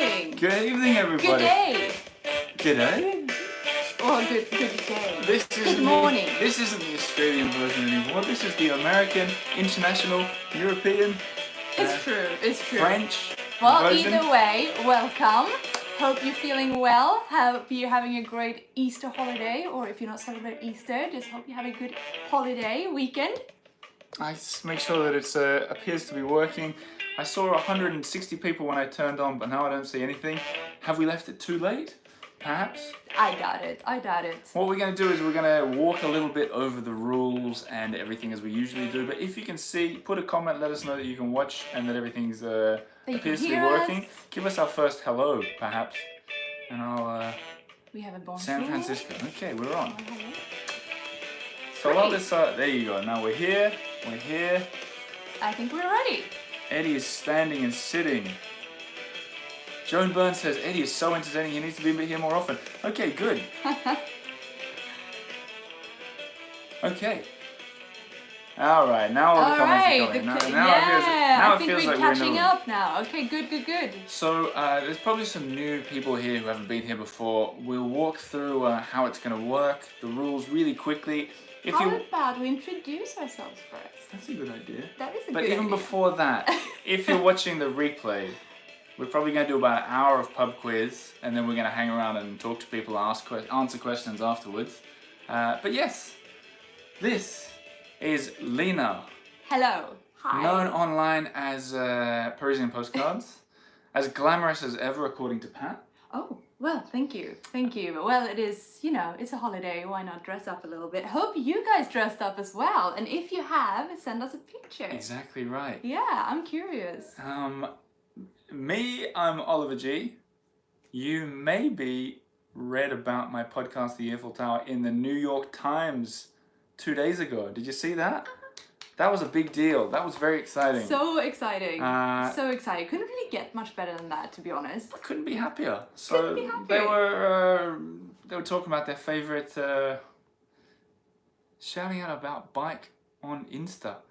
evening. Good evening, everybody. Good day. Good day? Or good day. Good morning. This isn't the Australian version anymore. This is the American, international, European, It's true. French Well, version. either way, welcome. Hope you're feeling well. Hope you're having a great Easter holiday. Or if you're not celebrating Easter, just hope you have a good holiday weekend. I just make sure that it appears to be working. I saw 160 people when I turned on, but now I don't see anything. Have we left it too late? Perhaps? I doubt it. What we're going to do is we're going to walk a little bit over the rules and everything as we usually do. But if you can see, put a comment, let us know that you can watch and that everything's appears to be working. Us. Give us our first hello, perhaps. And I'll... We have a bonjour. San Francisco. Okay, we're on. Hello. So while this... there you go. Now we're here. We're here. I think we're ready. Eddie is standing and sitting. Joan Burns says, Eddie is so entertaining, he needs to be here more often. Okay, good. Okay. Alright, now all the comments are coming. I think we're catching up now. Okay, good. So, there's probably some new people here who haven't been here before. We'll walk through how it's going to work, the rules really quickly. How about we introduce ourselves first? That's a good idea. That is a But good even idea. before that, if you're watching the replay, we're probably going to do about an hour of pub quiz, and then we're going to hang around and talk to people, answer questions afterwards. But yes, this is Lena. Hello. Hi. Known online as Parisian Postcards, as glamorous as ever according to Pat. Oh, well, thank you. Well, it is, it's a holiday. Why not dress up a little bit? Hope you guys dressed up as well. And if you have, send us a picture. Exactly right. Yeah, I'm curious. I'm Oliver G. You maybe read about my podcast, The Earful Tower, in the New York Times 2 days ago. Did you see that? That was a big deal. That was very exciting. So exciting. Couldn't really get much better than that, to be honest. I couldn't be happier. So they were talking about their favorite shouting out about bike on Insta.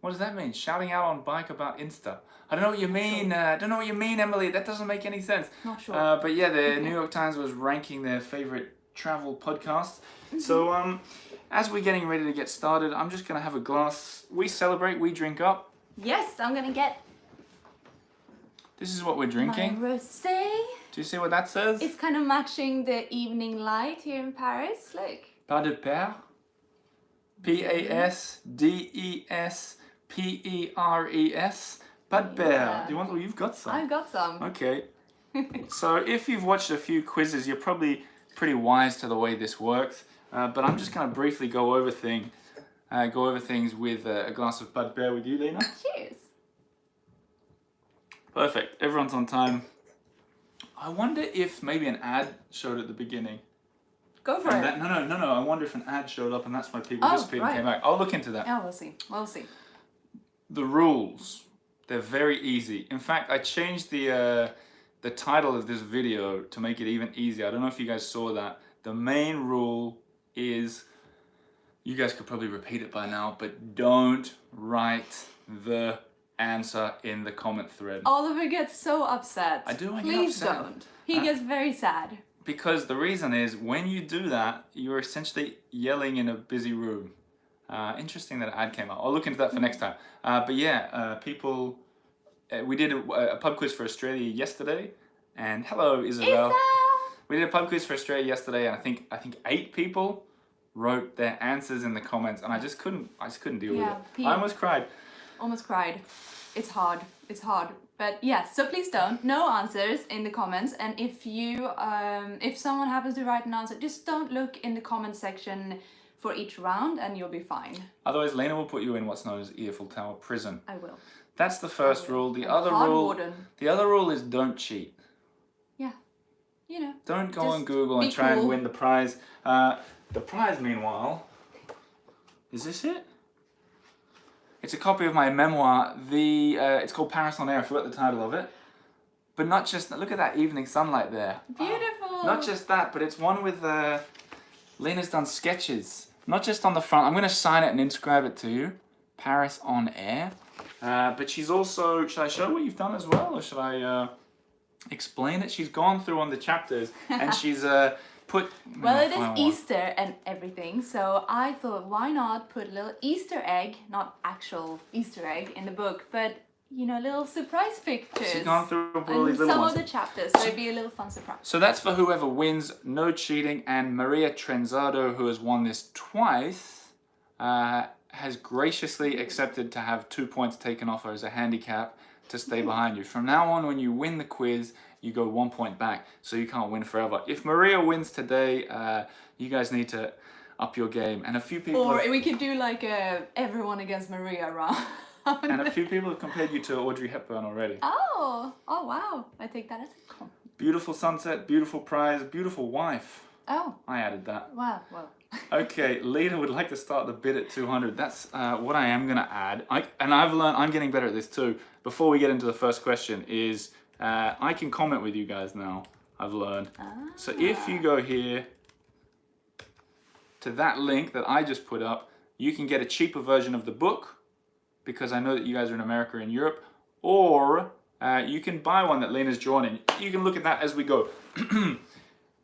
What does that mean? Shouting out on bike about Insta. I don't know what you mean. I don't know what you mean, Emily. That doesn't make any sense. Not sure. But yeah, the New York Times was ranking their favorite travel podcasts. So as we're getting ready to get started, I'm just going to have a glass. We celebrate, we drink up. Yes, I'm going to get... This is what we're drinking. My rosé. Do you see what that says? It's kind of matching the evening light here in Paris. Look. Pas de père. P-A-S-D-E-S-P-E-R-E-S. Pas de père. Do you want? Oh, you've got some. I've got some. Okay. So if you've watched a few quizzes, you're probably pretty wise to the way this works. But I'm just going to briefly go over things with a glass of Bud Bear with you, Lena. Cheers. Perfect. Everyone's on time. I wonder if maybe an ad showed at the beginning. Go for it. No. I wonder if an ad showed up and that's why people disappeared and came back. I'll look into that. Oh, we'll see. The rules. They're very easy. In fact, I changed the title of this video to make it even easier. I don't know if you guys saw that. The main rule is, you guys could probably repeat it by now, but don't write the answer in the comment thread. Oliver gets so upset. I get Please upset. don't. He gets very sad. Because the reason is, when you do that, you're essentially yelling in a busy room. Interesting that an ad came out. I'll look into that for next time. But yeah, people... we did a pub quiz for Australia yesterday. And hello, Isabel. We did a pub quiz for Australia yesterday, and I think 8 people wrote their answers in the comments, and I just couldn't deal with it. I almost cried. Almost cried. It's hard. But yes, so please don't. No answers in the comments. And if someone happens to write an answer, just don't look in the comment section for each round, and you'll be fine. Otherwise, Lena will put you in what's known as Earful Tower prison. I will. That's the first rule. The other rule is don't cheat. Yeah. Don't go on Google and try and win the prize. The prize, meanwhile, is this it? It's a copy of my memoir. It's called Paris on Air. I forgot the title of it. But not just, look at that evening sunlight there. Beautiful. Not just that, but it's one with, Lena's done sketches. Not just on the front. I'm going to sign it and inscribe it to you. Paris on Air. But she's also, should I show what you've done as well? Or should I, Explain it. She's gone through on the chapters and she's put. Well, it is Easter and everything, so I thought, why not put a little Easter egg, not actual Easter egg in the book, but you know, little surprise pictures. She's gone through all these little some ones. of the chapters, so it'd be a little fun surprise. So that's for whoever wins, no cheating, and Maria Trenzado, who has won this twice, has graciously accepted to have 2 points taken off her as a handicap to stay behind you. From now on, when you win the quiz, you go 1 point back, so you can't win forever. If Maria wins today, you guys need to up your game. And a few people... Or we could do like a everyone against Maria round. And a few people have compared you to Audrey Hepburn already. Oh wow. I take that as a compliment. Beautiful sunset, beautiful prize, beautiful wife. Oh. I added that. Wow, well. Okay, Lita would like to start the bid at 200. That's what I am going to add. I've learned, I'm getting better at this too. Before we get into the first question is, I can comment with you guys now. I've learned. So if you go here to that link that I just put up, you can get a cheaper version of the book, because I know that you guys are in America and Europe, or you can buy one that Lena's drawn in. You can look at that as we go.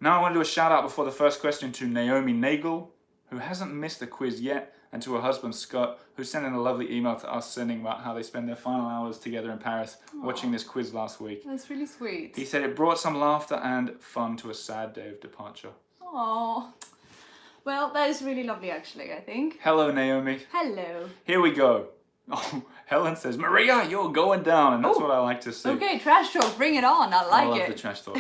Now I want to do a shout out before the first question to Naomi Nagel, who hasn't missed a quiz yet, and to her husband Scott, who sent in a lovely email to us sending about how they spend their final hours together in Paris watching this quiz last week. That's really sweet. He said it brought some laughter and fun to a sad day of departure. Oh, well, that is really lovely actually, I think. Hello, Naomi. Hello. Here we go. Oh, Helen says, Maria, you're going down, and that's what I like to see. Okay, trash talk, bring it on, I like I love it. the trash talk.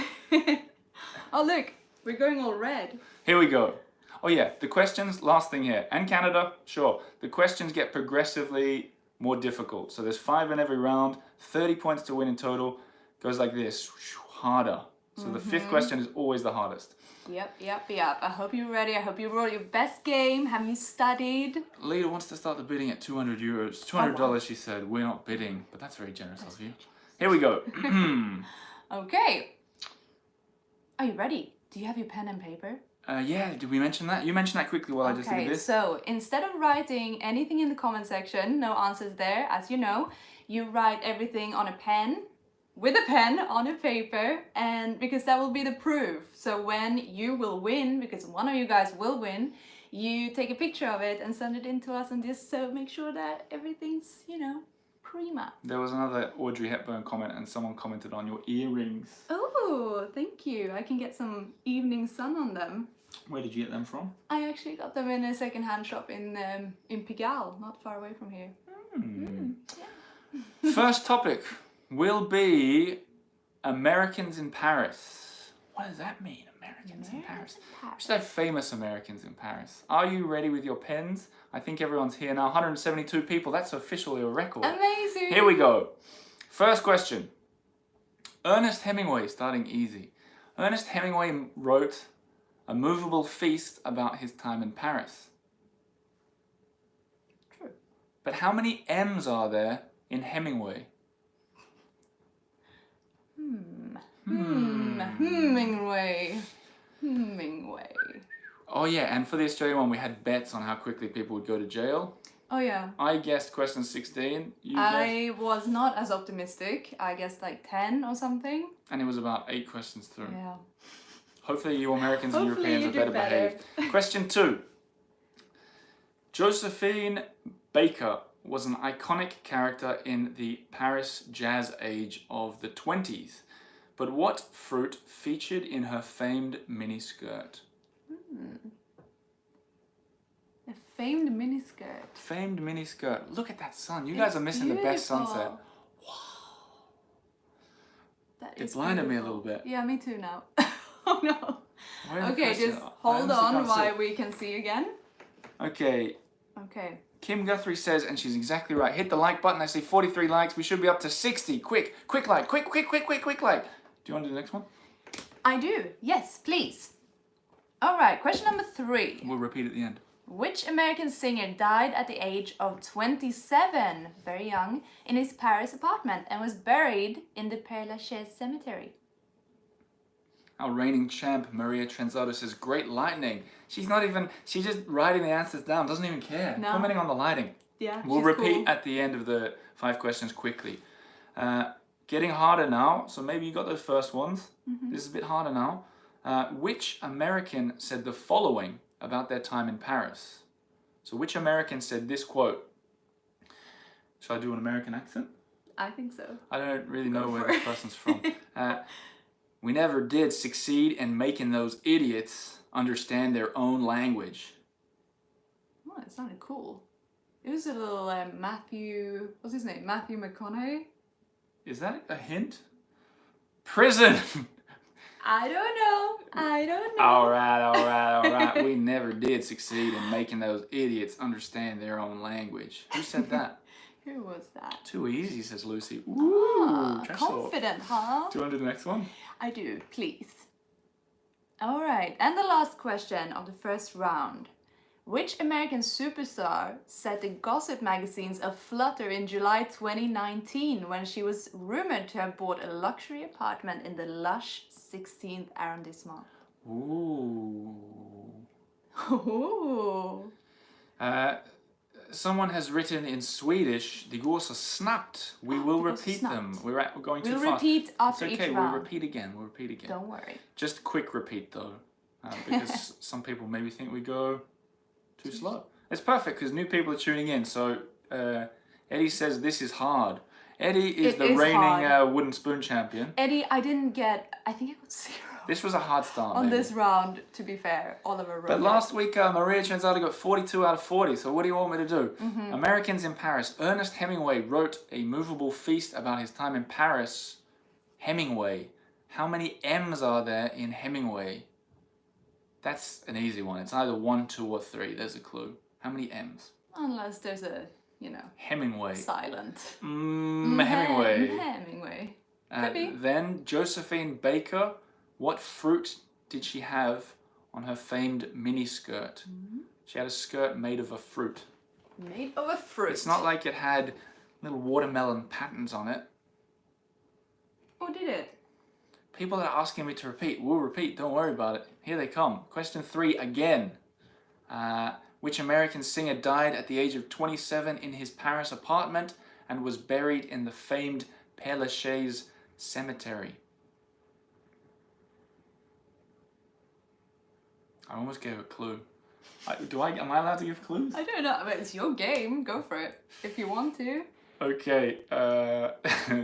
Oh look, we're going all red. Here we go. Oh yeah, the questions, last thing here. And Canada, sure. The questions get progressively more difficult. So there's 5 in every round, 30 points to win in total. Goes like this, harder. So the 5th question is always the hardest. Yep. I hope you're ready. I hope you wrote your best game. Have you studied? Lita wants to start the bidding at 200 euros. $200, she said. We're not bidding, but that's very generous of you. Here we go. Okay. Are you ready? Do you have your pen and paper? Yeah, did we mention that? You mentioned that quickly while I just did this. So instead of writing anything in the comment section, no answers there, as you know, you write everything on a pen, with a pen on a paper, and because that will be the proof. So when you will win, because one of you guys will win, you take a picture of it and send it in to us, and just so make sure that everything's, you know, prima. There was another Audrey Hepburn comment, and someone commented on your earrings. Oh, thank you. I can get some evening sun on them. Where did you get them from? I actually got them in a second-hand shop in Pigalle, not far away from here. Yeah. First topic will be Americans in Paris. What does that mean, Americans in Paris? We should have famous Americans in Paris. Are you ready with your pens? I think everyone's here now. 172 people. That's officially a record. Amazing. Here we go. First question. Ernest Hemingway, starting easy. Ernest Hemingway wrote a movable feast about his time in Paris. True. But how many M's are there in Hemingway? Hemingway. Oh yeah, and for the Australian one, we had bets on how quickly people would go to jail. Oh yeah. I guessed question 16. I was not as optimistic. I guessed like 10 or something. And it was about 8 questions through. Yeah. Hopefully you Americans and Hopefully Europeans you are do better behaved. Question 2. Josephine Baker was an iconic character in the Paris jazz age of the 20s. But what fruit featured in her famed miniskirt? A famed miniskirt. Famed miniskirt. Look at that sun. You guys are missing the best sunset. Wow. It blinded me a little bit. Yeah, me too now. Oh no. Okay, just I hold honestly on can't while see. we can see again. Okay. Okay. Kim Guthrie says, and she's exactly right, hit the like button. I see 43 likes. We should be up to 60. Quick like. Quick like. Do you want to do the next one? I do. Yes, please. All right, question number 3. We'll repeat at the end. Which American singer died at the age of 27, very young, in his Paris apartment and was buried in the Père Lachaise cemetery? Our reigning champ, Maria Trenzado, says, great lightning. She's just writing the answers down, doesn't even care. No. Commenting on the lighting. Yeah, We'll she's repeat cool. at the end of the 5 questions quickly. getting harder now. So maybe you got those first ones. This is a bit harder now. Which American said the following about their time in Paris? So which American said this quote? Shall I do an American accent? I think so. I don't really know where this person's from. We never did succeed in making those idiots understand their own language. Oh, it sounded cool. It was a little Matthew... What's his name? Matthew McConaughey? Is that a hint? Prison! I don't know. All right. We never did succeed in making those idiots understand their own language. Who said that? Who was that? Too easy, says Lucy. Ooh, confident, huh? Do you want to do the next one? I do, please. All right, and the last question of the first round. Which American superstar set the gossip magazines aflutter in July 2019 when she was rumored to have bought a luxury apartment in the lush 16th arrondissement? Ooh. Ooh. Someone has written in Swedish, "The goals are snapped. We will repeat them." We're going too fast. We'll repeat after it's each okay, round. We'll repeat again. Don't worry. Just quick repeat though, because some people maybe think we go too slow. It's perfect because new people are tuning in. So Eddie says this is hard. Eddie is the reigning wooden spoon champion. Eddie, I think I got 0. This was a hard start. On this round, to be fair, Oliver wrote But last week, Maria Trenzado got 42 out of 40. So what do you want me to do? Americans in Paris. Ernest Hemingway wrote a movable feast about his time in Paris. Hemingway. How many M's are there in Hemingway? That's an easy one. It's either 1, 2, or 3. There's a clue. How many M's? Unless there's a, Hemingway. silent. Hemingway. Hemingway. Could be. Then Josephine Baker. What fruit did she have on her famed miniskirt? She had a skirt made of a fruit. Made of a fruit. It's not like it had little watermelon patterns on it. Oh, did it? People are asking me to repeat. We'll repeat. Don't worry about it. Here they come. Question 3 again. Which American singer died at the age of 27 in his Paris apartment and was buried in the famed Père Lachaise cemetery? I almost gave a clue. Am I allowed to give clues? I don't know, but it's your game. Go for it, if you want to. Okay,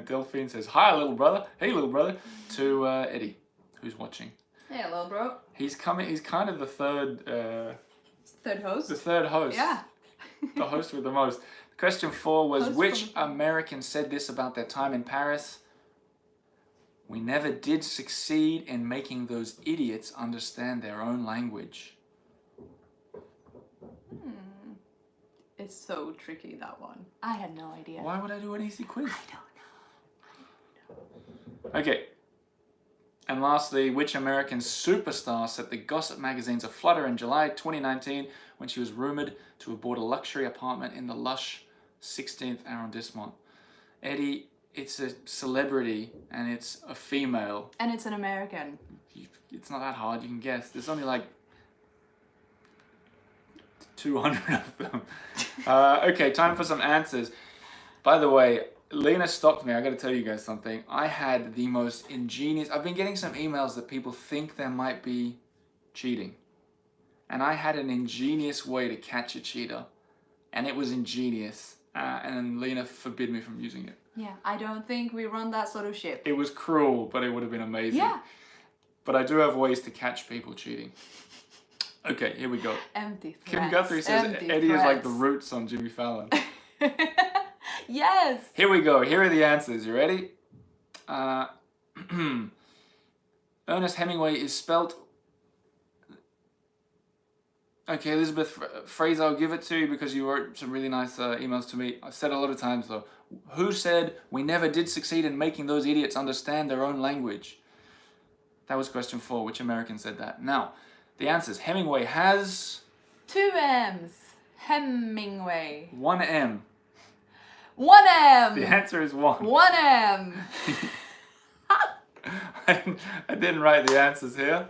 Delphine says, "Hi, little brother." Hey, little brother. To Eddie, who's watching. Hey, little bro. He's coming. He's kind of the third. Third host. The third host. Yeah. The host with the most. Question 4 was, Host which American said this about their time in Paris? We never did succeed in making those idiots understand their own language. It's so tricky, that one. I had no idea. Why would I do an easy quiz? I don't know. Okay. And lastly, which American superstar set the gossip magazines aflutter in July 2019 when she was rumored to have bought a luxury apartment in the lush 16th arrondissement? Eddie, it's a celebrity and it's a female. And it's an American. It's not that hard, you can guess. There's only like 200 of them. Okay, time for some answers. By the way, Lena stopped me. I got to tell you guys something. I had the most ingenious... I've been getting some emails that people think there might be cheating. And I had an ingenious way to catch a cheater. And it was ingenious. And then Lena forbid me from using it. Yeah, I don't think we run that sort of ship. It was cruel, but it would have been amazing. Yeah. But I do have ways to catch people cheating. Okay, here we go. Empty threats. Kim Guthrie says Eddie is like the Roots on Jimmy Fallon. Yes. Here we go. Here are the answers. You ready? Ernest Hemingway is spelt... Okay, Elizabeth Fraser, I'll give it to you because you wrote some really nice emails to me. I've said it a lot of times though. Who said we never did succeed in making those idiots understand their own language? That was question 4. Which American said that? Now, the answers. Hemingway has... 2 M's. Hemingway. 1 M. 1 M. The answer is 1. 1 M. I didn't write the answers here.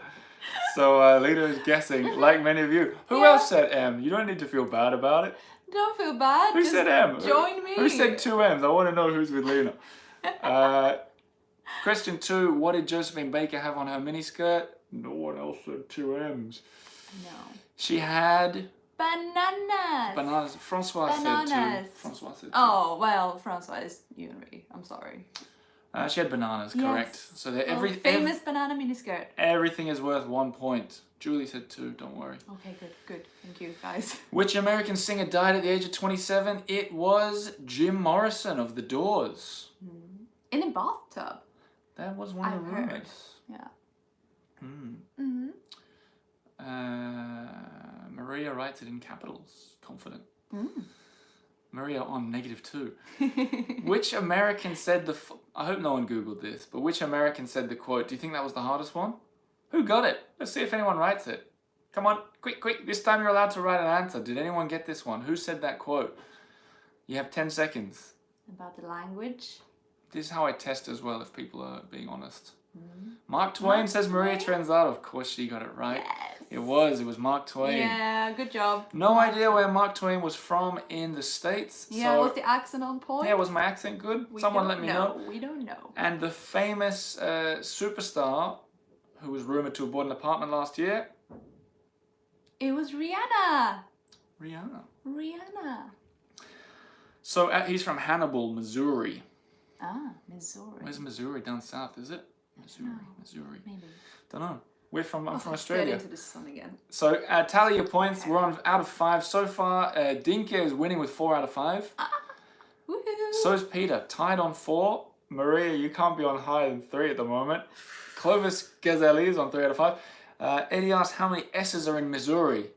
So Lena is guessing, like many of you. Who else said M? You don't need to feel bad about it. Don't feel bad. Who Just said M? Join me. Who said 2 M's? I want to know who's with Lena. Question 2, what did Josephine Baker have on her miniskirt? No one else said 2 M's. No. She had... Bananas. Bananas. Francois said 2. Francois said 2. Oh, well, Francois is Unry. I'm sorry. She had bananas, correct. Yes. So that Famous banana miniskirt. everything is worth 1 point. Julie said 2, don't worry. Okay, good. Thank you, guys. Which American singer died at the age of 27? It was Jim Morrison of The Doors. In a bathtub. That was one of the I've heard. rumors. Yeah. Mm. Maria writes it in capitals. Confident. Maria on -2. Which American said the... I hope no one Googled this, but which American said the quote? Do you think that was the hardest one? Who got it? Let's see if anyone writes it. Come on, quick. This time you're allowed to write an answer. Did anyone get this one? Who said that quote? You have 10 seconds. About the language. This is how I test as well if people are being honest. Mark Twain says Maria Trenzado. Of course she got it right. Yes. It was Mark Twain. Yeah, good job. No idea where Mark Twain was from in the States. Yeah, so, was the accent on point? yeah, was my accent good? Someone let me know. We don't know. And the famous superstar who was rumored to have bought an apartment last year? It was Rihanna. Rihanna. So he's from Hannibal, Missouri. Ah, Missouri. Where's Missouri? Down south, is it? Missouri. Maybe. Don't know. I'm from Straight Australia. into the sun again. So tally your points. We're on out of 5 so far. Dinka is winning with 4 out of 5. Woohoo! So's Peter, tied on 4. Maria, you can't be on higher than 3 at the moment. Clovis Gazeli is on 3 out of 5. Eddie asked how many S's are in Missouri.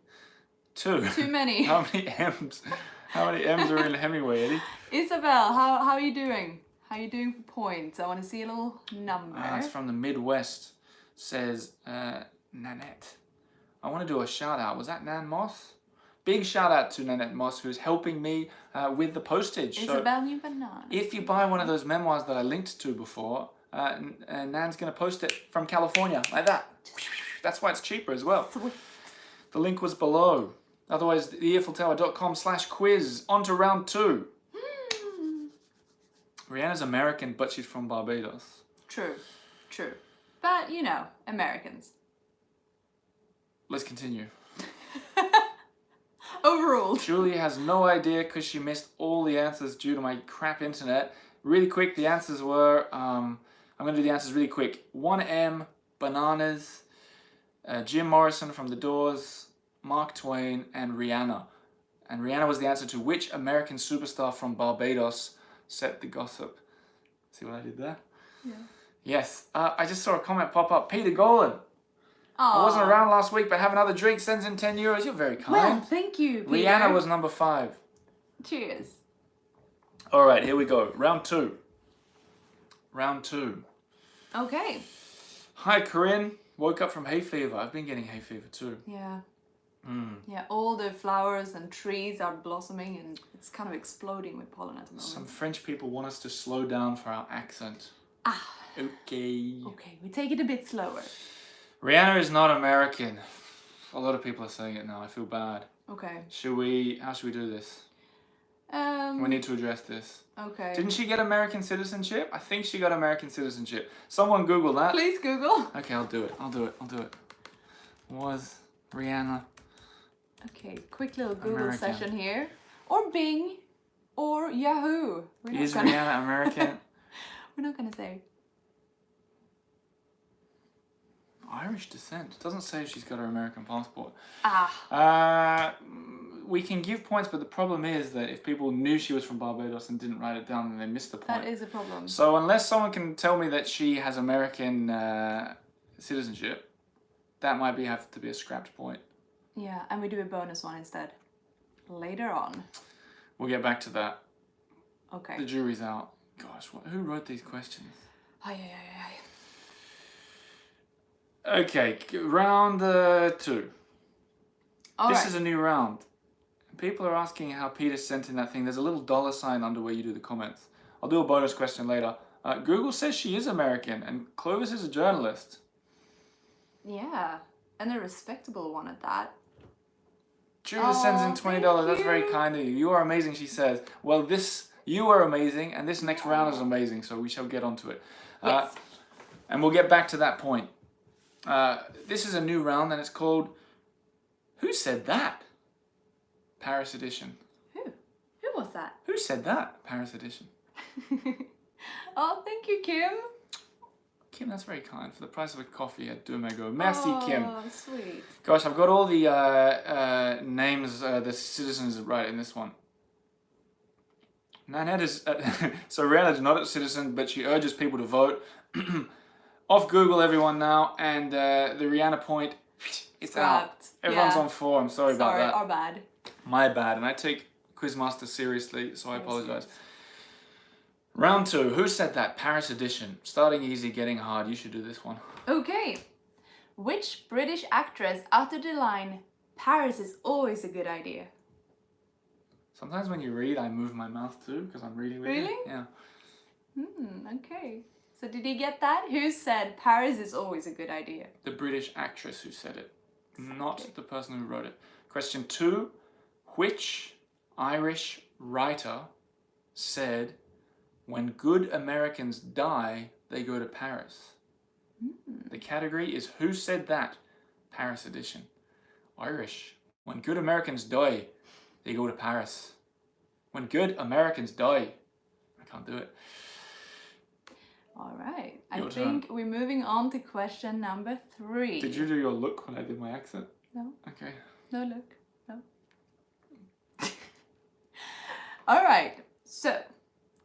2. Too many. How many M's? How many M's are in Hemingway, Eddie? Isabel, how are you doing? How are you doing for points? I want to see a little number. It's from the Midwest. Says Nanette. I want to do a shout out. Was that Nan Moss? Big shout out to Nanette Moss, who's helping me with the postage. Isabel New Banana. If you buy one of those memoirs that I linked to before, Nan's going to post it from California, like that. That's why it's cheaper as well. Sweet. The link was below. Otherwise, theearfultower.com/quiz. On to round 2. Rihanna's American, but she's from Barbados. True. But, you know, Americans. Let's continue. Overruled. Julie has no idea because she missed all the answers due to my crap internet. Really quick, the answers were... I'm going to do the answers really quick. 1M, bananas, Jim Morrison from The Doors, Mark Twain, and Rihanna. And Rihanna was the answer to which American superstar from Barbados set the gossip. See what I did there? Yeah. Yes. I just saw a comment pop up. Peter Golan. Aww. I wasn't around last week, but have another drink. Sends in €10. You're very kind. Well, thank you, Peter. Rihanna was number 5. Cheers. All right, here we go. Round 2. Okay. Hi, Corinne. Woke up from hay fever. I've been getting hay fever too. Yeah. Yeah, all the flowers and trees are blossoming and it's kind of exploding with pollen at the moment. Some French people want us to slow down for our accent. Okay. Okay, we take it a bit slower. Rihanna is not American. A lot of people are saying it now. I feel bad. Okay. How should we do this? We need to address this. Okay. Didn't she get American citizenship? I think she got American citizenship. Someone Google that. Please Google. Okay, I'll do it. Was Rihanna... Okay, quick little Google American. session here. Or Bing. Or Yahoo. Is Rihanna American? We're not gonna say. Irish descent. It doesn't say if she's got her American passport. We can give points, but the problem is that if people knew she was from Barbados and didn't write it down, then they missed the point. That is a problem. So unless someone can tell me that she has American citizenship, that might have to be a scrapped point. Yeah, and we do a bonus one instead. Later on. We'll get back to that. Okay. The jury's out. Gosh, who wrote these questions? Okay, round 2. This is a new round. People are asking how Peter sent in that thing. There's a little $sign under where you do the comments. I'll do a bonus question later. Google says she is American, and Clovis is a journalist. Yeah, and a respectable one at that. Julia sends in $20. That's very kind of you. You are amazing, she says. Well, this You were amazing, and this next round is amazing, so we shall get onto it. Yes. And we'll get back to that point. This is a new round, and it's called Who Said That? Paris edition. Who? Who was that? Who said that? Paris edition. Oh, thank you, Kim. Kim, that's very kind. For the price of a coffee at Dumego. Merci, Kim. Oh, sweet. Gosh, I've got all the names, the citizens right in this one. Nanette is... so Rihanna is not a citizen, but she urges people to vote. Off Google, everyone now. And the Rihanna point, it's out. Everyone's on 4. I'm sorry about that. Our bad. My bad. And I take Quizmaster seriously, so I apologize. Round 2. Who said that? Paris edition. Starting easy, getting hard. You should do this one. Okay. Which British actress uttered the line, "Paris is always a good idea"? Sometimes when you read, I move my mouth too, because I'm reading with you. Really? Yeah. Okay. So did you get that? Who said Paris is always a good idea? The British actress who said it, not the person who wrote it. Question 2. Which Irish writer said, "When good Americans die, they go to Paris"? The category is Who Said That? Paris edition. Irish. When good Americans die, they go to Paris. When good Americans die. I can't do it. All right. Your I think we're moving on to question number 3. Did you do your look when I did my accent? No. Okay. No, look. No. All right. So,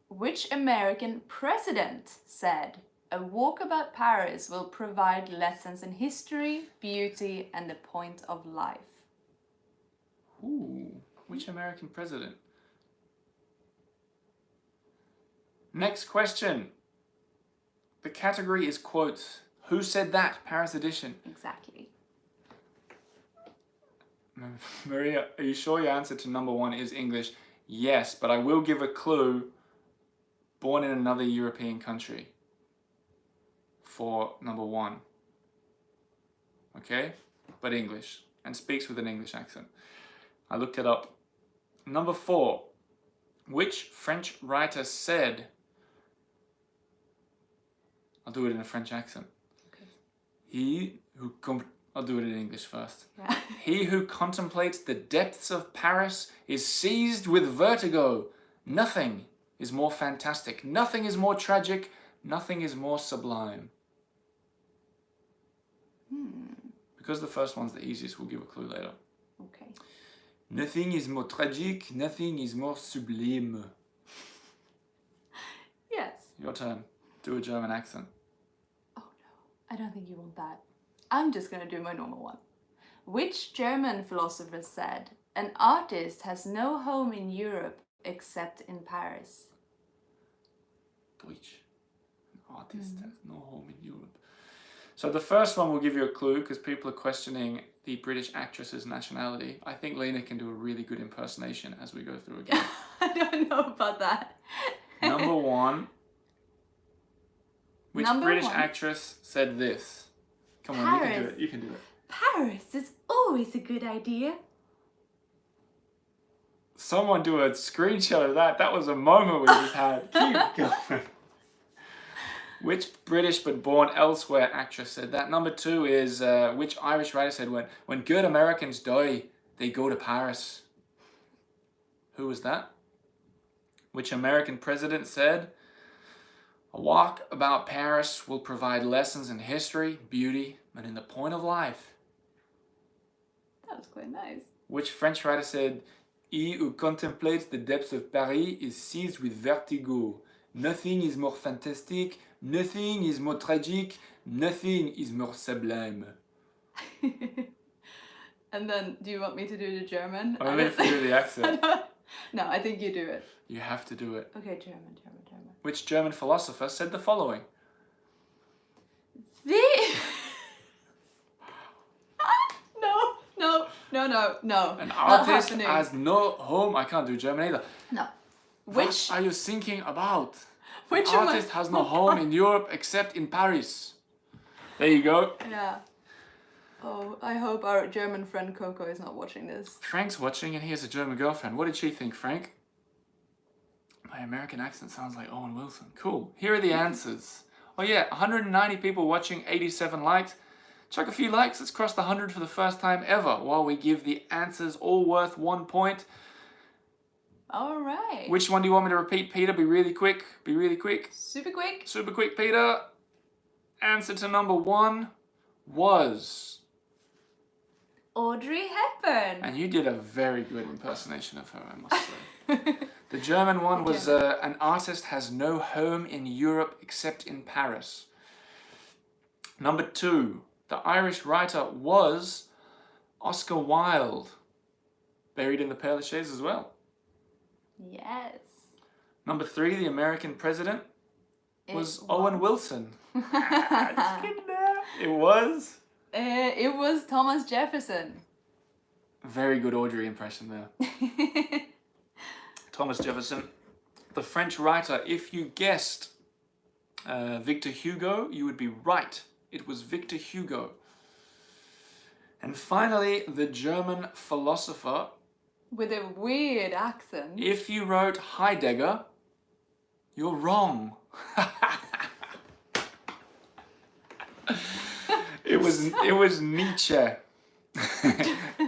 which American president said, "A walkabout Paris will provide lessons in history, beauty, and the point of life"? Ooh, which American president? Next question. The category is quotes. Who said that? Paris edition. Exactly. Maria, are you sure your answer to number 1 is English? Yes, but I will give a clue. Born in another European country for number 1. Okay? But English. And speaks with an English accent. I looked it up. Number 4. Which French writer said... I'll do it in a French accent. Okay. I'll do it in English first. Yeah. He who contemplates the depths of Paris is seized with vertigo. Nothing is more fantastic. Nothing is more tragic. Nothing is more sublime. Because the first one's the easiest, we'll give a clue later. Okay. Nothing is more tragic. Nothing is more sublime. Yes. Your turn. Do a German accent. Oh no, I don't think you want that. I'm just gonna do my normal one. Which German philosopher said, "An artist has no home in Europe except in Paris"? Deutsch. An artist has no home in Europe. So the first one will give you a clue because people are questioning the British actress's nationality. I think Lena can do a really good impersonation as we go through again. I don't know about that. Number 1. Which Number British 1. actress said this? Come on, you can do it. You can do it. Paris is always a good idea. Someone do a screenshot of that. That was a moment we just had. Keep going. Which British but born elsewhere actress said that? Number 2 is which Irish writer said, when good Americans die, they go to Paris. Who was that? Which American president said, "A walk about Paris will provide lessons in history, beauty, and in the point of life"? That was quite nice. Which French writer said, "He who contemplates the depths of Paris is seized with vertigo. Nothing is more fantastic, nothing is more tragic, nothing is more sublime." And then, do you want me to do the German? Only if you do the accent. No, I think you do it. You have to do it. Okay, German. Which German philosopher said the following? No. An Not artist happening. has no home. I can't do German either. No. What are you thinking about? Which An artist has no home in Europe except in Paris. There you go. Yeah. Oh, I hope our German friend Coco is not watching this. Frank's watching and he has a German girlfriend. What did she think, Frank? My American accent sounds like Owen Wilson. Cool. Here are the answers. Oh yeah, 190 people watching, 87 likes. Chuck a few likes. Let's cross the 100 for the first time ever while we give the answers all worth 1 point. All right. Which one do you want me to repeat, Peter? Be really quick. Be really quick. Super quick. Super quick, Peter. Answer to number 1 was... Audrey Hepburn. And you did a very good impersonation of her, I must say. The German one was an artist has no home in Europe except in Paris. Number 2, the Irish writer was Oscar Wilde. Buried in the Père Lachaise as well. Yes. Number 3, the American president was Owen Wilson. Just kidding there. It was? It was Thomas Jefferson. Very good Audrey impression there. Thomas Jefferson. The French writer, if you guessed Victor Hugo, you would be right. It was Victor Hugo. And finally, the German philosopher. With a weird accent. If you wrote Heidegger, you're wrong. It was Nietzsche.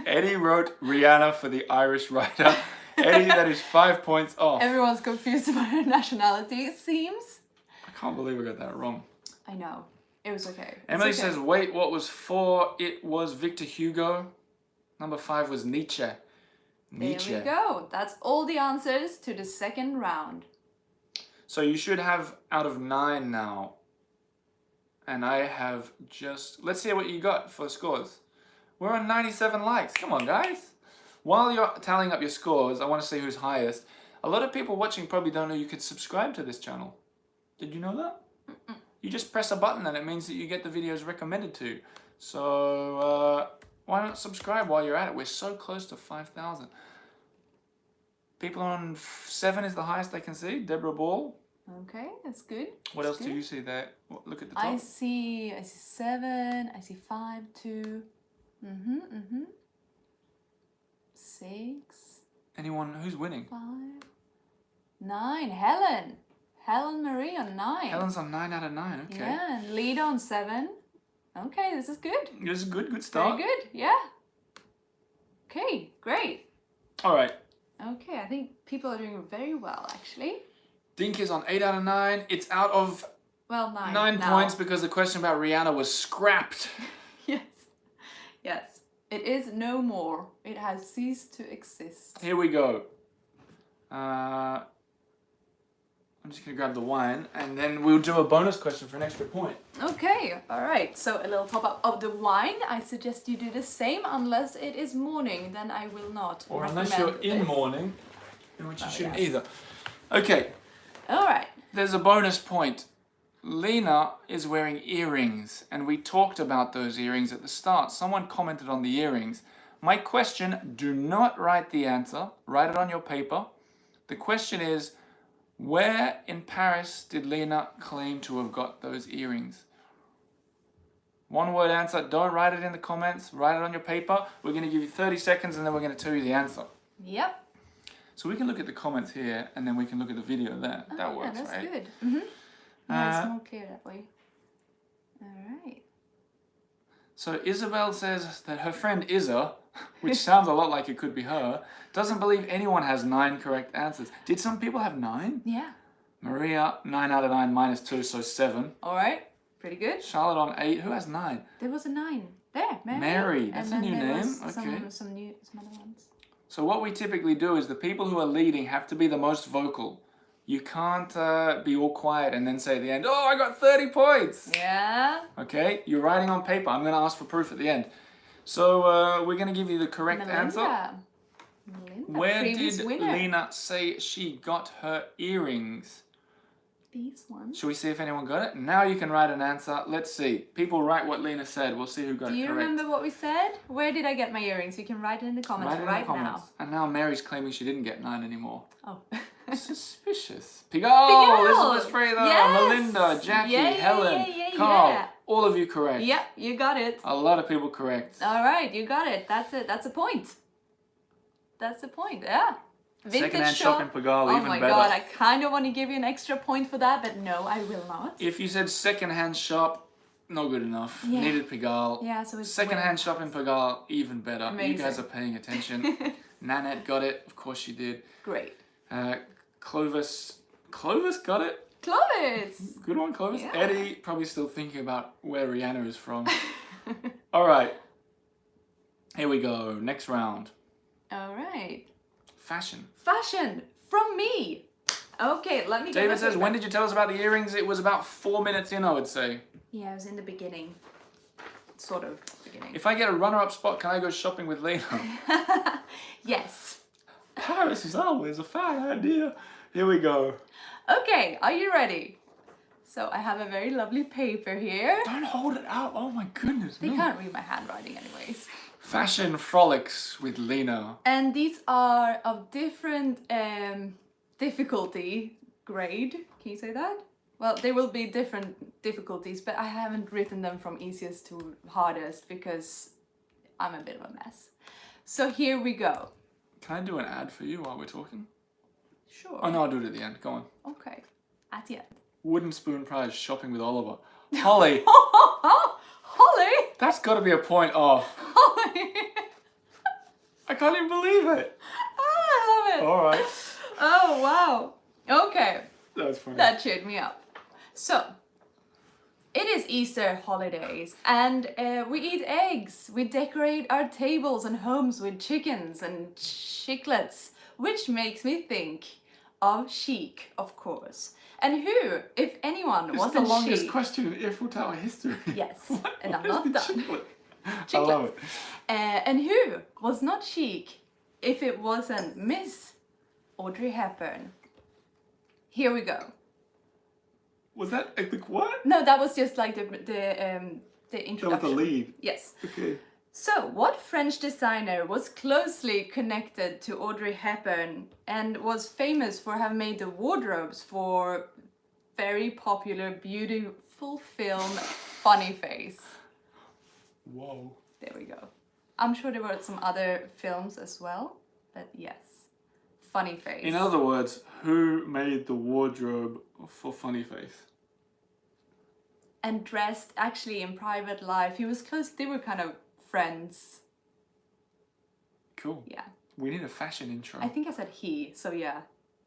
Eddie wrote Rihanna for the Irish writer. Eddie, that is 5 points off. Everyone's confused about her nationality, it seems. I can't believe I got that wrong. I know. It was okay. Emily It's okay. says, wait, what was 4? It was Victor Hugo. Number 5 was Nietzsche. Nietzsche. There we go. That's all the answers to the second round. So you should have out of 9 now. And I have just... Let's see what you got for scores. We're on 97 likes. Come on, guys. While you're tallying up your scores, I want to see who's highest. A lot of people watching probably don't know you could subscribe to this channel. Did you know that? Mm-mm. You just press a button and it means that you get the videos recommended to you. So why not subscribe while you're at it? We're so close to 5,000. People on 7 is the highest I can see. Deborah Ball. Okay, that's good. What else do you see there? Look at the top. I see 7, I see 5, 2. 6. Anyone who's winning? 5. 9. Helen Marie on 9. Helen's on 9 out of 9. Okay. Yeah, and Lida on 7. Okay, this is good. This is good. Good start. Very good, yeah. Okay, great. All right. Okay, I think people are doing very well, actually. Dink is on 8 out of 9. It's out of Well, 9. 9 now. points because the question about Rihanna was scrapped. Yes. Yes. It is no more. It has ceased to exist. Here we go. I'm just going to grab the wine and then we'll do a bonus question for an extra point. Okay, alright. So a little top up of the wine. I suggest you do the same unless it is morning. Then I will not. Or unless you're in this. morning, in which you shouldn't yes. either. Okay, Alright. there's a bonus point. Lena is wearing earrings and we talked about those earrings at the start. Someone commented on the earrings. My question, do not write the answer. Write it on your paper. The question is, where in Paris did Lena claim to have got those earrings? One word answer. Don't write it in the comments. Write it on your paper. We're going to give you 30 seconds and then we're going to tell you the answer. Yep. So we can look at the comments here and then we can look at the video there. That yeah, works, that's right? good. Yeah, it's more clear that way. Alright. So Isabel says that her friend Isa, which sounds a lot like it could be her, doesn't believe anyone has 9 correct answers. Did some people have 9? Yeah. Maria, 9 out of 9 minus 2, so 7. Alright. Pretty good. Charlotte on 8. Who has 9? There was a 9. There, Mary. Mary, that's and a new then there name. was Okay. Some other ones. So what we typically do is the people who are leading have to be the most vocal. You can't be all quiet and then say at the end, oh, I got 30 points. Yeah. Okay, you're writing on paper. I'm going to ask for proof at the end. So we're going to give you the correct answer. Melinda, Where previous did winner. Lena say she got her earrings? These ones. Should we see if anyone got it? Now you can write an answer. Let's see. People write what Lena said. We'll see who got Do it you correct. remember what we said? Where did I get my earrings? You can write it in the comments Write it in right the comments. now. And now Mary's claiming she didn't get 9 anymore. Oh. Suspicious. Pigalle, Pigalle! Elizabeth Fraser, Yes! Melinda, Jackie, Yeah, Helen, yeah, Carl. yeah. All of you correct. Yep, you got it. A lot of people correct. All right, you got it. That's it. That's a point. That's a point. Yeah. Vintage Secondhand shop. shop in Pigalle, Oh even my better. god, I kind of want to give you an extra point for that, but no, I will not. If you said secondhand shop, not good enough. Yeah. Needed Pigalle. Yeah, so it's Secondhand way shop in Pigalle, even better. Amazing. You guys are paying attention. Nanette got it. Of course she did. Great. Clovis got it. Clovis! Good one, Clovis. Yeah. Eddie probably still thinking about where Rihanna is from. All right. Here we go. Next round. All right. Fashion. Fashion from me. Okay, let me get David my says, paper. when did you tell us about the earrings? It was about 4 minutes in, I would say. Yeah, it was in the beginning. Sort of beginning. If I get a runner-up spot, can I go shopping with Lena? Yes. Paris is always a fine idea. Here we go. Okay, are you ready? So I have a very lovely paper here. Don't hold it out. Oh my goodness. They no. can't read my handwriting anyways. Fashion frolics with Lena. And these are of different difficulty grade. Can you say that? Well, there will be different difficulties, but I haven't written them from easiest to hardest because I'm a bit of a mess. So here we go. Can I do an ad for you while we're talking? Sure. Oh no, I'll do it at the end. Go on. Okay. At the end. Wooden spoon prize shopping with Oliver. Holly, Holly! that's got to be a point off. Holly! I can't even believe it. I love it. All right. Oh, wow. Okay. That's funny. That cheered me up. So, it is Easter holidays and we eat eggs. We decorate our tables and homes with chickens and chiclets, which makes me think of chic, of course. And who, if anyone, This is the wasn't longest chic? question in Earful Tower history. Yes, What and I'm is not the done. chiclet? I love it. And who was not chic if it wasn't Miss Audrey Hepburn? Here we go. Was that the what? No, that was just like the That introduction. was the lead. Yes. Okay. So, what French designer was closely connected to Audrey Hepburn and was famous for having made the wardrobes for very popular, beautiful film Funny Face? Whoa. There we go. I'm sure there were some other films as well, but yes. Funny Face. In other words, who made the wardrobe for Funny Face? And dressed actually in private life. He was close, they were kind of friends. Cool. Yeah. We need a fashion intro. I think I said he, so yeah.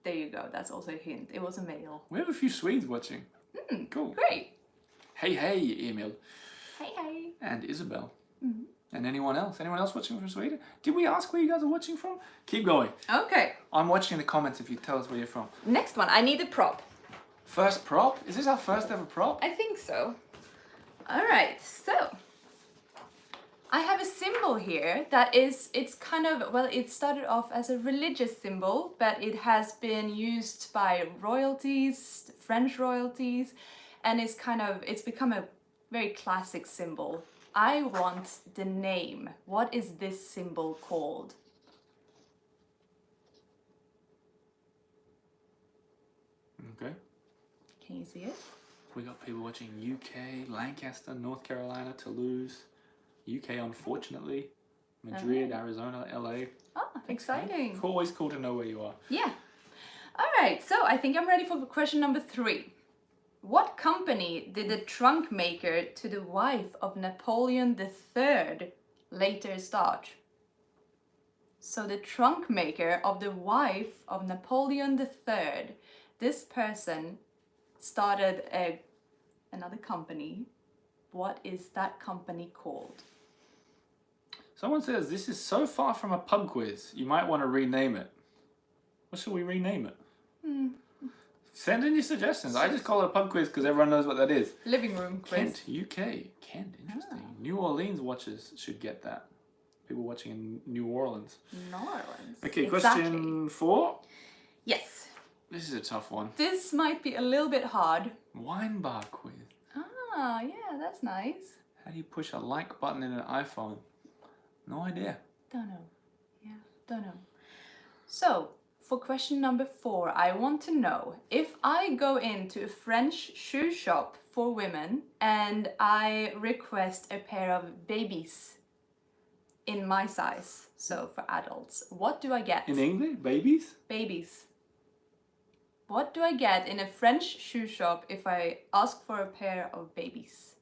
There you go. That's also a hint. It was a male. We have a few Swedes watching. Cool. Great. Hey, Emil. Hey. And Isabel. Mm-hmm. And anyone else? Anyone else watching from Sweden? Did we ask where you guys are watching from? Keep going. Okay. I'm watching the comments if you tell us where you're from. Next one. I need a prop. First prop? Is this our first ever prop? I think so. Alright, so I have a symbol here that is, it's kind of, well, it started off as a religious symbol, but it has been used by royalties, French royalties, and it's become a very classic symbol. I want the name. What is this symbol called? Okay. Can you see it? We got people watching UK, Lancaster, North Carolina, Toulouse, UK unfortunately, Madrid, Arizona, LA. Oh, exciting. Always cool to know where you are. Yeah. Alright, so I think I'm ready for question number 3. What company did the trunk maker to the wife of Napoleon III later start? So the trunk maker of the wife of Napoleon III, this person started another company. What is that company called? Someone says this is so far from a pub quiz, you might want to rename it. What should we rename it? Send in your suggestions. I just call it a pub quiz because everyone knows what that is. Living room quiz. Kent, UK. Kent, interesting. New Orleans watchers should get that. People watching in New Orleans. New Orleans. Okay, Exactly. question 4. Yes. This is a tough one. This might be a little bit hard. Wine bar quiz. Ah, yeah, that's nice. How do you push a like button in an iPhone? No idea. Don't know. Yeah, don't know. So, for question number 4, I want to know if I go into a French shoe shop for women and I request a pair of babies in my size, So for adults, what do I get? In English, babies? Babies. What do I get in a French shoe shop if I ask for a pair of babies?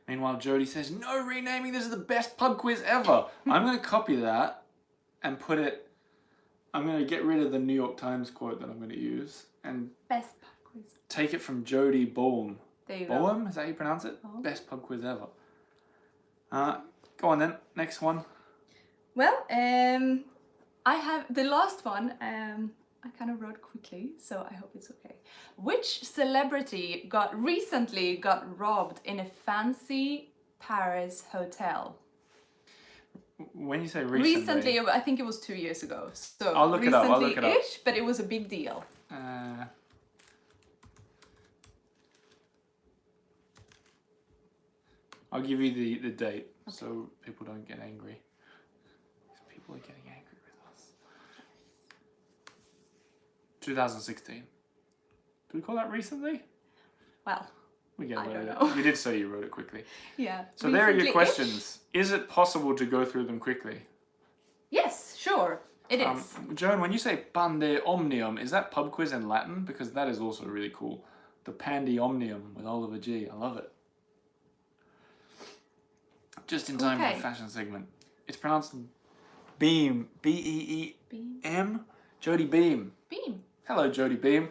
Meanwhile, Jodie says, no renaming, this is the best pub quiz ever. I'm going to copy that and put it, I'm going to get rid of the New York Times quote that I'm going to use and Best pub quiz. take it from Jodie Boehm. There you go. Boehm, is that how you pronounce it? Boehm. Best pub quiz ever. Go on then, next one. Well, I have the last one. I kind of wrote quickly, so I hope it's okay. Which celebrity recently got robbed in a fancy Paris hotel? When you say recently... I think it was 2 years ago. So I'll look it up, I'll look it up. Recently-ish, but it was a big deal. I'll give you the date, so people don't get angry. People are getting angry with us. 2016. Do we call that recently? Well, We get I away don't with it. know. You did say you wrote it quickly. yeah. So there are your Recently-ish? questions. Is it possible to go through them quickly? Yes, sure. It is. Joan, when you say pande omnium, is that pub quiz in Latin? Because that is also really cool. The Pandy Omnium with Oliver G. I love it. Just in time for Okay. the fashion segment. It's pronounced Beam. B-E-E-M? Jodie Beam. Beam. Hello, Jodie Beam.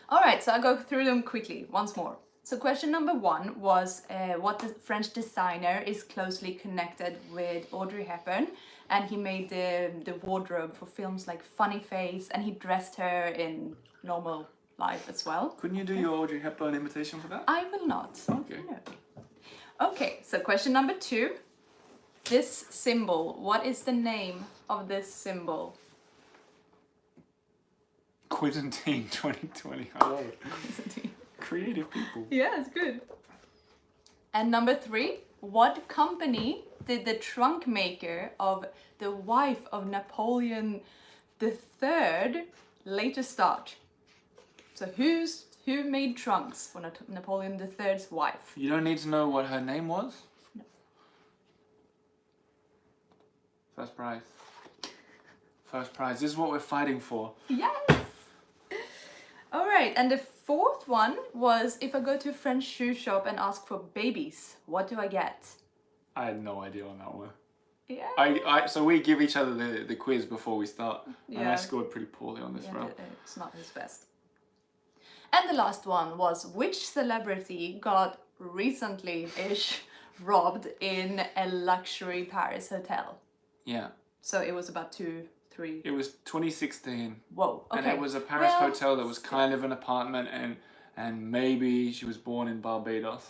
All right, so I'll go through them quickly once more. So question number 1 was what the French designer is closely connected with Audrey Hepburn, and he made the wardrobe for films like Funny Face, and he dressed her in normal life as well. Couldn't you do your Audrey Hepburn imitation for that? I will not. Okay. No. Okay, so question number 2. This symbol, what is the name of this symbol? Quizantine 2020. I love it. Creative people. Yeah, it's good. And number 3, what company did the trunk maker of the wife of Napoleon III later start? So who made trunks for Napoleon III's wife? You don't need to know what her name was? No. First prize. First prize. This is what we're fighting for. Yes! All right, and the 4th one was if I go to a French shoe shop and ask for babies, what do I get? I had no idea on that one. Yeah. So we give each other the quiz before we start. And I Yeah. scored pretty poorly on this round. It's not his best. And the last one was which celebrity got recently-ish robbed in a luxury Paris hotel? Yeah. So it was about 2-3. It was 2016. Whoa. Okay. And it was a Paris Well, hotel that was kind of an apartment, and maybe she was born in Barbados.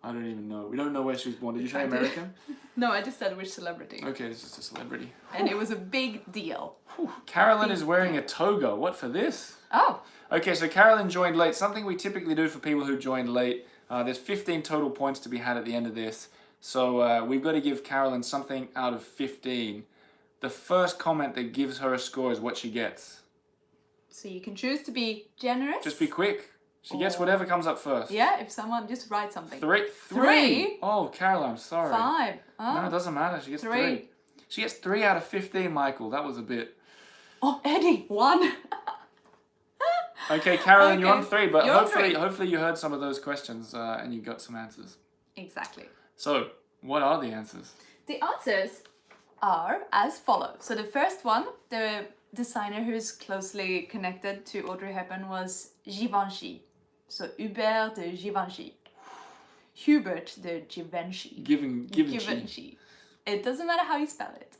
I don't even know. We don't know where she was born. Did you say American? No, I just said which celebrity. Okay, it's just a celebrity. And it was a big deal. Whew. Carolyn is wearing a toga. What for this? Oh. Okay, so Carolyn joined late. Something we typically do for people who joined late. There's 15 total points to be had at the end of this. So we've got to give Carolyn something out of 15. The first comment that gives her a score is what she gets. So you can choose to be generous. Just be quick. She gets whatever comes up first. Yeah, if someone just write something. Three? Oh, Carolyn, I'm sorry. 5. Oh. No, it doesn't matter. She gets 3. 3. She gets 3 out of 15, Michael. That was a bit... Oh, Eddie, 1. Okay, Carolyn, you're on 3, but You're on hopefully you heard some of those questions and you got some answers. Exactly. So, what are the answers? The answers are as follows. So the first one, the designer who is closely connected to Audrey Hepburn was Givenchy. So Hubert de Givenchy. Hubert de Givenchy. Givenchy. It doesn't matter how you spell it.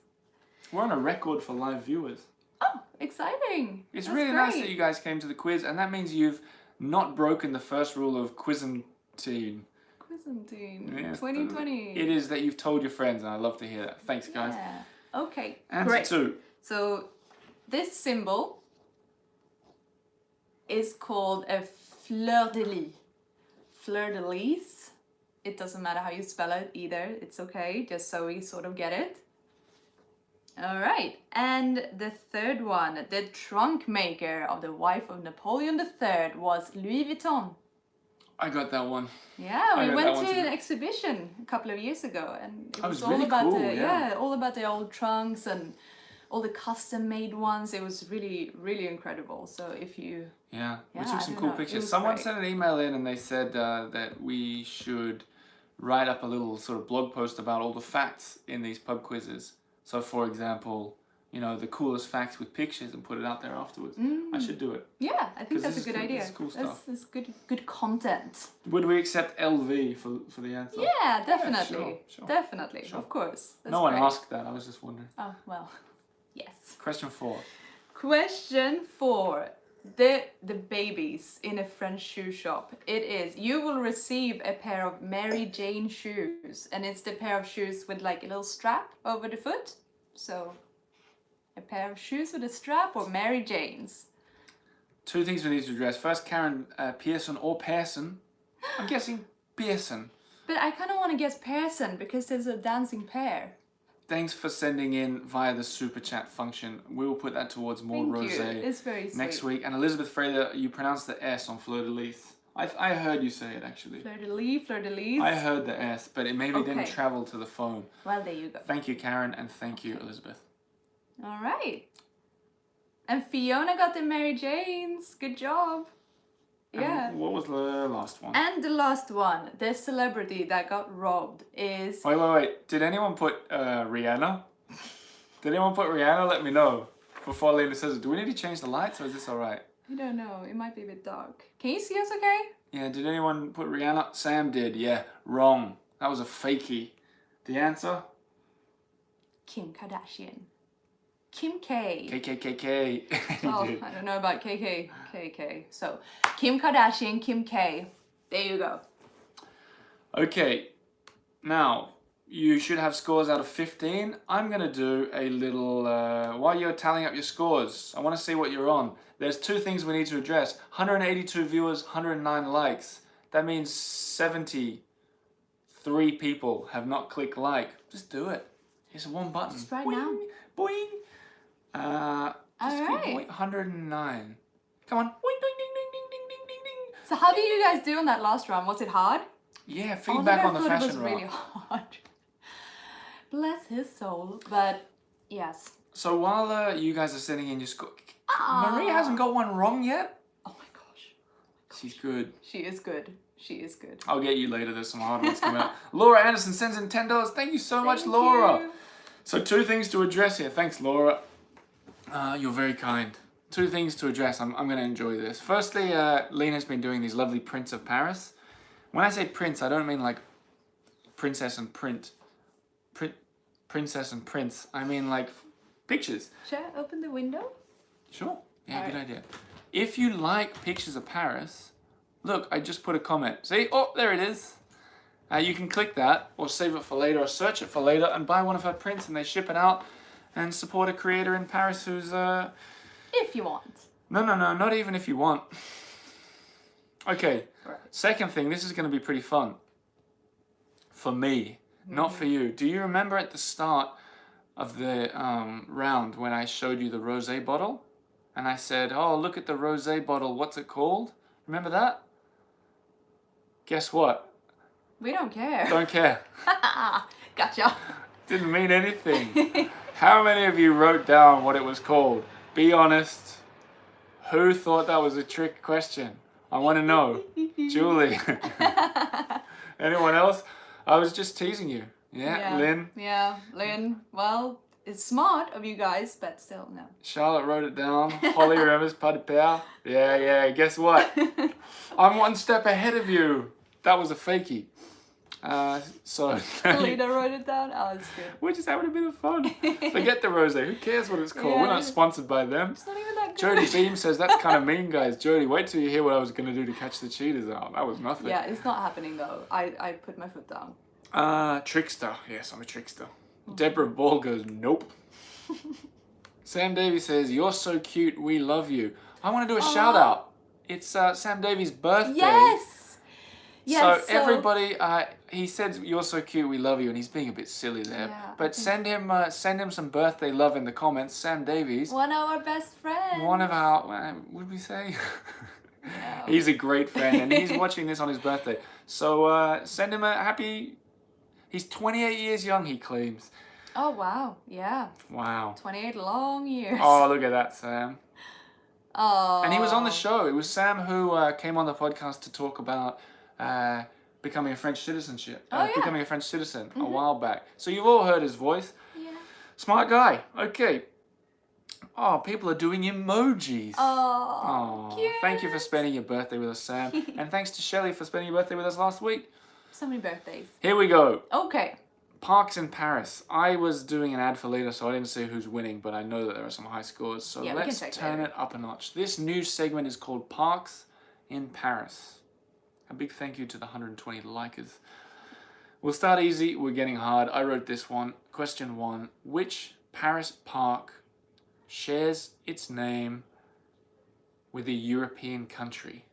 We're on a record for live viewers. Oh, exciting. It's That's really nice great. that you guys came to the quiz, and that means you've not broken the first rule of Quizantine. Quizantine. Yes, 2020. It is that you've told your friends, and I love to hear that. Thanks, guys. Yeah. Okay, Answer great. 2. So this symbol is called a fleur de lis. Fleur de lis. It doesn't matter how you spell it either. It's okay, just so we sort of get it. All right, and the third one, the trunk maker of the wife of Napoleon III was Louis Vuitton. I got that one. Yeah, I we got went that one to too. an exhibition a couple of years ago, and it That was was all really about cool, the yeah. all about the old trunks and all the custom made ones. It was really, really incredible. So if you Yeah, we Yeah, took I some don't cool know, it pictures. was Someone great. sent an email in and they said that we should write up a little sort of blog post about all the facts in these pub quizzes. So, for example, you know, the coolest facts with pictures and put it out there afterwards. I should do it. Yeah, I think 'Cause that's a this is good cool- idea. this is cool stuff. That's good content. Would we accept LV for the answer? Yeah, definitely. sure. Definitely. Sure. Of course. That's No one great. asked that. I was just wondering. Oh, well. Yes. Question 4. Question 4. The babies in a French shoe shop. It is, you will receive a pair of Mary Jane shoes, and it's the pair of shoes with like a little strap over the foot. So, a pair of shoes with a strap or Mary Jane's. 2 things we need to address. First, Karen Pearson or Pearson. I'm guessing Pearson. But I kind of want to guess Pearson because there's a dancing pair. Thanks for sending in via the super chat function. We will put that towards more Thank you. rosé It's very sweet. next week. And Elizabeth Fraser, you pronounced the S on fleur de lis. I heard you say it actually. Fleur de lis, fleur de lis. I heard the S, but it maybe didn't Okay. travel to the phone. Well, there you go. Thank you, Karen, and thank you, Elizabeth. All right. And Fiona got the Mary Janes. Good job. Yeah. And what was the last one? And the last one, the celebrity that got robbed is... Wait. Did anyone put Rihanna? Did anyone put Rihanna? Let me know. Before Lena says it. Do we need to change the lights or is this alright? I don't know. It might be a bit dark. Can you see us okay? Yeah, did anyone put Rihanna? Sam did, yeah. Wrong. That was a fakie. The answer? Kim Kardashian. Kim K. KKKK. Well, He did. I don't know about KK. So, Kim Kardashian, Kim K. There you go. Okay, now you should have scores out of 15. I'm going to do a little, while you're tallying up your scores, I want to see what you're on. There's 2 things we need to address. 182 viewers, 109 likes. That means 73 people have not clicked like. Just do it. It's one button. Just right Boing, now. Boing. Just keep Alright. going. 109. Come on. Boing, ding, ding, ding, ding, ding, ding, ding, ding. So how did you guys do on that last round? Was it hard? Yeah, Oh, feedback I on the thought fashion it was round. really hard. Bless his soul. But, yes. So while you guys are sending in your score, Ah. Marie hasn't got one wrong yet. Oh my gosh. She's good. She is good. She is good. I'll get you later. There's some hard ones coming up. Laura Anderson sends in $10. Thank you so much, Thank Laura. you. So 2 things to address here. Thanks, Laura. You're very kind. 2 things to address. I'm going to enjoy this. Firstly, Lena's been doing these lovely prints of Paris. When I say prints, I don't mean like princess and print. Princess and prince. I mean like pictures. Shall I open the window? Sure. Yeah, All good right. idea. If you like pictures of Paris, look, I just put a comment. See? Oh, there it is. You can click that or save it for later or search it for later and buy one of her prints and they ship it out and support a creator in Paris who's... If you want. No, not even if you want. Okay, Right. second thing, this is going to be pretty fun. For me, not for you. Do you remember at the start of the round when I showed you the rosé bottle? And I said, oh, look at the rosé bottle, what's it called? Remember that? Guess what? We don't care. Don't care. Gotcha. Didn't mean anything. How many of you wrote down what it was called? Be honest. Who thought that was a trick question? I want to know. Julie. Anyone else? I was just teasing you. Yeah, Lynn. Yeah, Lynn. Well, it's smart of you guys, but still, no. Charlotte wrote it down. Holly remembers pas de peur. Yeah. Guess what? I'm 1 step ahead of you. That was a fakie. So Lena wrote it down. Oh, it's good. we're just having a bit of fun. Forget the rosé. Who cares what it's called? Yeah. We're not sponsored by them. It's not even that good. Jody Beam says that's kind of mean, guys. Jody, wait till you hear what I was gonna do to catch the cheaters out. That was nothing. Yeah, it's not happening though. I put my foot down. Trickster. Yes, I'm a trickster. Deborah Ball goes, nope. Sam Davies says, you're so cute, we love you. I want to do a shout out. It's Sam Davies' birthday. Yes. Yes. So everybody, he said, you're so cute, we love you, and he's being a bit silly there. Yeah, but send him some birthday love in the comments. Sam Davies, one of our best friends. one of our, what would we say? He's a great friend, and he's watching this on his birthday. So send him a happy... He's 28 years young, he claims. Oh, wow. Yeah. Wow. 28 long years. Oh, look at that, Sam. Oh. And he was on the show. It was Sam who came on the podcast to talk about becoming a French citizenship. Becoming a French citizen a while back. So you've all heard his voice. Yeah. Smart guy. Okay. Oh, people are doing emojis. Oh, cute. Thank you for spending your birthday with us, Sam. And thanks to Shelley for spending your birthday with us last week. So many birthdays. Here we go. Okay. Parks in Paris. I was doing an ad for later, so I didn't see who's winning, but I know that there are some high scores. So let's turn it up a notch. This new segment is called Parks in Paris. A big thank you to the 120 likers. We'll start easy. We're getting hard. I wrote this one. Question 1. Which Paris park shares its name with a European country?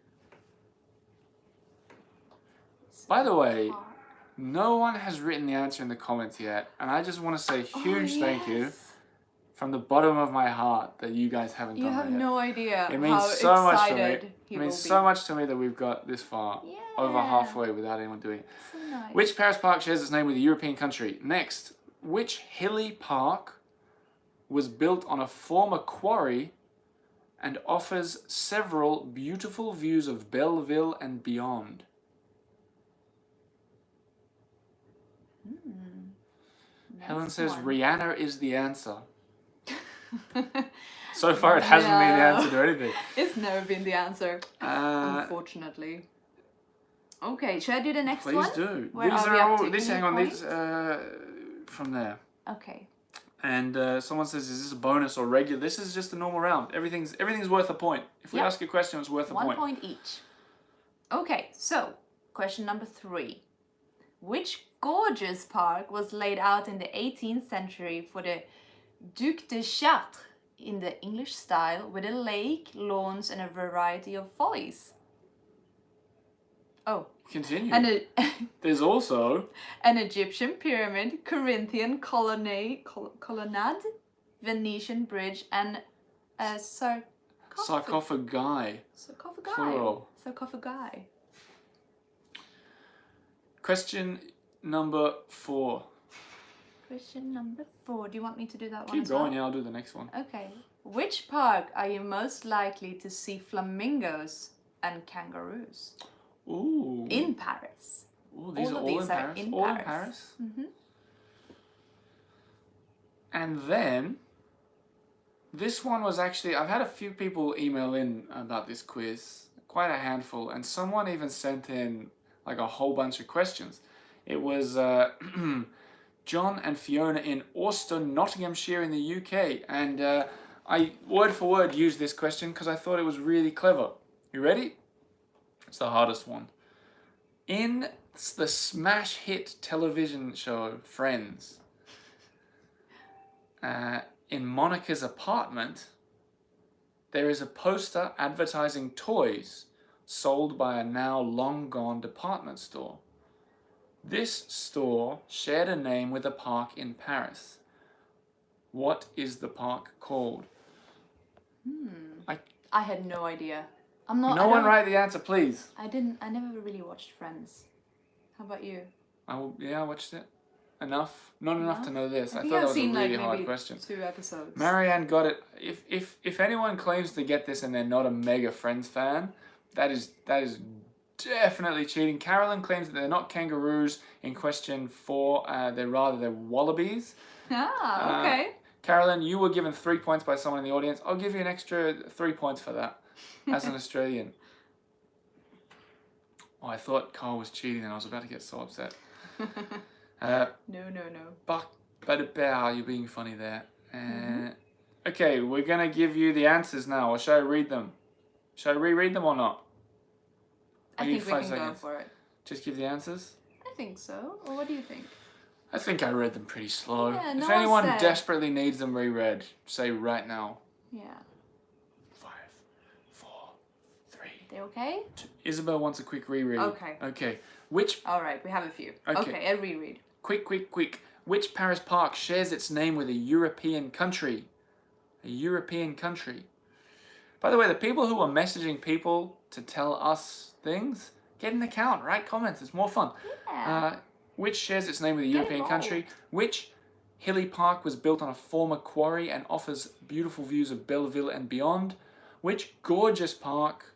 By the way, no one has written the answer in the comments yet, and I just want to say a huge thank you from the bottom of my heart that you guys haven't done that yet. You have no idea it means how so much to me. excited It means so much to me that we've got this far, over halfway without anyone doing it. So nice. Which Paris park shares its name with a European country? Next, which hilly park was built on a former quarry and offers several beautiful views of Belleville and beyond? Helen says Rihanna is the answer. So far it hasn't been the answer to anything. It's never been the answer, unfortunately. Okay, should I do the next one? Please do. Where These are we are up all, to? this, Any hang on, points? these, from there. Okay. And someone says, is this a bonus or regular? This is just a normal round. Everything's worth a point. If we ask a question, it's worth a point. 1 point each. Okay, so question number 3. Which gorgeous park was laid out in the 18th century for the Duc de Chartres in the English style with a lake, lawns and a variety of follies? Oh. Continue. And there's also an Egyptian pyramid, Corinthian colonnade, Venetian bridge, and a sarcophagi. Plural. Sarcophagi. Question number 4. Question number 4. Do you want me to do that one as well? Keep going, yeah, I'll do the next one. Okay. Which park are you most likely to see flamingos and kangaroos? Ooh. In Paris. Ooh, these are all in Paris? All in Paris? Mm-hmm. And then, this one was actually, I've had a few people email in about this quiz, quite a handful, and someone even sent in like a whole bunch of questions. It was John and Fiona in Austin, Nottinghamshire in the UK, and I word for word used this question because I thought it was really clever. You ready? It's the hardest one. In the smash hit television show Friends, in Monica's apartment, there is a poster advertising toys sold by a now long gone department store. This store shared a name with a park in Paris. What is the park called? I had no idea. I'm not. No one write the answer, please. I never really watched Friends. How about you? I watched it. Enough? Not enough to know this. I thought I've that was a seen really hard question. 2 episodes. Marianne got it. If anyone claims to get this and they're not a mega Friends fan, that is definitely cheating. Carolyn claims that they're not kangaroos in question 4. They're wallabies. Ah, okay. Carolyn, you were given 3 points by someone in the audience. I'll give you an extra 3 points for that as an Australian. Oh, I thought Carl was cheating and I was about to get so upset. No. You're being funny there. Okay, we're going to give you the answers now, or should I read them? Should I reread them or not? I think we can go for it. Just give the answers? I think so. Or what do you think? I think I read them pretty slow. Yeah, if anyone desperately needs them reread, say right now. Yeah. 5, 4, 3. They okay? 2. Isabel wants a quick reread. Okay. Which... All right, we have a few. Okay, a reread. Quick. Which Paris park shares its name with a European country? A European country. By the way, the people who are messaging people to tell us things, get an account, write comments. It's more fun. Yeah. Which shares its name with a Get European involved. country? Which hilly park was built on a former quarry and offers beautiful views of Belleville and beyond? Which gorgeous park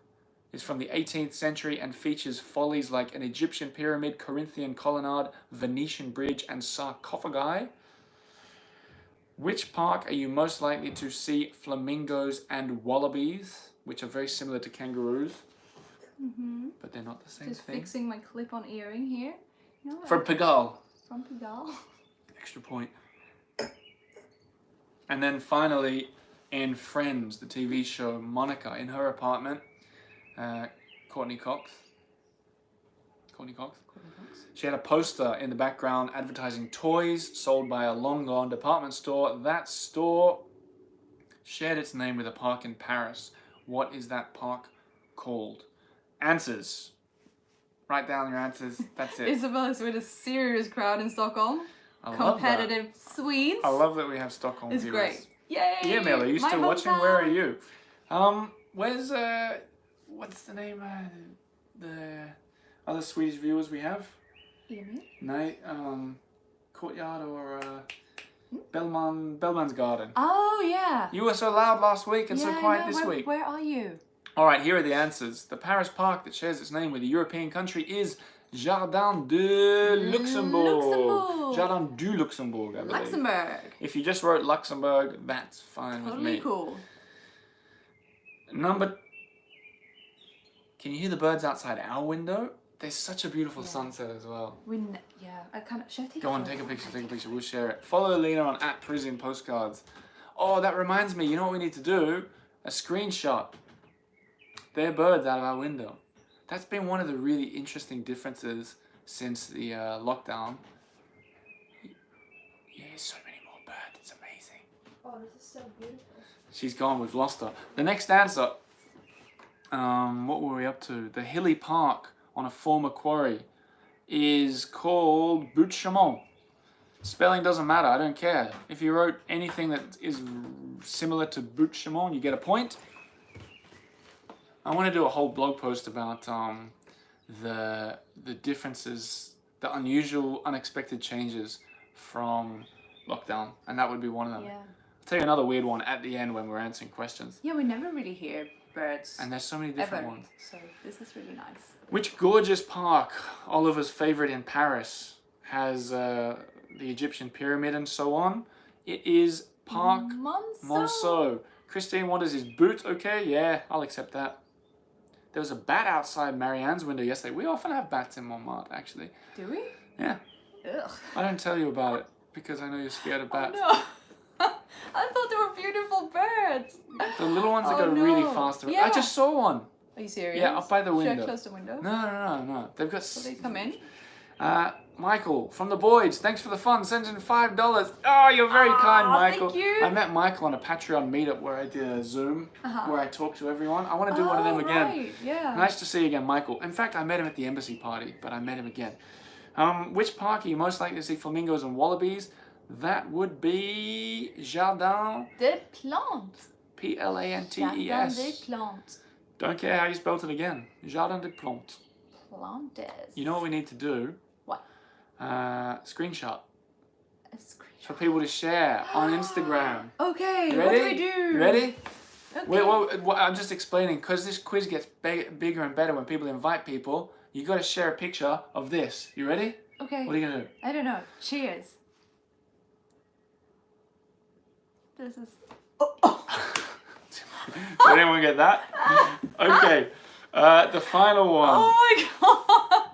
is from the 18th century and features follies like an Egyptian pyramid, Corinthian colonnade, Venetian bridge, and sarcophagi? Which park are you most likely to see flamingos and wallabies, which are very similar to kangaroos, but they're not the same Just thing? fixing my clip-on earring here. You know, From Pigalle. from Pigalle. Extra point. And then finally, in Friends, the TV show, Monica, in her apartment, Courtney Cox. She had a poster in the background advertising toys sold by a long-gone department store. That store shared its name with a park in Paris. What is that park called? Answers. Write down your answers. That's it. Isabel is with a serious crowd in Stockholm. I love that. Competitive Swedes. I love that we have Stockholm It's viewers. great. Yay! Yeah, Mel, are you My still watching? Where are hometown. you? Where's what's the name the other Swedish viewers we have? Emil? No, Courtyard or Bellman's Garden. Oh yeah. You were so loud last week and so Yeah, I quiet know. this Where- week. Where are you? All right, here are the answers. The Paris park that shares its name with a European country is Jardin de Luxembourg. Luxembourg. Jardin du Luxembourg, I believe. Luxembourg. If you just wrote Luxembourg, that's fine with Totally me. cool. Can you hear the birds outside our window? There's such a beautiful sunset as well. Yeah, I kind of. Should I take Go a on, photo? take a picture. We'll share it. Follow Lena on @Parisian Postcards. Oh, that reminds me. You know what we need to do? A screenshot. Their birds out of our window. That's been one of the really interesting differences since the lockdown. Yeah, so many more birds. It's amazing. Oh, this is so beautiful. She's gone. We've lost her. The next answer. What were we up to? The hilly park on a former quarry is called Butte-Chaumont. Spelling doesn't matter. I don't care. If you wrote anything that is similar to Butte-Chaumont, you get a point. I want to do a whole blog post about the differences, the unusual, unexpected changes from lockdown, and that would be one of them. Yeah. I'll tell you another weird one at the end when we're answering questions. Yeah, we never really hear birds. And there's so many different ever. ones. So this is really nice. Which gorgeous park, Oliver's favorite in Paris, has the Egyptian pyramid and so on? It is Parc Monceau. Christine wonders, is Boot okay? Yeah, I'll accept that. There was a bat outside Marianne's window yesterday. We often have bats in Montmartre, actually. Do we? Yeah. Ugh. I don't tell you about it because I know you're scared of bats. Oh, no. I thought they were beautiful birds. The little ones that Oh, go really no. fast. Yeah. I just saw one. Are you serious? Yeah, up by the Should window. I close the window? No. They've got... So they come in? Michael from the Boyds, thanks for the fun. Sends in $5. Oh, you're very kind, Michael. Thank you. I met Michael on a Patreon meetup where I did a Zoom where I talked to everyone. I want to do one of them again. Right. Yeah. Nice to see you again, Michael. In fact, I met him at the embassy party, but I met him again. Which park are you most likely to see flamingos and wallabies? That would be Jardin Des Plantes. Plantes. Jardin des Plantes. Don't care how you spelled it again. Jardin des Plantes. Plantes. You know what we need to do? What? Screenshot. A screenshot. For people to share on Instagram. Okay, You what ready? do we do? You ready? Okay. Well, I'm just explaining because this quiz gets bigger and better when people invite people. You got to share a picture of this. You ready? Okay. What are you gonna do? I don't know. Cheers. This is. Did anyone get that? Okay. The final one. Oh my god.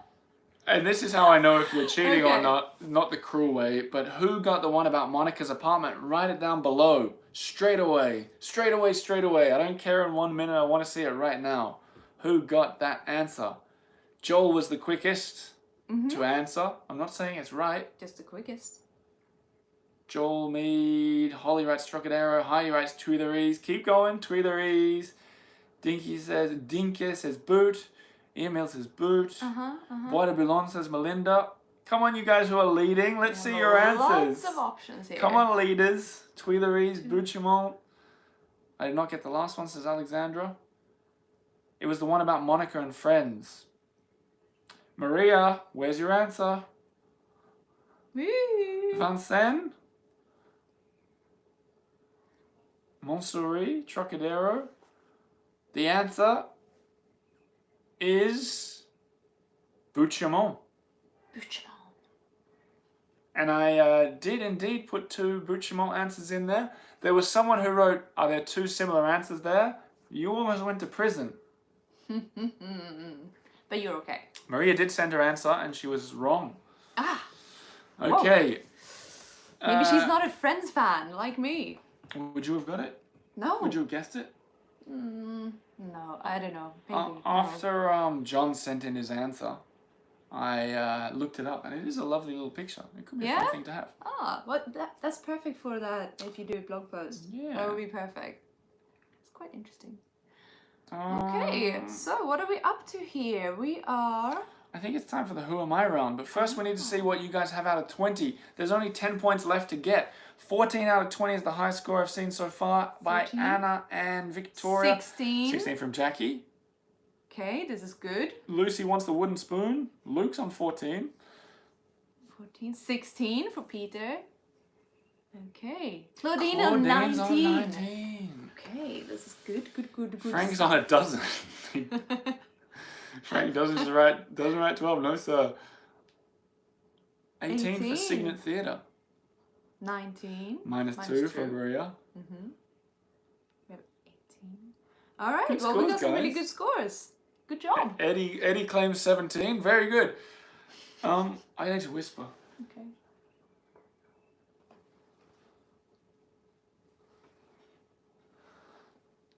And this is how I know if you're cheating or Okay. not the cruel way, but who got the one about Monica's apartment? Write it down below. Straight away. I don't care in 1 minute. I want to see it right now. Who got that answer? Joel was the quickest to answer. I'm not saying it's right. Just the quickest. Joel Mead, Holly writes Trocadero, Heidi writes Tuileries. Keep going, Tuileries. Dinky says boot. Emil says boot. Bois de Boulogne says Melinda. Come on, you guys who are leading. Let's see your answers. Lots of options here. Come on, leaders. Tuileries, Butte-Chaumont. I did not get the last one, says Alexandra. It was the one about Monica and friends. Maria, where's your answer? Vincent? Montsouris? Trocadero? The answer is Bouchemont. And I did indeed put 2 Bouchemont answers in there. There was someone who wrote, are there 2 similar answers there? You almost went to prison. But you're okay. Maria did send her answer and she was wrong. Ah. Okay. Maybe she's not a Friends fan like me. Would you have got it? No. Would you have guessed it? No, I don't know. Maybe. After John sent in his answer, I looked it up and it is a lovely little picture. It could be a fun thing to have. Ah, that's perfect for that if you do a blog post. Yeah. That would be perfect. It's quite interesting. Okay, so what are we up to here? We are... I think it's time for the Who Am I round, but first we need to see what you guys have out of 20. There's only 10 points left to get. 14 out of 20 is the highest score I've seen so far by 14. Anna and Victoria. 16. 16 from Jackie. Okay, this is good. Lucy wants the wooden spoon. Luke's on 14. 14. 16 for Peter. Okay. Claudine on Claudine's 19. on 19. Okay, this is good. Frank's on a dozen. Frank doesn't write 12, no sir. 18 for Signet Theatre. 19. Minus 2 for Maria. We have 18. Alright, Good well we scores, got some really guys. good scores. Good job. Eddie claims 17. Very good. I need to whisper. Okay.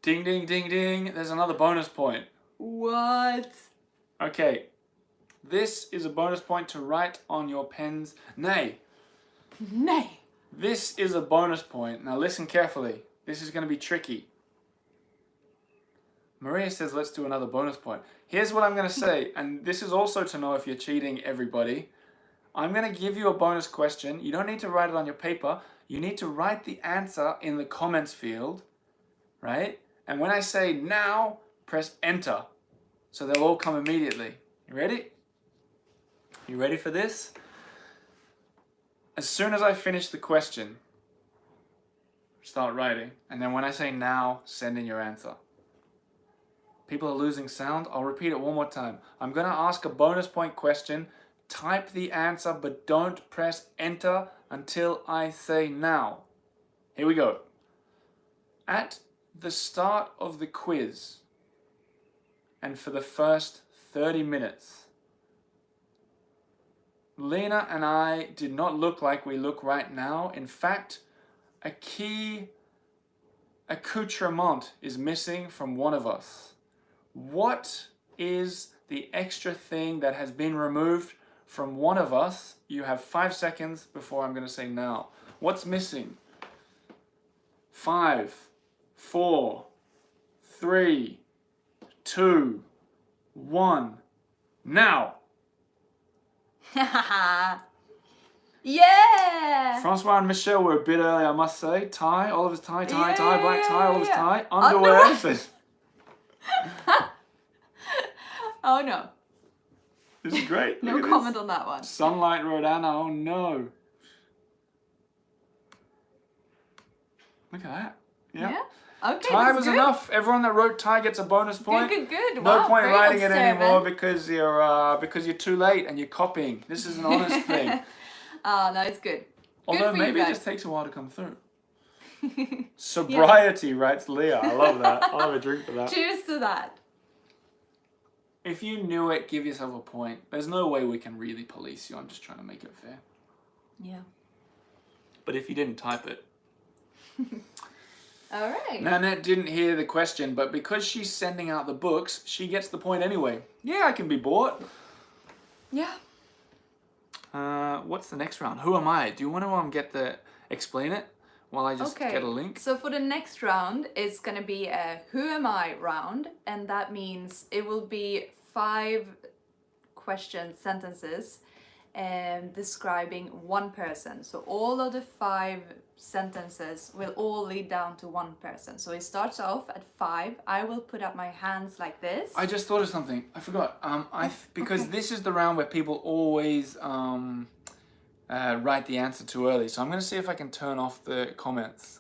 Ding, ding, ding, ding. There's another bonus point. What? Okay. This is a bonus point to write on your pens. Nay. This is a bonus point. Now listen carefully. This is going to be tricky. Maria says let's do another bonus point. Here's what I'm going to say, and this is also to know if you're cheating, everybody. I'm going to give you a bonus question. You don't need to write it on your paper. You need to write the answer in the comments field, right? And when I say now, press enter. So they'll all come immediately. You ready? You ready for this? As soon as I finish the question, start writing. And then when I say now, send in your answer. People are losing sound. I'll repeat it one more time. I'm going to ask a bonus point question. Type the answer, but don't press enter until I say now. Here we go. At the start of the quiz, and for the first 30 minutes, Lena and I did not look like we look right now. In fact, a key accoutrement is missing from one of us. What is the extra thing that has been removed from one of us? You have 5 seconds before I'm going to say now. What's missing? 5, 4, 3, 2, 1. Now! Yeah! Francois and Michelle were a bit early, I must say. Tie, Oliver's tie, black tie, Oliver's tie. Underwear. Underwear. Oh no. This is great. No comment on that one. Sunlight wrote Anna, oh no. Look at that. Yeah? Okay, tie that's was good. enough. Everyone that wrote tie gets a bonus point. Good. No Wow, point very writing it observant. anymore because you're too late and you're copying. This is an honest thing. Oh, no, it's good. Although Good for maybe you it guys. just takes a while to come through. Sobriety, writes Leah. I love that. I'll have a drink for that. Cheers to that. If you knew it, give yourself a point. There's no way we can really police you. I'm just trying to make it fair. Yeah. But if you didn't type it. All right. Nanette didn't hear the question, but because she's sending out the books, she gets the point anyway. Yeah, I can be bought. Yeah. What's the next round? Who am I? Do you want to explain it while I just get a link? So for the next round, it's gonna be a Who Am I round, and that means it will be 5 questions, sentences, describing one person. So all of the 5 sentences will all lead down to one person. So it starts off at 5. I will put up my hands like this. I just thought of something. I forgot. Because this is the round where people always write the answer too early. So I'm going to see if I can turn off the comments.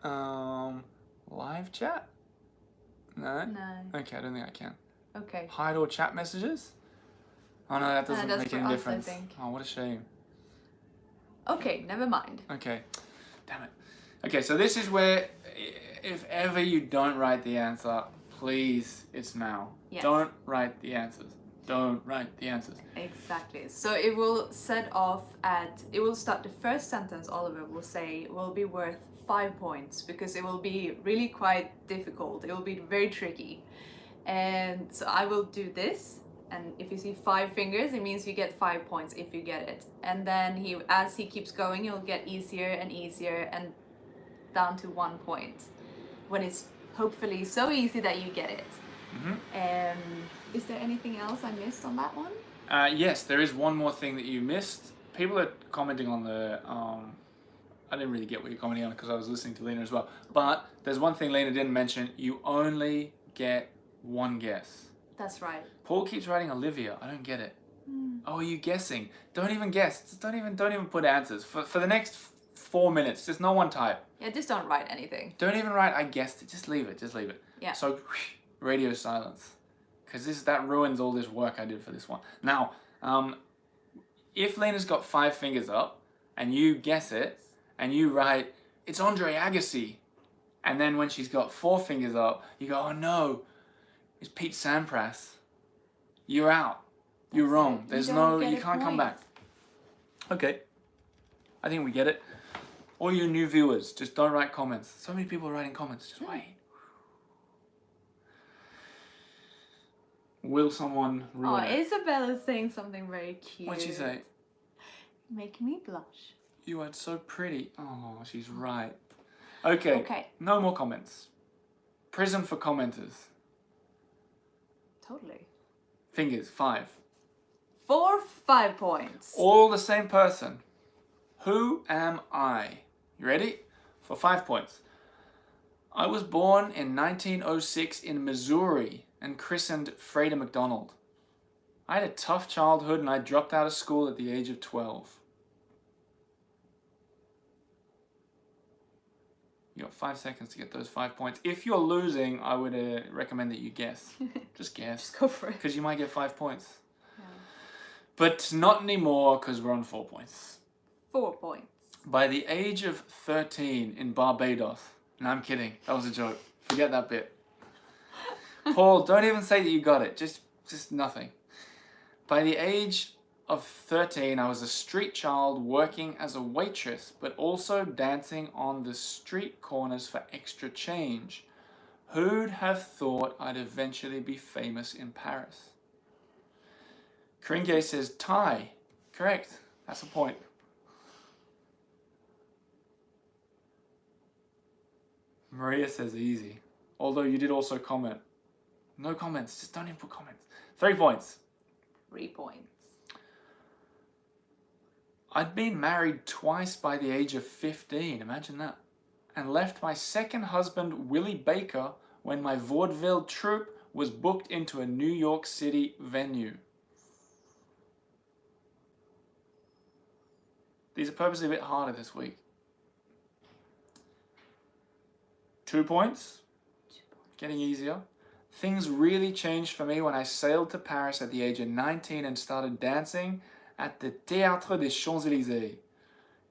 Live chat? No? No. Okay, I don't think I can. Okay. Hide all chat messages? Oh no, that doesn't that's make for any us, I difference. think. Oh, what a shame. Okay, never mind. Okay, damn it. Okay, so this is where, if ever you don't write the answer, please, it's now. Yes. Don't write the answers. Don't write the answers. Exactly. So it will set off at, it will start, the first sentence Oliver will say will be worth 5 points because it will be really quite difficult. It will be very tricky. And so I will do this. And if you see 5 fingers, it means you get 5 points if you get it. And then as he keeps going, it'll get easier and easier and down to 1 point. When it's hopefully so easy that you get it. Is there anything else I missed on that one? Yes, there is one more thing that you missed. People are commenting on the... I didn't really get what you're commenting on because I was listening to Lena as well. But there's one thing Lena didn't mention. You only get 1 guess. That's right. Paul keeps writing Olivia. I don't get it. Oh, are you guessing? Don't even guess. Just don't even put answers. For the next 4 minutes, just no one type. Yeah, just don't write anything. Don't even write I guessed it. Just leave it. Just leave it. Yeah. So, radio silence. Because that ruins all this work I did for this one. Now, if Lena's got 5 fingers up, and you guess it, and you write, it's Andre Agassi, and then when she's got 4 fingers up, you go, oh no, it's Pete Sampras. You're out. You're wrong. There's you can't come back. Okay. I think we get it. All you new viewers, just don't write comments. So many people are writing comments. Just wait. Will someone ruin it? Isabella's saying something very cute. What'd she say? Make me blush. You are so pretty. Oh, she's right. Okay. Okay. No more comments. Prison for commenters. Totally. Fingers, 5. For 5 points. All the same person. Who am I? You ready? For 5 points. I was born in 1906 in Missouri and christened Freda McDonald. I had a tough childhood and I dropped out of school at the age of 12. You got 5 seconds to get those 5 points. If you're losing, I would recommend that you guess. Just guess. Just go for it. Because you might get 5 points. Yeah. But not anymore because we're on 4 points. 4 points. By the age of 13 in Barbados. No, I'm kidding. That was a joke. Forget that bit. Paul, don't even say that you got it. Just nothing. By the age of 13, I was a street child working as a waitress, but also dancing on the street corners for extra change. Who'd have thought I'd eventually be famous in Paris? Kringe says tie. Correct. That's a point. Maria says easy. Although you did also comment. No comments. Just don't even put comments. 3 points. 3 points. I'd been married twice by the age of 15. Imagine that. And left my second husband, Willie Baker, when my vaudeville troupe was booked into a New York City venue. These are purposely a bit harder this week. 2 points. Getting easier. Things really changed for me when I sailed to Paris at the age of 19 and started dancing at the Théâtre des Champs-Élysées.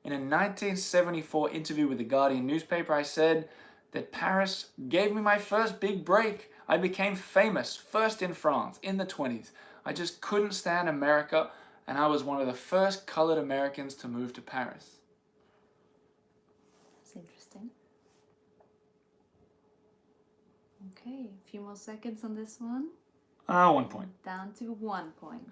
In a 1974 interview with the Guardian newspaper, I said that Paris gave me my first big break. I became famous, first in France, in the 20s. I just couldn't stand America, and I was one of the first colored Americans to move to Paris. That's interesting. Okay, a few more seconds on this one. 1 point. Down to 1 point.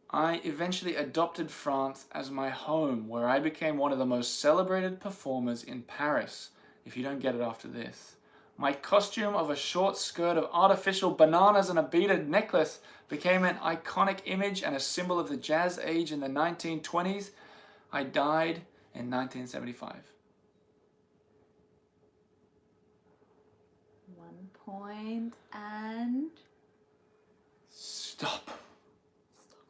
I eventually adopted France as my home, where I became one of the most celebrated performers in Paris. If you don't get it after this. My costume of a short skirt of artificial bananas and a beaded necklace became an iconic image and a symbol of the jazz age in the 1920s. I died in 1975. 1 point and... Stop.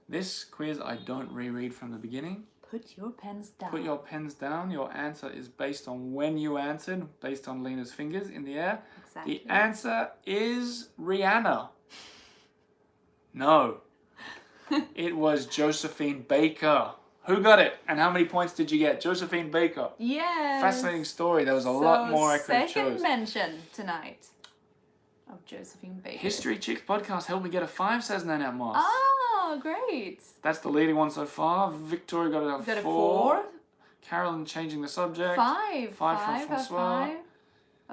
This quiz I don't reread from the beginning. Put your pens down. Put your pens down. Your answer is based on when you answered, based on Lena's fingers in the air. Exactly. The answer is Rihanna. No. It was Josephine Baker. Who got it? And how many points did you get? Josephine Baker. Yes. Fascinating story. There was a lot more I could have Second chose. mention tonight of Josephine Baker. History Chicks podcast helped me get a 5, says Nanette Moss. Oh, great. That's the leading one so far. Victoria got it Got a 4. 4. Carolyn changing the subject. 5. 5 from Francois. 5.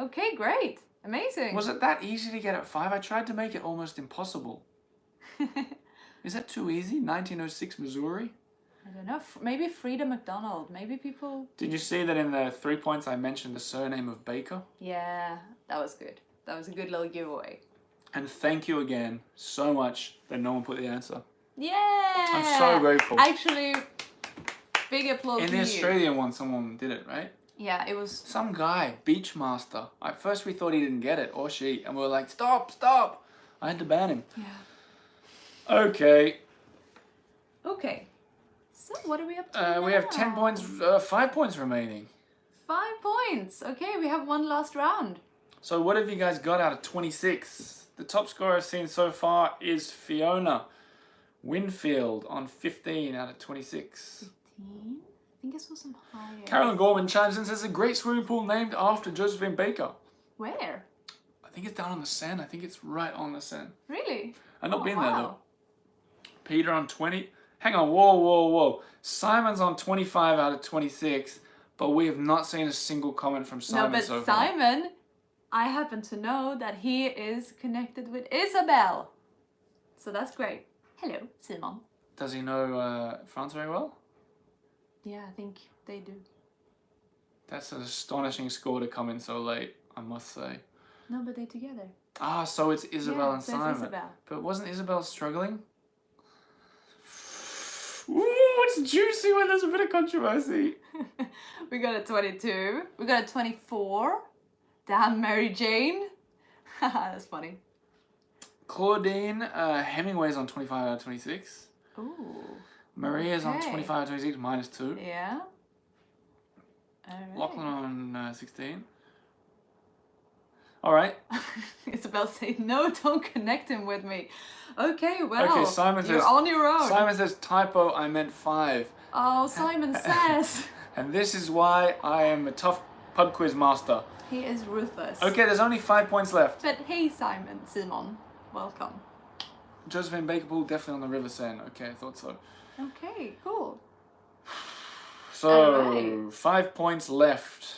Okay, great. Amazing. Was it that easy to get at 5? I tried to make it almost impossible. Is that too easy? 1906 Missouri? I don't know. Maybe Frida McDonald. Maybe people... Did you see that in the 3 points I mentioned the surname of Baker? Yeah, that was good. That was a good little giveaway. And thank you again so much that no one put the answer. Yeah! I'm so grateful. Actually, big applause In to the you. Australian one, someone did it, right? Yeah, it was... Some guy, Beachmaster. At first we thought he didn't get it, or she, and we were like, stop, stop! I had to ban him. Yeah. Okay. Okay. So, what are we up to We have now? 10 points, 5 points remaining. 5 points. Okay, we have one last round. So what have you guys got out of 26? The top score I've seen so far is Fiona Winfield on 15 out of 26. 15? I think I saw some higher. Carolyn Gorman chimes in and says a great swimming pool named after Josephine Baker. Where? I think it's down on the Seine. I think it's right on the Seine. Really? I've not Oh, been there wow. though. Peter on 20. Hang on, whoa. Simon's on 25 out of 26, but we have not seen a single comment from Simon No, but so far. Simon, I happen to know that he is connected with Isabel. So that's great. Hello, Simon. Does he know France very well? Yeah, I think they do. That's an astonishing score to come in so late, I must say. No, but they're together. Ah, so it's Isabel Yeah, and so it's Simon. Isabel. But wasn't Isabel struggling? Ooh, it's juicy when there's a bit of controversy. We got a 22. We got a 24. Damn, Mary Jane. That's funny. Claudine Hemingway's on 25 out of 26. Ooh. Maria's on Okay. 25 out of 26, minus 2. Yeah. Alright. Lachlan on 16. Alright. Isabel said, no, don't connect him with me. Okay, well, Okay, Simon you're says- on your own. Simon says, typo, I meant 5. Oh, Simon says. And this is why I am a tough pub quiz master. He is ruthless. Okay, there's only 5 points left. But hey, Simon, welcome. Josephine Baker Pool, definitely on the River Seine. Okay, I thought so. Okay, cool. So, Alright. 5 points left.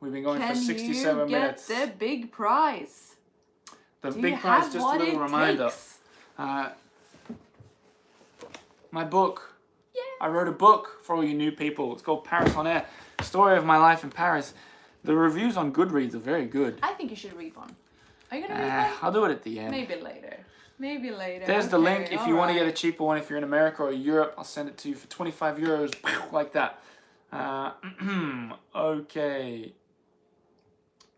We've been going for 67 you get minutes. the big prize? The Do big you prize, have just a what little it reminder. takes? My book. Yeah. I wrote a book for all you new people. It's called Paris on Air. Story of my life in Paris. The reviews on Goodreads are very good. I think you should read one. Are you gonna read one? I'll do it at the end. Maybe later. Maybe later. There's the link. If you want to get a alright. cheaper one, if you're in America or Europe, I'll send it to you for 25 euros, like that. Okay.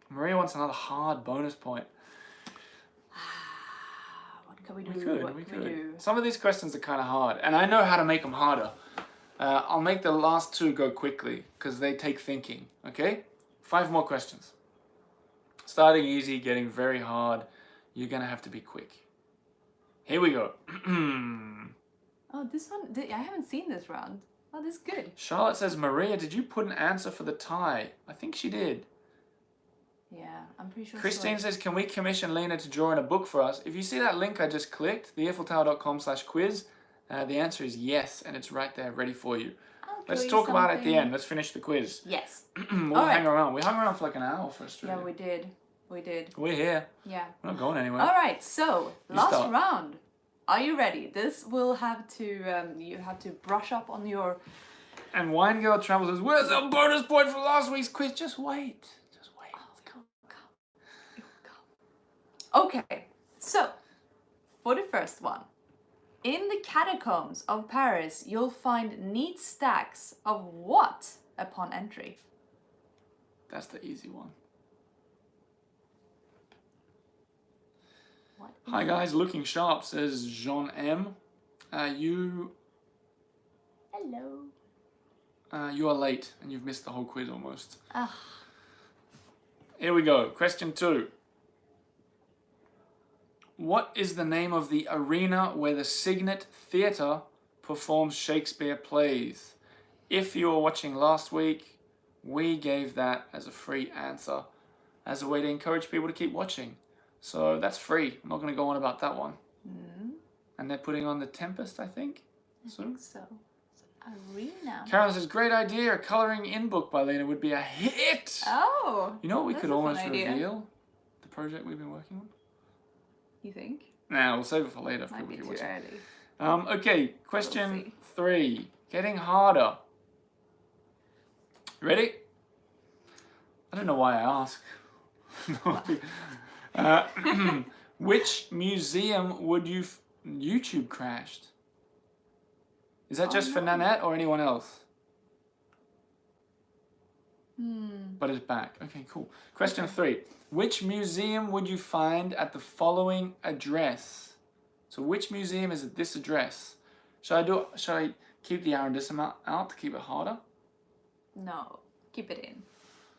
Maria wants another hard bonus point. What can we do? We could, what we can could. we do? Some of these questions are kind of hard, and I know how to make them harder. I'll make the last 2 go quickly, because they take thinking, okay? 5 more questions. Starting easy, getting very hard. You're going to have to be quick. Here we go. Oh, this one, I haven't seen this round. Oh, this is good. Charlotte says, Maria, did you put an answer for the tie? I think she did. Yeah, I'm pretty sure. Christine says, can we commission Lena to draw in a book for us? If you see that link I just clicked, the earfultower.com/quiz, the answer is yes, and it's right there ready for you. Let's talk about it at the end. Let's finish the quiz. Yes. We'll Alright. hang around. We hung around for like an hour for Yeah, Australia. we did. We did. We're here. Yeah. We're not going anywhere. All right. So last start. round. Are you ready? This will have to. You have to brush up on your. And Wine Girl Travel says, where's our bonus point for last week's quiz? Just wait. Just wait. Oh, come. Okay, so for the first one. In the catacombs of Paris, you'll find neat stacks of what upon entry? That's the easy one. What? Hi guys, looking sharp, says Jean M. You Hello. are late and you've missed the whole quiz almost. Ugh. Here we go. Question 2. What is the name of the arena where the Signet Theatre performs Shakespeare plays? If you were watching last week, we gave that as a free answer, as a way to encourage people to keep watching. So that's free. I'm not going to go on about that one. And they're putting on The Tempest, I think. I think so. Arena. Carolyn says, great idea. A colouring in book by Lena would be a hit. Oh. You know what we that's could a fun almost idea. reveal? The project we've been working on? You think? Nah, we'll save it for later. If Might be people keep too watching. early. Okay, question We'll see. 3. Getting harder. You ready? I don't know why I ask. Which museum would you... YouTube crashed. Is that just for no. Nanette or anyone else? But it's back. Okay, cool. Question 3. Which museum would you find at the following address? So which museum is at this address? Should I keep the arrondissement out to keep it harder? No, keep it in.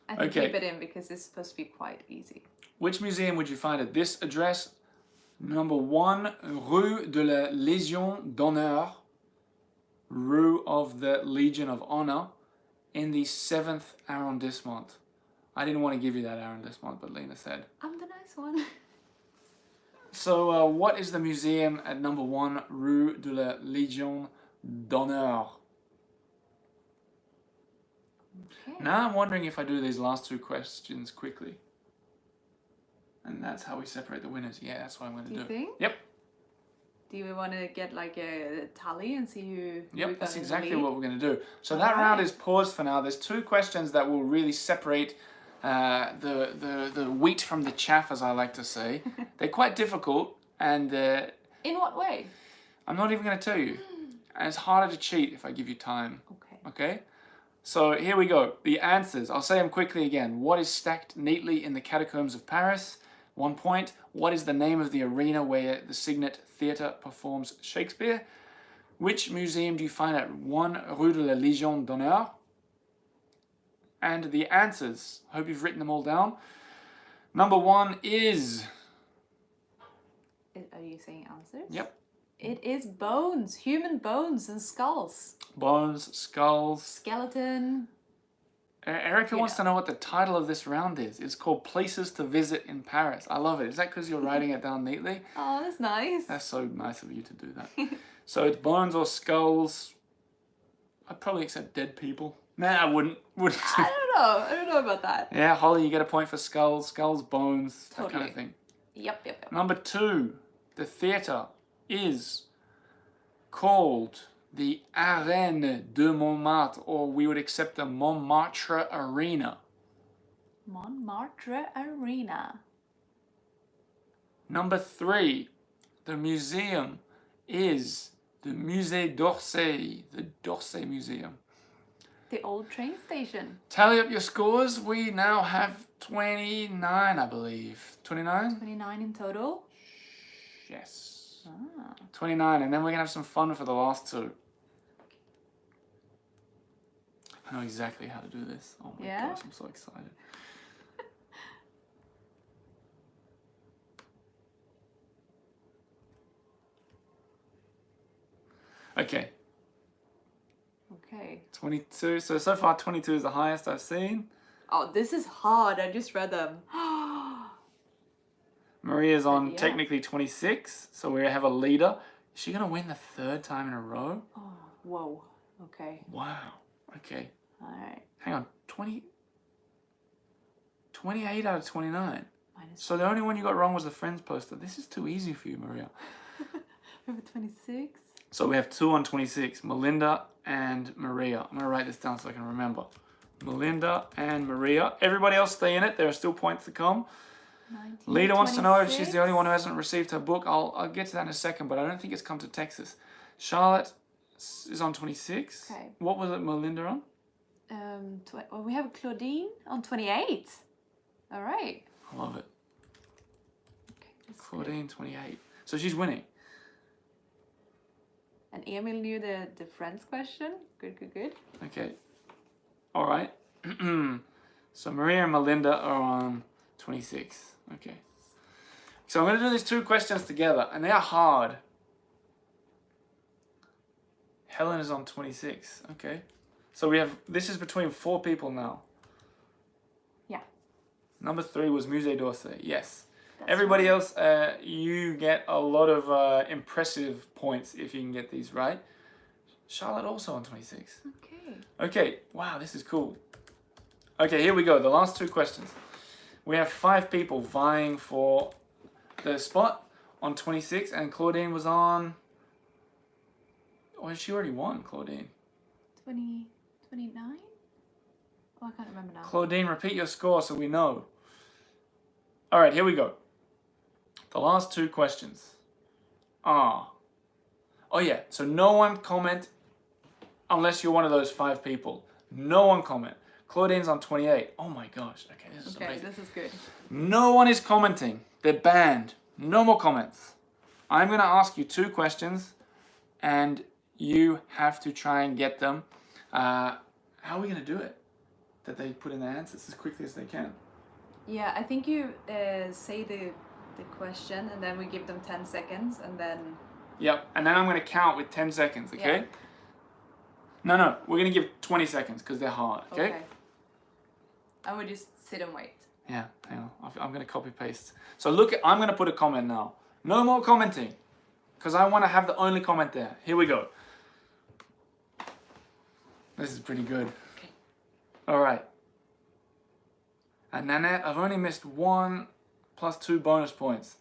I think Okay. keep it in because it's supposed to be quite easy. Which museum would you find at this address? Number 1, Rue de la Légion d'Honneur, Rue of the Legion of Honor, in the 7th arrondissement. I didn't want to give you that arrondissement, but Lena said. I'm the nice one. So what is the museum at number 1, Rue de la Légion d'Honneur? Okay. Now I'm wondering if I do these last 2 questions quickly. And that's how we separate the winners. Yeah, that's what I'm going to Do do. you think? Yep. Do you want to get like a tally and see who? Yep, that's got in the exactly lead? what we're going to do. So that round is paused for now. There's 2 questions that will really separate the wheat from the chaff, as I like to say. They're quite difficult, and In what way? I'm not even going to tell you. And it's harder to cheat if I give you time. Okay. Okay? So here we go. The answers. I'll say them quickly again. What is stacked neatly in the catacombs of Paris? 1 point. What is the name of the arena where the Signet Theatre performs Shakespeare? Which museum do you find at 1 Rue de la Légion d'Honneur? And the answers. Hope you've written them all down. Number 1 is... Are you saying answers? Yep. It is bones, human bones and skulls. Bones, skulls. Skeleton. Erica wants to know what the title of this round is. It's called Places to Visit in Paris. I love it. Is that because you're writing it down neatly? Oh, that's nice. That's so nice of you to do that. So it's bones or skulls. I'd probably accept dead people. Nah, I wouldn't. I don't know about that. Yeah, Holly, you get a point for skulls. Skulls, bones, that kind Totally. of thing. Yep. Number 2, the theatre is called the Arène de Montmartre, or we would accept the Montmartre Arena. Montmartre Arena. Number 3, the museum is the Musée d'Orsay, the d'Orsay Museum. The old train station. Tally up your scores. We now have 29, I believe. 29? 29 in total. Yes. Ah. 29, and then we're going to have some fun for the last 2. I know exactly how to do this. Oh my Yeah? gosh, I'm so excited. Okay, Okay. 22. So far 22 is the highest I've seen. Oh, this is hard. I just read them. Maria's on Yeah. technically 26, so we have a leader. Is she going to win the 3rd time in a row? Oh, whoa. Okay. Wow. Okay. All right. Hang on. 28 out of 29. Minus So the only one you got wrong was the Friends poster. This is too easy for you, Maria. over 26. So we have 2 on 26. Melinda and Maria. I'm going to write this down so I can remember. Melinda and Maria. Everybody else stay in it. There are still points to come. Lita wants to know if she's 1926? the only one who hasn't received her book. I'll get to that in a second, but I don't think it's come to Texas. Charlotte is on 26. Okay. What was it, Melinda on? Well, we have Claudine on 28. All right. I love it. Okay, that's good. Claudine, 28. So she's winning. And Emil knew the friends question. Good, good, good. Okay. All right. So Maria and Melinda are on 26. Okay. So I'm going to do these two questions together, and they are hard. Helen is on 26. Okay. So this is between 4 people now. Yeah. Number 3 was Musée d'Orsay. Yes. That's Everybody right. else, you get a lot of impressive points if you can get these right. Charlotte also on 26. Okay. Okay, wow, this is cool. Okay, here we go. The last 2 questions. We have 5 people vying for the spot on 26, and Claudine was on... Oh, she already won, Claudine. 29? Oh, I can't remember now. Claudine, repeat your score so we know. All right, here we go. The last 2 questions are... Oh yeah, so no one comment unless you're one of those 5 people. No one comment. Claudine's on 28. Oh my gosh. Okay, this is amazing. This is good. No one is commenting. They're banned. No more comments. I'm going to ask you 2 questions and you have to try and get them. How are we going to do it? That they put in their answers as quickly as they can. Yeah, I think you say the question and then we give them 10 seconds and then... Yep, and then I'm going to count with 10 seconds, okay? Yeah. No, we're going to give 20 seconds because they're hard, okay? And we just sit and wait. Yeah, hang on. I'm going to copy paste. So look, I'm going to put a comment now. No more commenting because I want to have the only comment there. Here we go. This is pretty good. Okay. All right. And Nanette, I've only missed 1 plus 2 bonus points.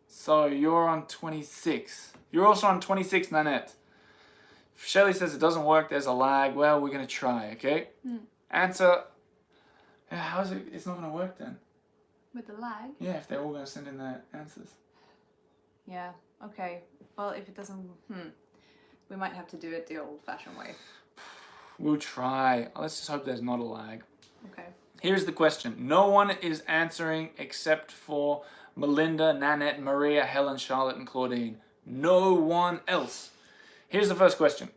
So you're on 26. You're also on 26, Nanette. If Shelley says it doesn't work, there's a lag. Well, we're going to try, okay? Answer. Yeah, how is it? It's not going to work then. With the lag? Yeah, if they're all going to send in their answers. Yeah, okay. Well, if it doesn't... We might have to do it the old-fashioned way. We'll try. Let's just hope there's not a lag. Okay. Here's the question. No one is answering except for Melinda, Nanette, Maria, Helen, Charlotte, and Claudine. No one else. Here's the first question.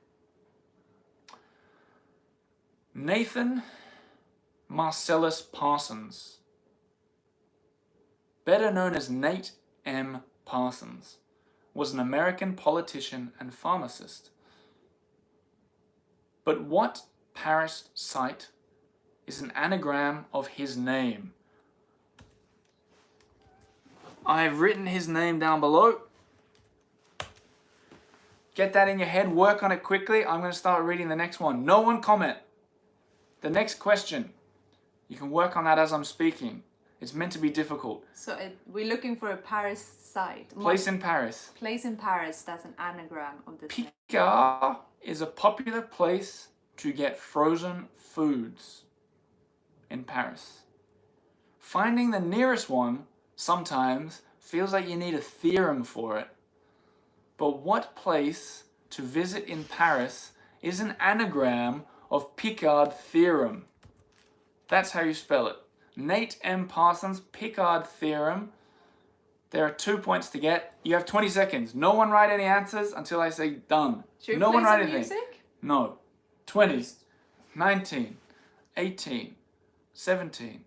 Nathan Marcellus Parsons, better known as Nate M. Parsons, was an American politician and pharmacist. But what Paris site is an anagram of his name? I've written his name down below. Get that in your head, work on it quickly. I'm going to start reading the next one. No one comment. The next question. You can work on that as I'm speaking. It's meant to be difficult. So we're looking for a Paris site. Place in Paris. Place in Paris, that's an anagram of this name. Picard is a popular place to get frozen foods in Paris. Finding the nearest one sometimes feels like you need a theorem for it. But what place to visit in Paris is an anagram of Picard theorem? That's how you spell it. Nate M. Parsons, Picard theorem. There are 2 points to get. You have 20 seconds. No one write any answers until I say done. Should we No play one write some anything. music? No. 20, 19, 18, 17,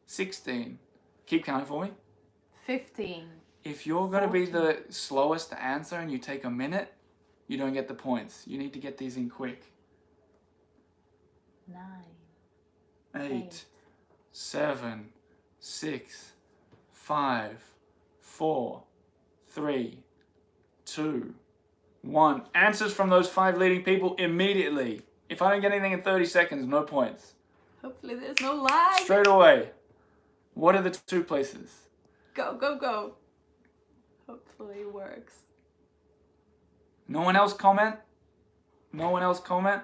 16. Keep counting for me. 15. If you're going to be the slowest to answer and you take a minute, you don't get the points. You need to get these in quick. 9. 8, 7, 6, 5, 4, 3, 2, 1. Answers from those 5 leading people immediately. If I don't get anything in 30 seconds, no points. Hopefully there's no lag. Straight away. What are the 2 places? Go, go, go. Hopefully it works. No one else comment? No one else comment?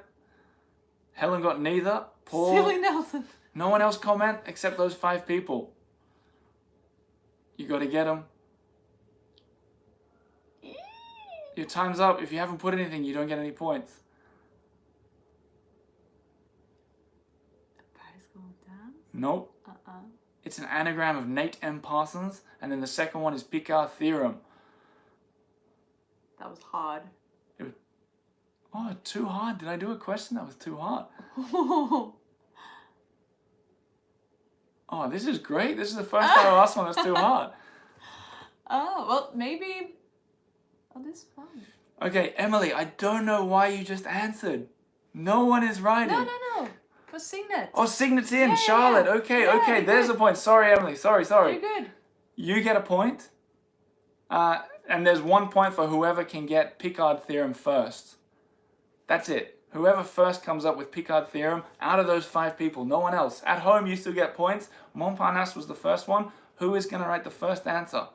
Helen got neither. Paul? Silly Nelson. No one else comment except those 5 people. You got to get them. Your time's up. If you haven't put anything, you don't get any points. Paris Gold Dance? Nope. It's an anagram of Nate M. Parsons, and then the second one is Picard Theorem. That was hard. Oh, too hard. Did I do a question that was too hard? Oh, this is great. This is the first time I asked one that's too hard. Oh, well, maybe... Oh, this is fun. Okay, Emily, I don't know why you just answered. No one is writing. No. For Signet. Oh, Signet's in. Yeah, Charlotte. yeah. Okay, Yeah, okay. you're There's good. a point. Sorry, Emily. Sorry. You're good. You get a point. And there's 1 point for whoever can get Picard Theorem first. That's it. Whoever first comes up with Picard Theorem, out of those 5 people, no one else. At home, you still get points. Montparnasse was the first one. Who is going to write the first answer?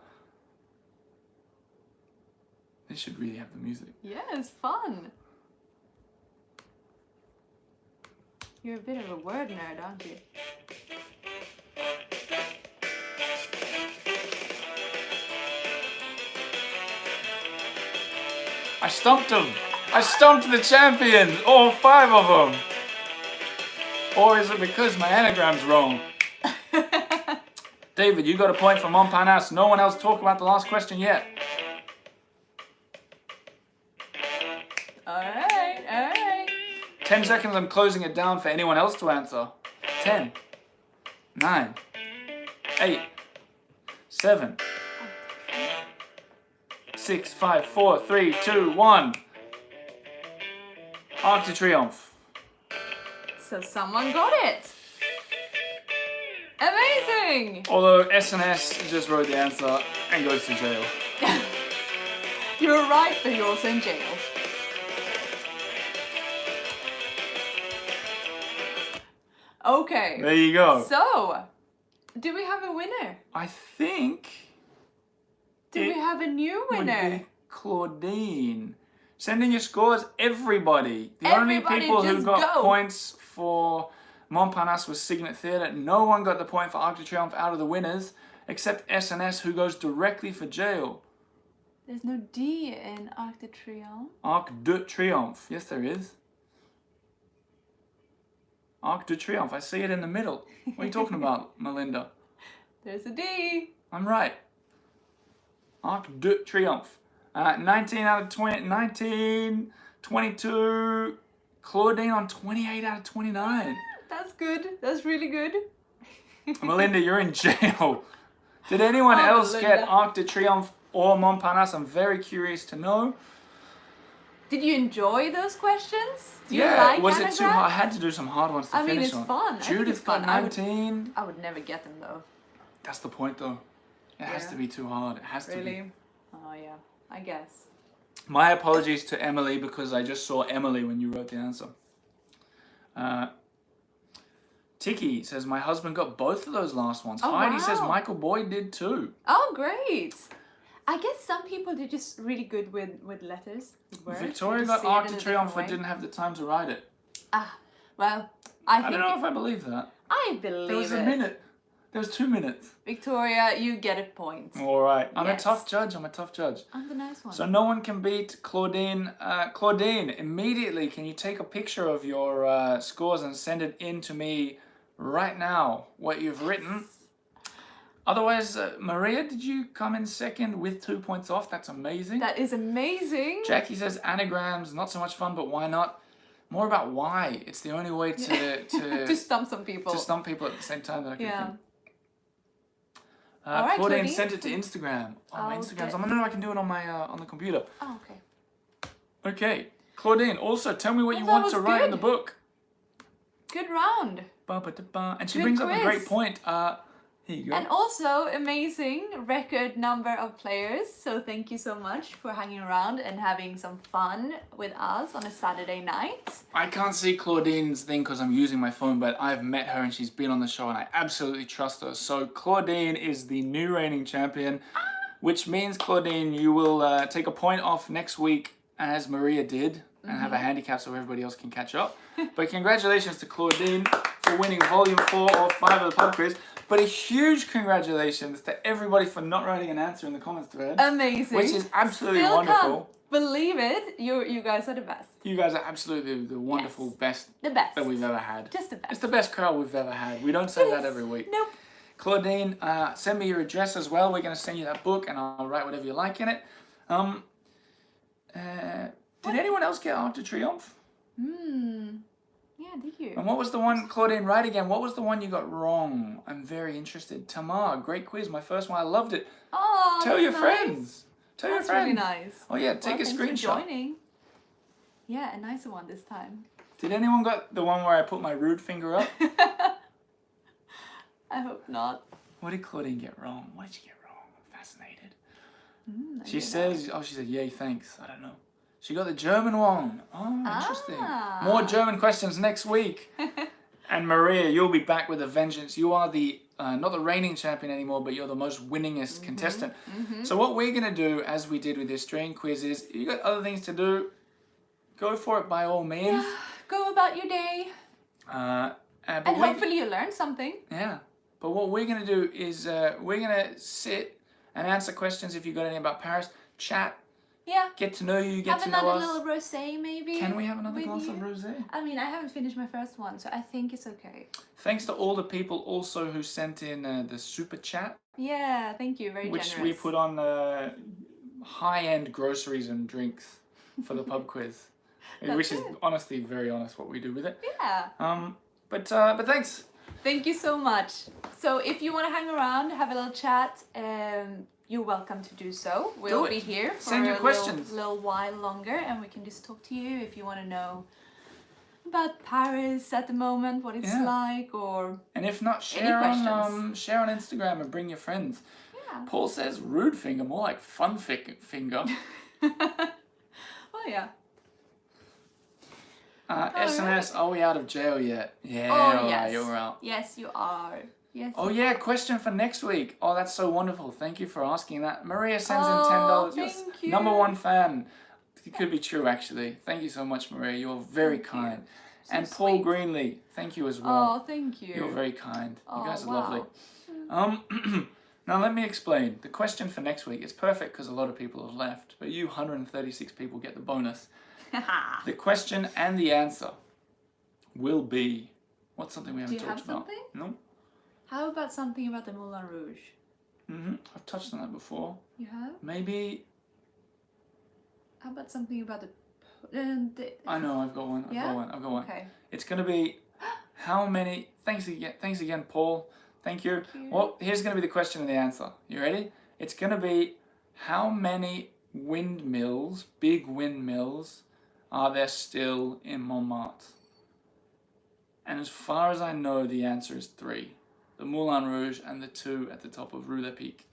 This should really have the music. Yeah, it's fun. You're a bit of a word nerd, aren't you? I stumped him. I stumped the champions, all 5 of them. Or is it because my anagram's wrong? David, you got a point for Montparnasse. No one else talk about the last question yet. All right. 10 seconds, I'm closing it down for anyone else to answer. 10, 9, 8, 7, 6, 5, 4, 3, 2, 1. Arc de Triomphe. So someone got it. Amazing. Although SNS just wrote the answer and goes to jail. You're right, but you're also in jail. Okay. There you go. So, do we have a winner? I think Do we have a new would winner? be Claudine. Send in your scores, everybody. The Everybody only people who just got go. points for Montparnasse was Signet Theatre. No one got the point for Arc de Triomphe out of the winners, except SNS, who goes directly for jail. There's no D in Arc de Triomphe. Arc de Triomphe. Yes, there is. Arc de Triomphe. I see it in the middle. What are you talking about, Melinda? There's a D. I'm right. Arc de Triomphe. 19 out of 20, 19, 22. Claudine on 28 out of 29. That's good. That's really good. Melinda, you're in jail. Did anyone Oh, else get Melinda. Arc de Triomphe or Montparnasse? I'm very curious to know. Did you enjoy those questions? Do you Yeah, like was it too hard? I anagrams? had to do some hard ones to I mean, finish it's on. fun. I think Judith it's fun. got 19. I would never get them though. That's the point though. It has Yeah. to be too hard. It has to be. Really? Oh yeah, I guess. My apologies to Emily because I just saw Emily when you wrote the answer. Tiki says, my husband got both of those last ones. Oh, Heidi says wow. Michael Boyd did too. Oh, great. I guess some people are just really good with letters, with words. Victoria They got just see it Arc in de a Triomphe different but way. didn't have the time to write it. Ah, well, I I think don't know if I believe that. I believe There was a it. minute. There was 2 minutes. Victoria, you get a point. All right. I'm Yes. a tough judge. I'm a tough judge. I'm the nice one. So no one can beat Claudine. Claudine, immediately, can you take a picture of your scores and send it in to me right now, what you've written? Otherwise, Maria, did you come in second with 2 points off? That's amazing. That is amazing. Jackie says anagrams, not so much fun, but why not? More about why. It's the only way to To stump some people. to stump people at the same time that I can Yeah. think. All right, Claudine Claudine. sent it to Instagram. On my I'll Instagrams. get- No, I can do it on my on the computer. Oh, okay. Okay, Claudine. Also, tell me what you that want was to write in good. the book. Good round. Ba-ba-da-ba. And she Good brings up a great quiz. point. Here you go. And also amazing record number of players. So thank you so much for hanging around and having some fun with us on a Saturday night. I can't see Claudine's thing because I'm using my phone, but I've met her and she's been on the show and I absolutely trust her. So Claudine is the new reigning champion, which means, Claudine, you will take a point off next week as Maria did and have a handicap so everybody else can catch up. But congratulations to Claudine for winning volume 4 or 5 of the pub quiz. But a huge congratulations to everybody for not writing an answer in the comments thread. Amazing. Which is absolutely Still wonderful. Can't believe it. You guys are the best. You guys are absolutely the wonderful best The best. that we've ever had. Just the best. It's the best crowd we've ever had. We don't say that every week. Nope. Claudine, send me your address as well. We're going to send you that book and I'll write whatever you like in it. Did anyone else get Arc de Triomphe? Yeah, did you? And what was the one, Claudine, right again, what was the one you got wrong? I'm very interested. Tamar, great quiz. My first one, I loved it. Oh, Tell your nice. friends. Tell your That's friends. really nice. Oh yeah, take a Thanks screenshot. for joining. Yeah, a nicer one this time. Did anyone got the one where I put my rude finger up? I hope not. What did Claudine get wrong? What did she get wrong? I'm fascinated. I She don't says, she said, yay, thanks. I don't know. She got the German one. Oh, interesting. Ah. More German questions next week. And Maria, you'll be back with a vengeance. You are the, not the reigning champion anymore, but you're the most winningest contestant. So what we're going to do, as we did with the Australian quiz, is you got other things to do, go for it by all means. Yeah, go about your day. But And hopefully you learned something. Yeah. But what we're going to do is we're going to sit and answer questions if you've got any about Paris. Chat. Yeah. Get to know you, get Have to know another us. little rosé maybe. Can we have another with glass you? of rosé? I mean, I haven't finished my first one, so I think it's okay. Thanks to all the people also who sent in the super chat. Yeah, thank you. Very which generous. we put on high-end groceries and drinks for the pub quiz. Which is honestly very honest what we do with it. Yeah. But thanks. Thank you so much. So if you want to hang around, have a little chat, you're welcome to do so. We'll be here for Send your questions. little while longer, and we can just talk to you if you want to know about Paris at the moment, what it's like, or and if not, share on Instagram and bring your friends. Yeah. Paul says rude finger, more like fun finger. Oh yeah. SMS, are we out of jail yet? Yeah, Oh yes. Right, you're out. Yes, you are. Yes. Oh yeah, question for next week. Oh, that's so wonderful. Thank you for asking that. Maria sends in Oh, $10. You're thank you. number one fan. It could be true actually. Thank you so much, Maria. You're very kind. So And Paul sweet. Greenlee, thank you as well. Oh, thank you. You're very kind. Oh, You guys are wow. lovely. Now let me explain. The question for next week, it's perfect because a lot of people have left, but you 136 people get the bonus. The question and the answer will be, what's something we haven't Do you talked have about? something? No. How about something about the Moulin Rouge? I've touched on that before. You have? Maybe. How about something about the I know. I've got one. I've got one. Okay. It's gonna be how many. Thanks again, Paul. Thank you. Thank you. Well, here's gonna be the question and the answer. You ready? It's gonna be how many windmills, big windmills, are there still in Montmartre? And as far as I know, the answer is 3. The Moulin Rouge and the 2 at the top of Rue La Pique.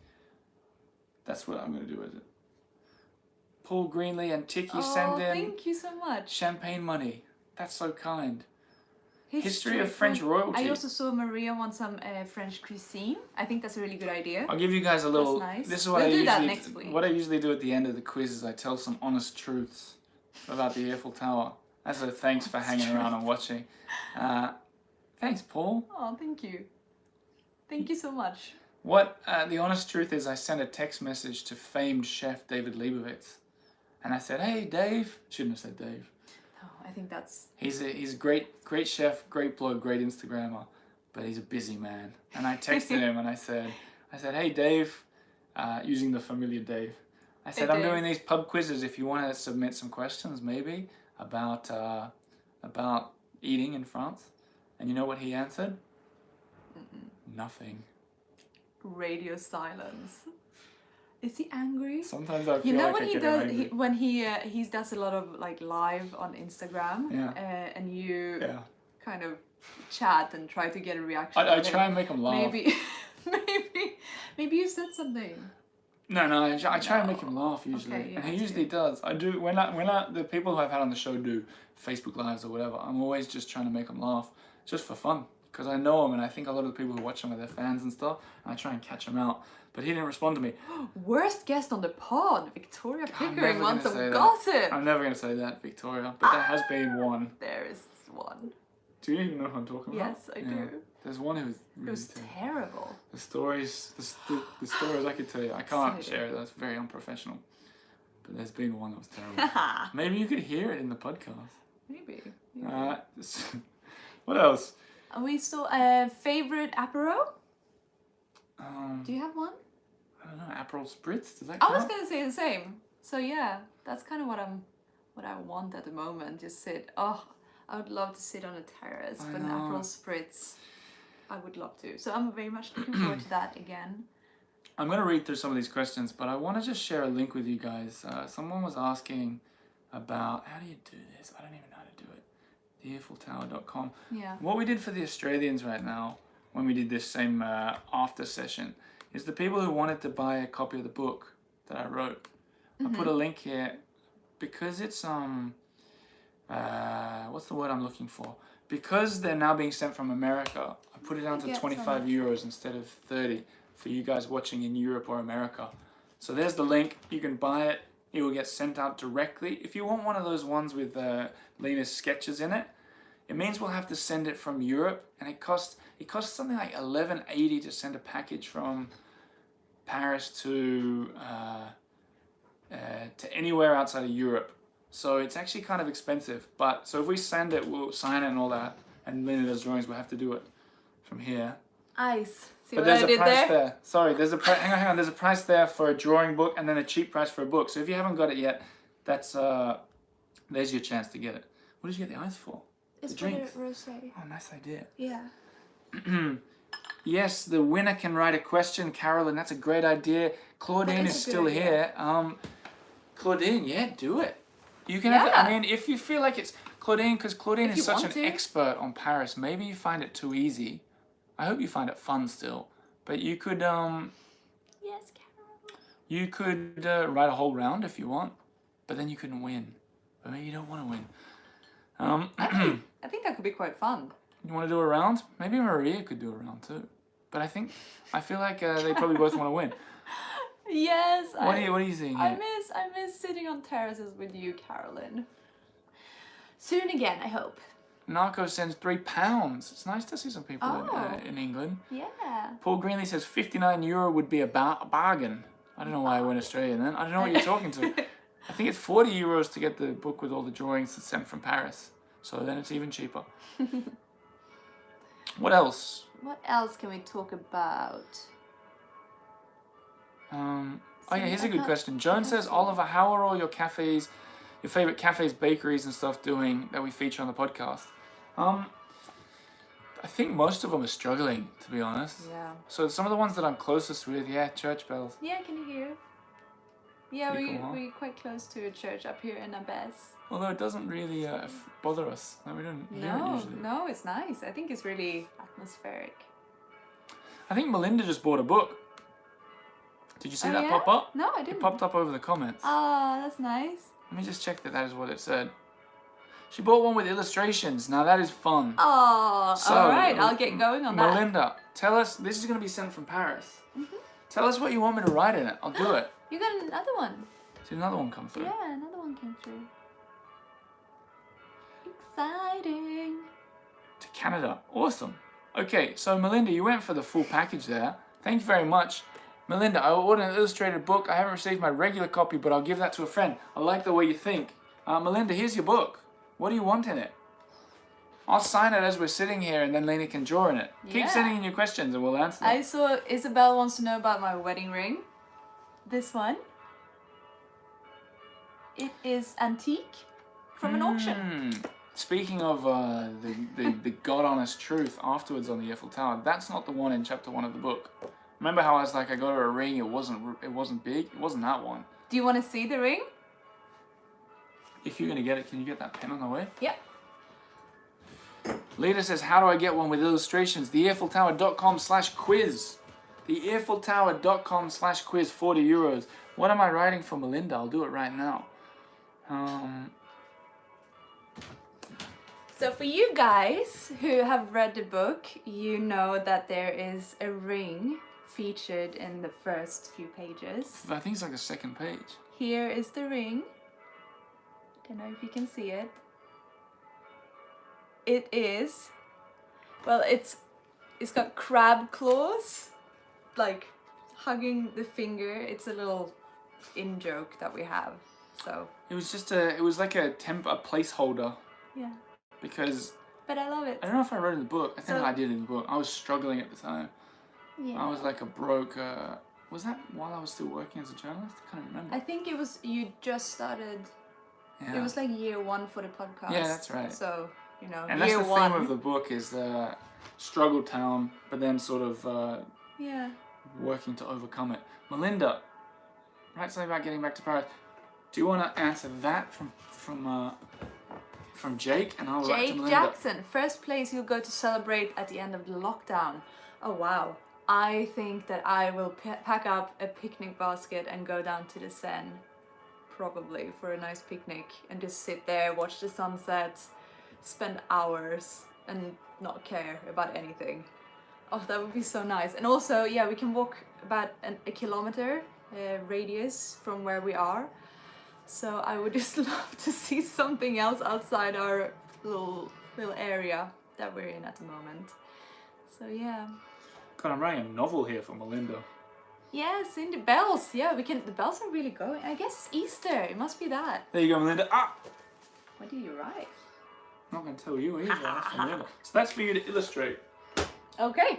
That's what I'm going to do with it. Paul Greenlee and Tiki send in thank you so much. champagne money. That's so kind. History of French royalty. I also saw Maria want some French cuisine. I think that's a really good idea. I'll give you guys a little. That's nice. This is what We'll I do that usually. next week. What I usually do at the end of the quiz is I tell some honest truths about the Eiffel Tower. As a thanks for hanging around and watching. Thanks, Paul. Oh, thank you. Thank you so much. What the honest truth is, I sent a text message to famed chef David Leibovitz, and I said, "Hey, Dave." Shouldn't have said Dave. No, I think that's. He's a great chef, great blog, great Instagrammer, but he's a busy man. And I texted him and I said, "Hey, Dave," using the familiar Dave. I said, Hey, "I'm Dave. doing these pub quizzes. If you want to submit some questions, maybe about eating in France." And you know what he answered? Nothing. Radio silence. Is he angry? Sometimes I feel You know like when I he get does angry. when he does a lot of like live on Instagram, Yeah. and you Yeah. kind of chat and try to get a reaction. I from him. try and make him laugh. Maybe, maybe you said something. No, I try and make him laugh usually, Okay, yeah, and he that's usually does. I do when the people who I've had on the show do Facebook lives or whatever. I'm always just trying to make them laugh, just for fun, because I know them, and I think a lot of the people who watch them are their fans and stuff. And I try and catch them out, but he didn't respond to me. Worst guest on the pod, Victoria I'm Pickering never wants gonna some say that. gossip. I'm never gonna say that, Victoria, but there has been one. There is one. Do you even know what I'm talking about? Yes, I do. There's one who was really It was terrible. The stories I could tell you. I can't share it. That's very unprofessional. But there's been one that was terrible. Maybe you could hear it in the podcast. Maybe. What else? We saw favorite apero. Do you have one? I don't know. Aperol Spritz. Does that I count? was gonna say the same. So yeah, that's kind of what I want at the moment. Just sit. Oh, I would love to sit on a terrace, but an Aperol Spritz, I would love to. So I'm very much looking forward to that again. I'm going to read through some of these questions, but I want to just share a link with you guys. Someone was asking about, how do you do this? I don't even know how to do it. TheEarfulTower.com. Yeah. What we did for the Australians right now, when we did this same after session, is the people who wanted to buy a copy of the book that I wrote. I put a link here because it's what's the word I'm looking for? Because they're now being sent from America, I put it down to 25 euros instead of 30 for you guys watching in Europe or America. So there's the link. You can buy it. It will get sent out directly. If you want one of those ones with Lena's sketches in it, it means we'll have to send it from Europe, and it costs something like $11.80 to send a package from Paris to anywhere outside of Europe. So it's actually kind of expensive. But so if we send it, we'll sign it and all that, and Lena does drawings, we'll have to do it from here. Ice. See But what there's I a did price there? there. Sorry, there's a price. Hang on. There's a price there for a drawing book, and then a cheap price for a book. So if you haven't got it yet, that's there's your chance to get it. What did you get the ice for? It's the for the drinks. rosé. Oh, nice idea. Yeah. Yes, the winner can write a question, Carolyn. That's a great idea. Claudine is still here. Claudine, yeah, do it. You can have it. I mean, if you feel like it's Claudine, because Claudine is such an expert on Paris, maybe you find it too easy. I hope you find it fun still. But you could Yes, Carol. you could write a whole round if you want, but then you couldn't win. But maybe you don't want to win. I think that could be quite fun. You want to do a round? Maybe Maria could do a round too. But I feel like they probably both want to win. Yes. What are you seeing here? I miss sitting on terraces with you, Carolyn. Soon again, I hope. Narco sends £3. It's nice to see some people in England. Yeah. Paul Greenley says €59 would be a bargain. I don't know why I went Australian then. I don't know what you're talking to. I think it's €40 to get the book with all the drawings that's sent from Paris. So then it's even cheaper. What else? What else can we talk about? Oh yeah, here's a good question. Joan says, Oliver, how are all your cafes, your favorite cafes, bakeries and stuff doing that we feature on the podcast? I think most of them are struggling, to be honest. Yeah. So some of the ones that I'm closest with, church bells. Yeah, can you hear? Yeah, Pretty cool, huh? we're quite close to a church up here in Abbas. Although it doesn't really bother us. No, we don't hear it usually. No, it's nice. I think it's really atmospheric. I think Melinda just bought a book. Did you see that pop up? No, I didn't. It popped up over the comments. Oh, that's nice. Let me just check that is what it said. She bought one with illustrations. Now that is fun. Oh, So, all right. I'll get going on that. Melinda, tell us, this is going to be sent from Paris. Tell us what you want me to write in it. I'll do it. You got another one. Did another one come through? Yeah, another one came through. Exciting. To Canada. Awesome. Okay, so Melinda, you went for the full package there. Thank you very much. Melinda, I ordered an illustrated book. I haven't received my regular copy, but I'll give that to a friend. I like the way you think. Melinda, here's your book. What do you want in it? I'll sign it as we're sitting here, and then Lena can draw in it. Keep sending in your questions, and we'll answer them. I saw Isabel wants to know about my wedding ring. This one. It is antique from an auction. Speaking of the God honest truth afterwards on the Eiffel Tower, that's not the one in chapter 1 of the book. Remember how I was like, I got her a ring, it wasn't big? It wasn't that one. Do you want to see the ring? If you're going to get it, can you get that pen on the way? Yep. Lita says, how do I get one with illustrations? TheEarfulTower.com/quiz. TheEarfulTower.com/quiz, €40. What am I writing for Melinda? I'll do it right now. So for you guys who have read the book, you know that there is a ring featured in the first few pages. I think it's like the second page. Here is the ring. Don't know if you can see it. it is, well, it's got crab claws, like hugging the finger. It's a little in joke that we have. So It was just it was like a placeholder. yeah. Because But I love it. I don't know if I wrote it in the book. I think So- I did in the book. I was struggling at the time. Yeah. I was like a broke. Was that while I was still working as a journalist? I can't remember. I think it was you just started. Yeah. It was like year 1 for the podcast. Yeah, that's right. So And that's year the 1. theme of the book is struggle town, but then sort of Yeah. working to overcome it. Melinda, write something about getting back to Paris. Do you want to answer that from Jake? And I'll write to Jake Melinda. Jackson, first place you'll go to celebrate at the end of the lockdown. Oh wow. I think that I will pack up a picnic basket and go down to the Seine, probably, for a nice picnic and just sit there, watch the sunset, spend hours and not care about anything. Oh, that would be so nice. And also, yeah, we can walk about a kilometer radius from where we are. So I would just love to see something else outside our little area that we're in at the moment. So yeah. God, I'm writing a novel here for Melinda. Yes, in the bells. Yeah, we can. The bells are really going. I guess it's Easter. It must be that. There you go, Melinda. Ah! What do you write? I'm not going to tell you either. That's for Melinda. So that's for you to illustrate. Okay,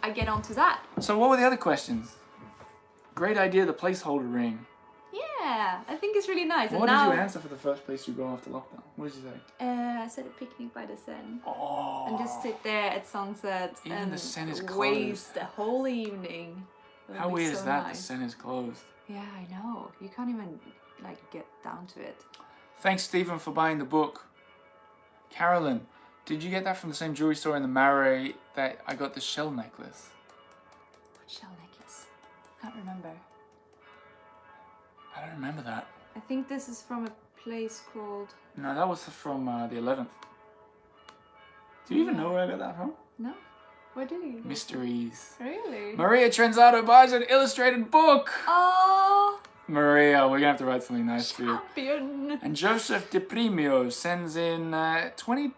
I get on to that. So what were the other questions? Great idea, the placeholder ring. Yeah, I think it's really nice. What did you answer for the first place you go after lockdown? What did you say? I said a picnic by the Seine. Oh. And just sit there at sunset Even and the Seine is waste the whole evening. It would How be weird so is that? nice. The Seine is closed. Yeah, I know. You can't even get down to it. Thanks, Stephen, for buying the book. Carolyn, did you get that from the same jewelry store in the Marais that I got the shell necklace? What shell necklace? Can't remember. I don't remember that. I think this is from a place called... No, that was from the 11th. Do you even know where I got that from? No? Where did you? Mysteries. Really? Maria Trenzado buys an illustrated book. Oh, Maria, we're gonna have to write something nice for you. champion. And Joseph DePremio sends in $20.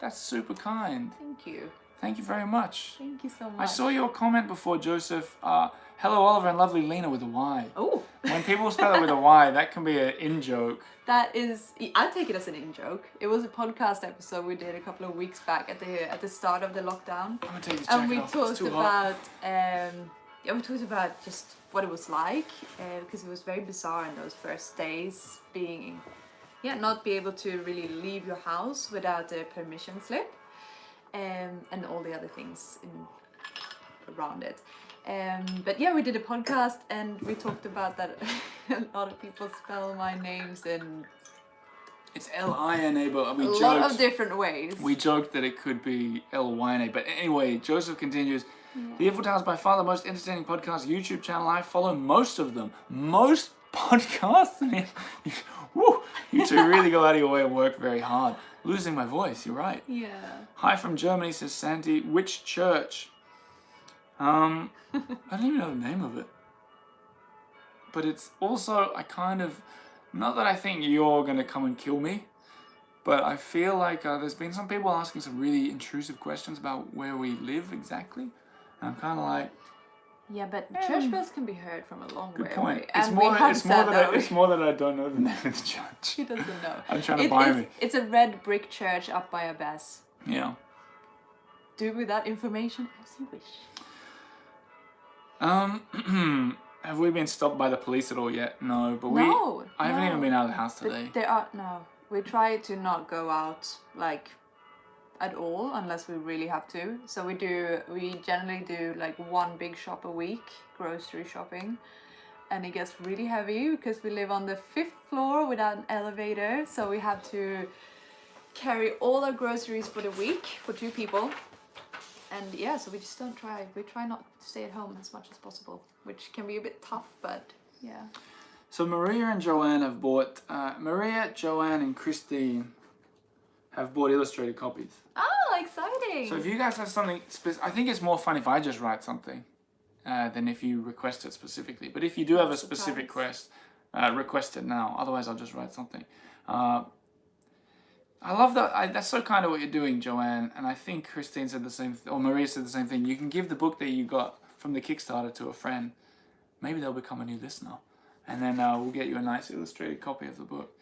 That's super kind. Thank you. Thank you very much. Thank you so much. I saw your comment before, Joseph. Hello, Oliver and lovely Lena with a Y. Oh. When people spell it with a Y, that can be an in-joke. That is, I take it as an in-joke. It was a podcast episode we did a couple of weeks back at the start of the lockdown. I'm gonna take this And jacket we off. It's talked too hot. about, we talked about just what it was like, because it was very bizarre in those first days, not be able to really leave your house without a permission slip, and all the other things around it. But yeah, we did a podcast and we talked about that a lot of people spell my names in It's L-I-N-A, but we a joked. lot of different ways. We joked that it could be L-Y-N-A. But anyway, Joseph continues. The Earful Tower is by far the most entertaining podcast YouTube channel. I follow most of them. Most podcasts? Woo, you two really go out of your way and work very hard. Losing my voice, you're right. Yeah. Hi from Germany, says Santi. Which church? I don't even know the name of it. But it's also, not that I think you're going to come and kill me, but I feel like there's been some people asking some really intrusive questions about where we live exactly. And I'm kind of like... Yeah, but church bells can be heard from a long way Good point. away. It's And more, we have it's, more said that it's more that I don't know the name of the church. She doesn't know. I'm trying to buy me. It's a red brick church up by a bass. Yeah. Do with that information as you wish. Have we been stopped by the police at all yet? No, but I haven't even been out of the house today. We try to not go out at all unless we really have to. So we generally do one big shop a week, grocery shopping. And it gets really heavy because we live on the 5th floor without an elevator. So we have to carry all our groceries for the week for 2 people. And yeah, so we just we try not to stay at home as much as possible, which can be a bit tough, but yeah. So Maria and Joanne have bought, Maria, Joanne and Christine have bought illustrated copies. Oh, exciting! So if you guys have something, I think it's more fun if I just write something than if you request it specifically. But if you do have a specific request, request it now. Otherwise I'll just write something. I love that. That's so kind of what you're doing, Joanne. And I think Christine said the same, or Maria said the same thing. You can give the book that you got from the Kickstarter to a friend. Maybe they'll become a new listener. And then we'll get you a nice illustrated copy of the book.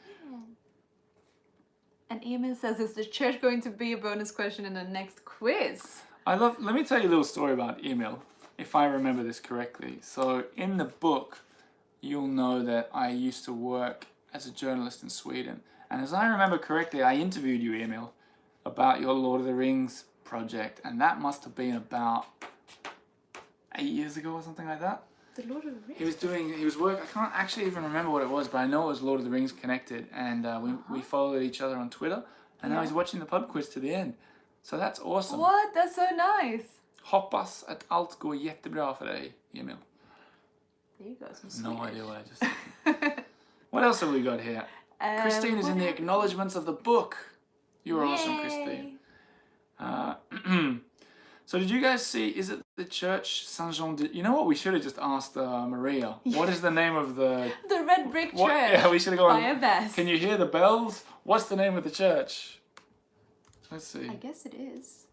And Emil says, is the church going to be a bonus question in the next quiz? Let me tell you a little story about Emil, if I remember this correctly. So in the book, you'll know that I used to work as a journalist in Sweden. And as I remember correctly, I interviewed you, Emil, about your Lord of the Rings project. And that must have been about 8 years ago or something like that. The Lord of the Rings? He was working, I can't actually even remember what it was, but I know it was Lord of the Rings connected. And we followed each other on Twitter. And now he's watching the pub quiz to the end. So that's awesome. What? That's so nice. Hoppas att allt går jättebra för dig, Emil. There you go, some No Swedish. idea what I just said. What else have we got here? Christine is in the acknowledgements of the book. You're awesome, Christine. So did you guys see, is it the church Saint-Jean de... You know what, we should have just asked Maria. What is the name of the... The red brick church. Yeah, we should have gone... By a best. Can you hear the bells? What's the name of the church? Let's see. I guess it is.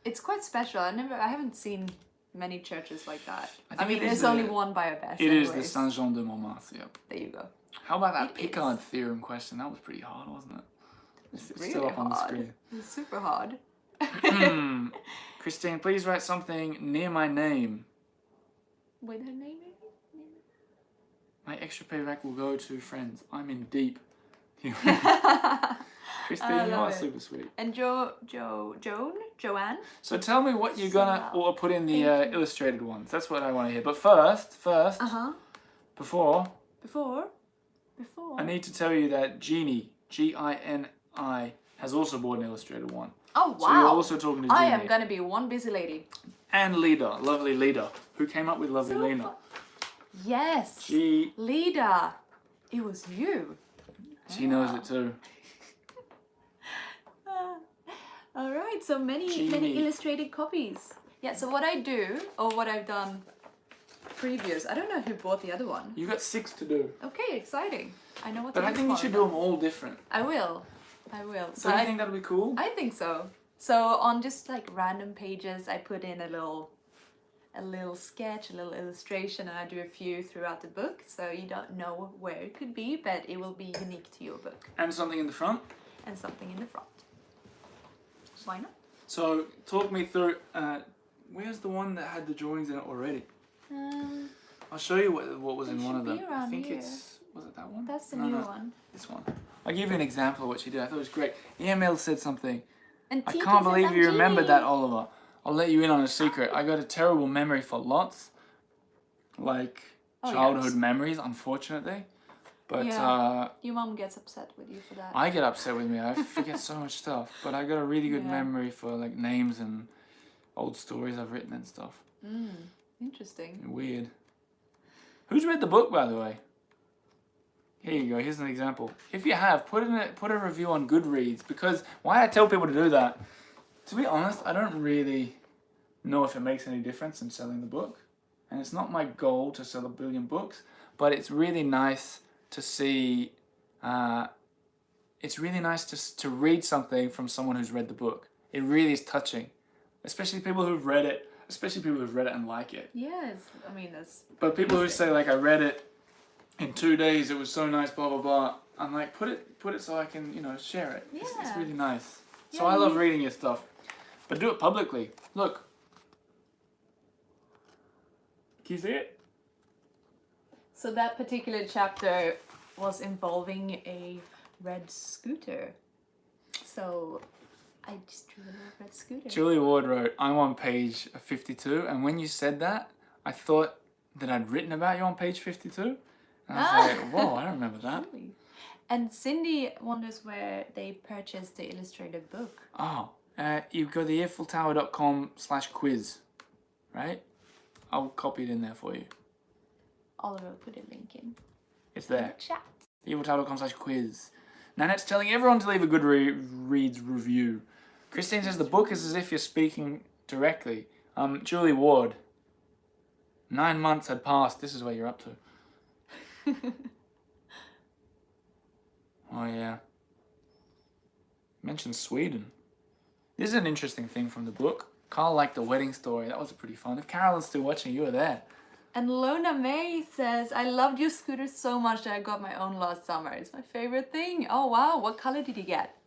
It's quite special. I haven't seen many churches like that. I mean, there's only one by a best. It is the Saint-Jean de Montmartre, yep. There you go. How about that Picard theorem question? That was pretty hard, wasn't it? It's really still up on the hard. screen. It's super hard. Christine, please write something near my name. With her name, maybe? My extra payback will go to friends. I'm in deep. Christine, you are super sweet. And Joanne? So tell me what you're gonna or put in the illustrated ones. That's what I want to hear. But first, before, I need to tell you that Jeannie, Gini, has also bought an illustrated one. Oh, wow. So you're also talking to Jeannie. I am gonna be one busy lady. And Lida, lovely Lida, who came up with lovely Lena. Yes. Lida. It was you. She knows it too. All right, so many illustrated copies. Yeah, so what I do, or what I've done previous, I don't know who bought the other one. You got 6 to do. Okay, exciting. I know what to But do. I think you should do them all different. I will. So you think that'll be cool? I think so. So on just like random pages, I put in a little sketch, a little illustration, and I do a few throughout the book. So you don't know where it could be, but it will be unique to your book. And something in the front? And something in the front. Why not? So talk me through, where's the one that had the drawings in it already? I'll show you what was in one of them. I think was it that one? That's the new one. This one. I'll give you an example of what she did. I thought it was great. Emil said something. And I can't believe you remembered that, Oliver. I'll let you in on a secret. I got a terrible memory for lots. Like childhood memories, unfortunately. But your mom gets upset with you for that. I get upset with me. I forget so much stuff. But I got a really good memory for like names and old stories I've written and stuff. Interesting. Weird. Who's read the book, by the way? Here you go. Here's an example. If you have, put a review on Goodreads, because why I tell people to do that, to be honest, I don't really know if it makes any difference in selling the book. And it's not my goal to sell 1 billion books, but it's really nice to see, it's really nice to read something from someone who's read the book. It really is touching, especially people who've read it, and like it. Yes, I mean that's. But people who say like, I read it in 2 days, it was so nice, blah blah blah. I'm like, put it so I can share it. Yeah. It's really nice. So I love reading your stuff, but do it publicly. Look, can you see it? So that particular chapter was involving a red scooter. So I just drew a little red scooter. Julie Ward wrote, I'm on page 52, and when you said that, I thought that I'd written about you on page 52. And I was like, whoa, I don't remember that. Really? And Cindy wonders where they purchased the illustrated book. Oh, you go to earfultower.com/quiz, right? I'll copy it in there for you. Oliver put a link in. It's there. Chat. earfultower.com/quiz. Nanette's telling everyone to leave a Goodreads review. Christine says the book is as if you're speaking directly. Julie Ward. 9 months had passed. This is where you're up to. Oh yeah. mentioned Sweden. This is an interesting thing from the book. Carl liked the wedding story. That was pretty fun. If Carolyn's still watching, you were there. And Lona May says, I loved your scooter so much that I got my own last summer. It's my favorite thing. Oh wow, what color did you get?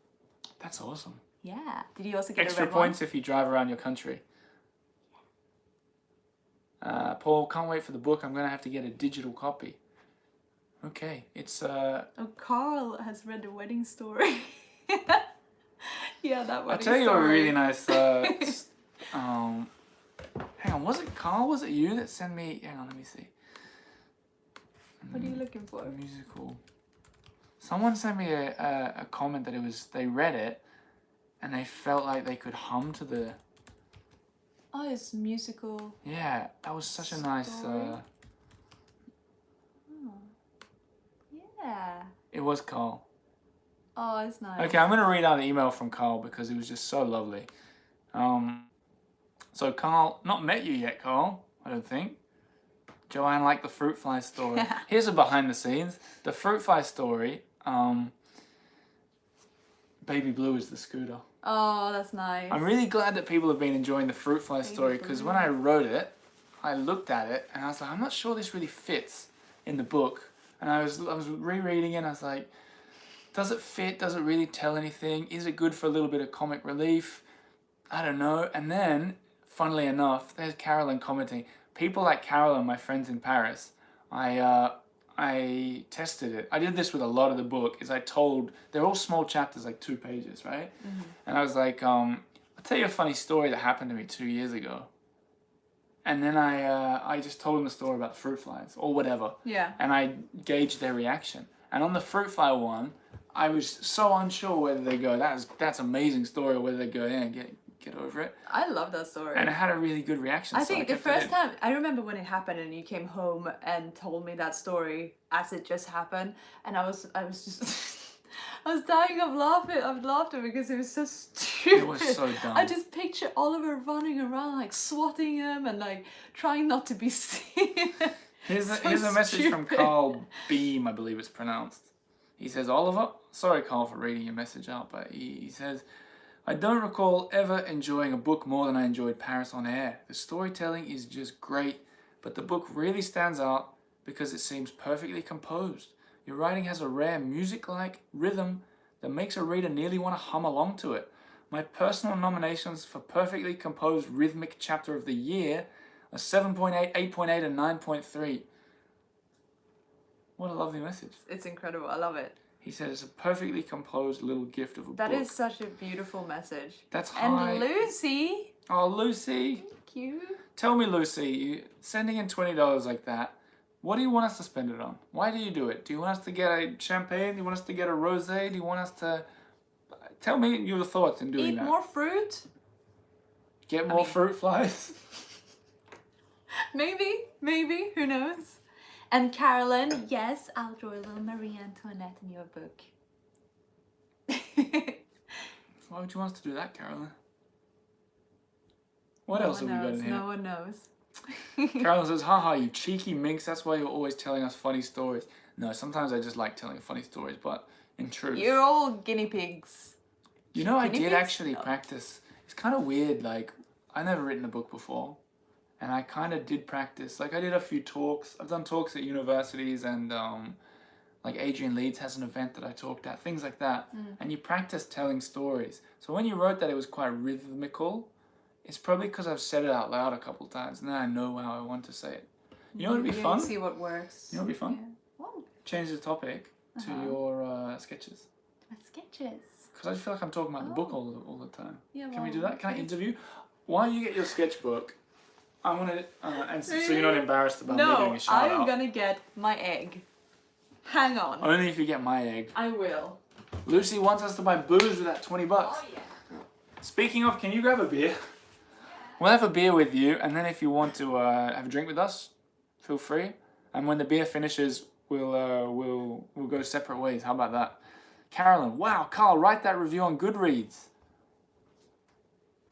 That's awesome. Yeah. Did you also get Extra a red points if you drive around your country. Paul, can't wait for the book. I'm going to have to get a digital copy. Okay, it's... Oh, Carl has read the wedding story. Yeah, that wedding I'll tell you story. a really nice... hang on, was it Carl? Was it you that sent me... Hang on, let me see. What are you looking for? Musical. Someone sent me a comment that it was... They read it, and they felt like they could hum to the... Oh, it's musical. Yeah, that was such a nice... Story. Yeah. It was Carl. Oh, it's nice. Okay, I'm going to read out the email from Carl because it was just so lovely. So Carl, not met you yet, Carl, I don't think. Joanne liked the fruit fly story. Here's a behind the scenes. The fruit fly story, Baby Blue is the scooter. Oh, that's nice. I'm really glad that people have been enjoying the fruit fly story because when I wrote it, I looked at it and I was like, I'm not sure this really fits in the book. And I was rereading it and I was like, does it fit? Does it really tell anything? Is it good for a little bit of comic relief? I don't know. And then, funnily enough, there's Carolyn commenting. People like Carolyn, my friends in Paris, I tested it. I did this with a lot of the book. Is I told they're all small chapters, like 2 pages, right? Mm-hmm. And I was like, I'll tell you a funny story that happened to me 2 years ago. And then I just told them the story about the fruit flies or whatever. Yeah. And I gauged their reaction. And on the fruit fly one, I was so unsure whether they go, that's amazing story, or whether they go, yeah, get over it. I love that story. And it had a really good reaction. I think the first time, I remember when it happened and you came home and told me that story as it just happened, and I was just I was dying of laughter because it was so stupid. It was so dumb. I just picture Oliver running around like swatting him and like trying not to be seen. Here's a message from Carl Beam, I believe it's pronounced. He says, Oliver, sorry Carl for reading your message out, but he says, I don't recall ever enjoying a book more than I enjoyed Paris on Air. The storytelling is just great, but the book really stands out because it seems perfectly composed. Your writing has a rare music-like rhythm that makes a reader nearly want to hum along to it. My personal nominations for perfectly composed rhythmic chapter of the year are 7.8, 8.8, and 9.3. What a lovely message. It's incredible. I love it. He said it's a perfectly composed little gift of a book. That is such a beautiful message. That's high. And Lucy. Oh, Lucy. Thank you. Tell me, Lucy, you sending in $20 like that, what do you want us to spend it on? Why do you do it? Do you want us to get a champagne? Do you want us to get a rosé? Do you want us to... Tell me your thoughts in doing that. Eat more fruit? Get more fruit flies? Maybe, who knows? And Carolyn, yes, I'll draw a little Marie Antoinette in your book. Why would you want us to do that, Carolyn? What else have we got in here? No one knows. Carolyn says, haha, you cheeky minx, that's why you're always telling us funny stories. No, sometimes I just like telling funny stories, but in truth... You're all guinea pigs. You know, I did actually practice. It's kind of weird, like, I've never written a book before. And I kind of did practice. Like, I did a few talks. I've done talks at universities and, like, Adrian Leeds has an event that I talked at. Things like that. And you practice telling stories. So when you wrote that it was quite rhythmical, it's probably because I've said it out loud a couple times. And then I know how I want to say it. You know what would be fun? See what works. You know what would be fun? Yeah. What? Change the topic to your sketches. My sketches? Because I just feel like I'm talking about the book all the time. Yeah, Can we do that? Can I interview? Why don't you get your sketchbook? I'm gonna, and so you're not embarrassed about me doing a shout out. No, I'm gonna get my egg. Hang on. Only if you get my egg. I will. Lucy wants us to buy booze with that $20. Oh yeah. Speaking of, can you grab a beer? Yeah. We'll have a beer with you, and then if you want to have a drink with us, feel free. And when the beer finishes, we'll go separate ways. How about that? Carolyn, wow, Carl, write that review on Goodreads.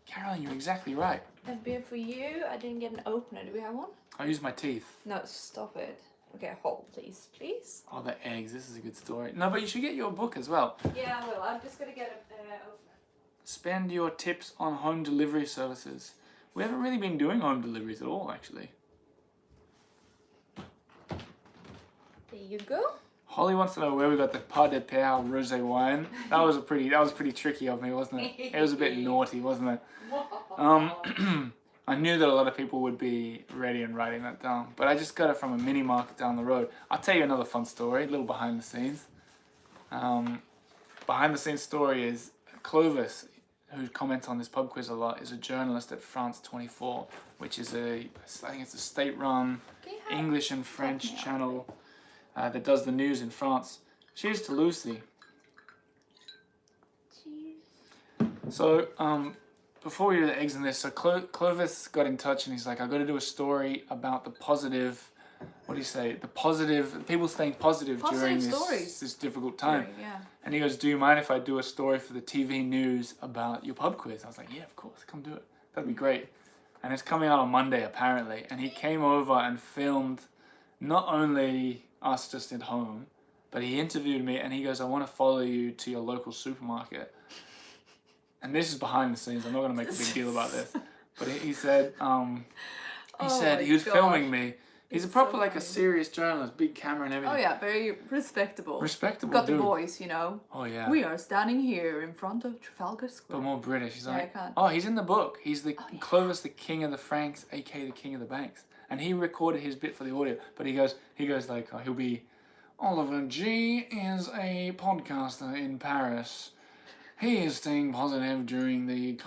Carolyn, you're exactly right. A beer for you. I didn't get an opener. Do we have one? I'll use my teeth. No, stop it. Okay, hold, please. Please? Oh, the eggs. This is a good story. No, but you should get your book as well. Yeah, I will. I'm just going to get an opener. spend your tips on home delivery services. We haven't really been doing home deliveries at all, actually. There you go. Holly wants to know where we got the Pas de Perle rosé wine. That was pretty tricky of me, wasn't it? It was a bit naughty, wasn't it? I knew that a lot of people would be ready and writing that down, but I just got it from a mini market down the road. I'll tell you another fun story, a little behind the scenes. Behind the scenes story is Clovis, who comments on this pub quiz a lot, is a journalist at France 24, which is I think it's a state-run English and French channel that does the news in France. Cheers to Lucy. Cheers. So, before we do the eggs in this, so Clovis got in touch and he's like, I've got to do a story about the positive, what do you say, the positive, people staying positive during this difficult time. Yeah. And he goes, do you mind if I do a story for the TV news about your pub quiz? I was like, yeah, of course, come do it. That'd be great. And it's coming out on Monday, apparently. And he came over and filmed not only us just at home, but he interviewed me and he goes, I want to follow you to your local supermarket. And this is behind the scenes. I'm not going to make a big deal about this. But he said, he was filming me. He's a proper, like, a serious journalist, big camera and everything. Oh yeah, very respectable. Respectable, Got dude. the voice, you know. Oh, yeah. We are standing here in front of Trafalgar Square. But more British. He's Yeah, like, I can't. oh, he's in the book. He's the Clovis, the king of the Franks, aka the king of the banks. And he recorded his bit for the audio. But he goes like, he'll be, Oliver G is a podcaster in Paris. He is staying positive during the,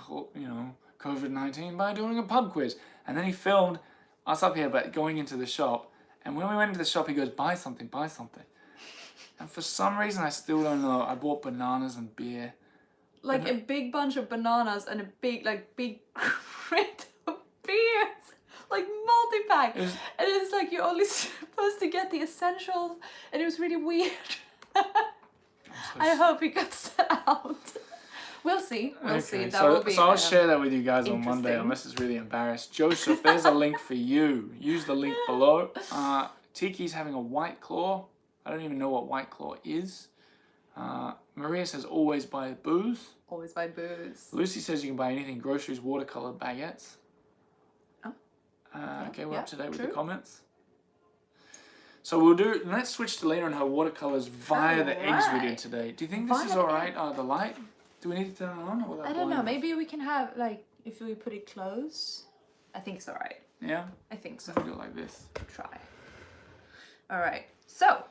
COVID-19 by doing a pub quiz. And then he filmed us up here, but going into the shop. And when we went into the shop, he goes, buy something. And for some reason, I still don't know, I bought bananas and beer. Like a big bunch of bananas and a big crate of beers. Like multi-pack. And it's like you're only supposed to get the essentials. And it was really weird. I hope he cuts that out. We'll see. We'll see. That will be. So I'll share that with you guys on Monday, unless it's really embarrassed. Joseph, there's a link for you. Use the link below. Tiki's having a White Claw. I don't even know what White Claw is. Maria says always buy booze. Always buy booze. Lucy says you can buy anything: groceries, watercolor, baguettes. Oh. Okay, we're up to date with the comments. So let's switch to Lena and her watercolors via the eggs we did today. Do you think this is alright? The light? Do we need to turn it on? Or will that I don't know. blind us? Maybe we can have, if we put it close. I think it's alright. Yeah? I think so. Let's do it like this. Try. Alright. So,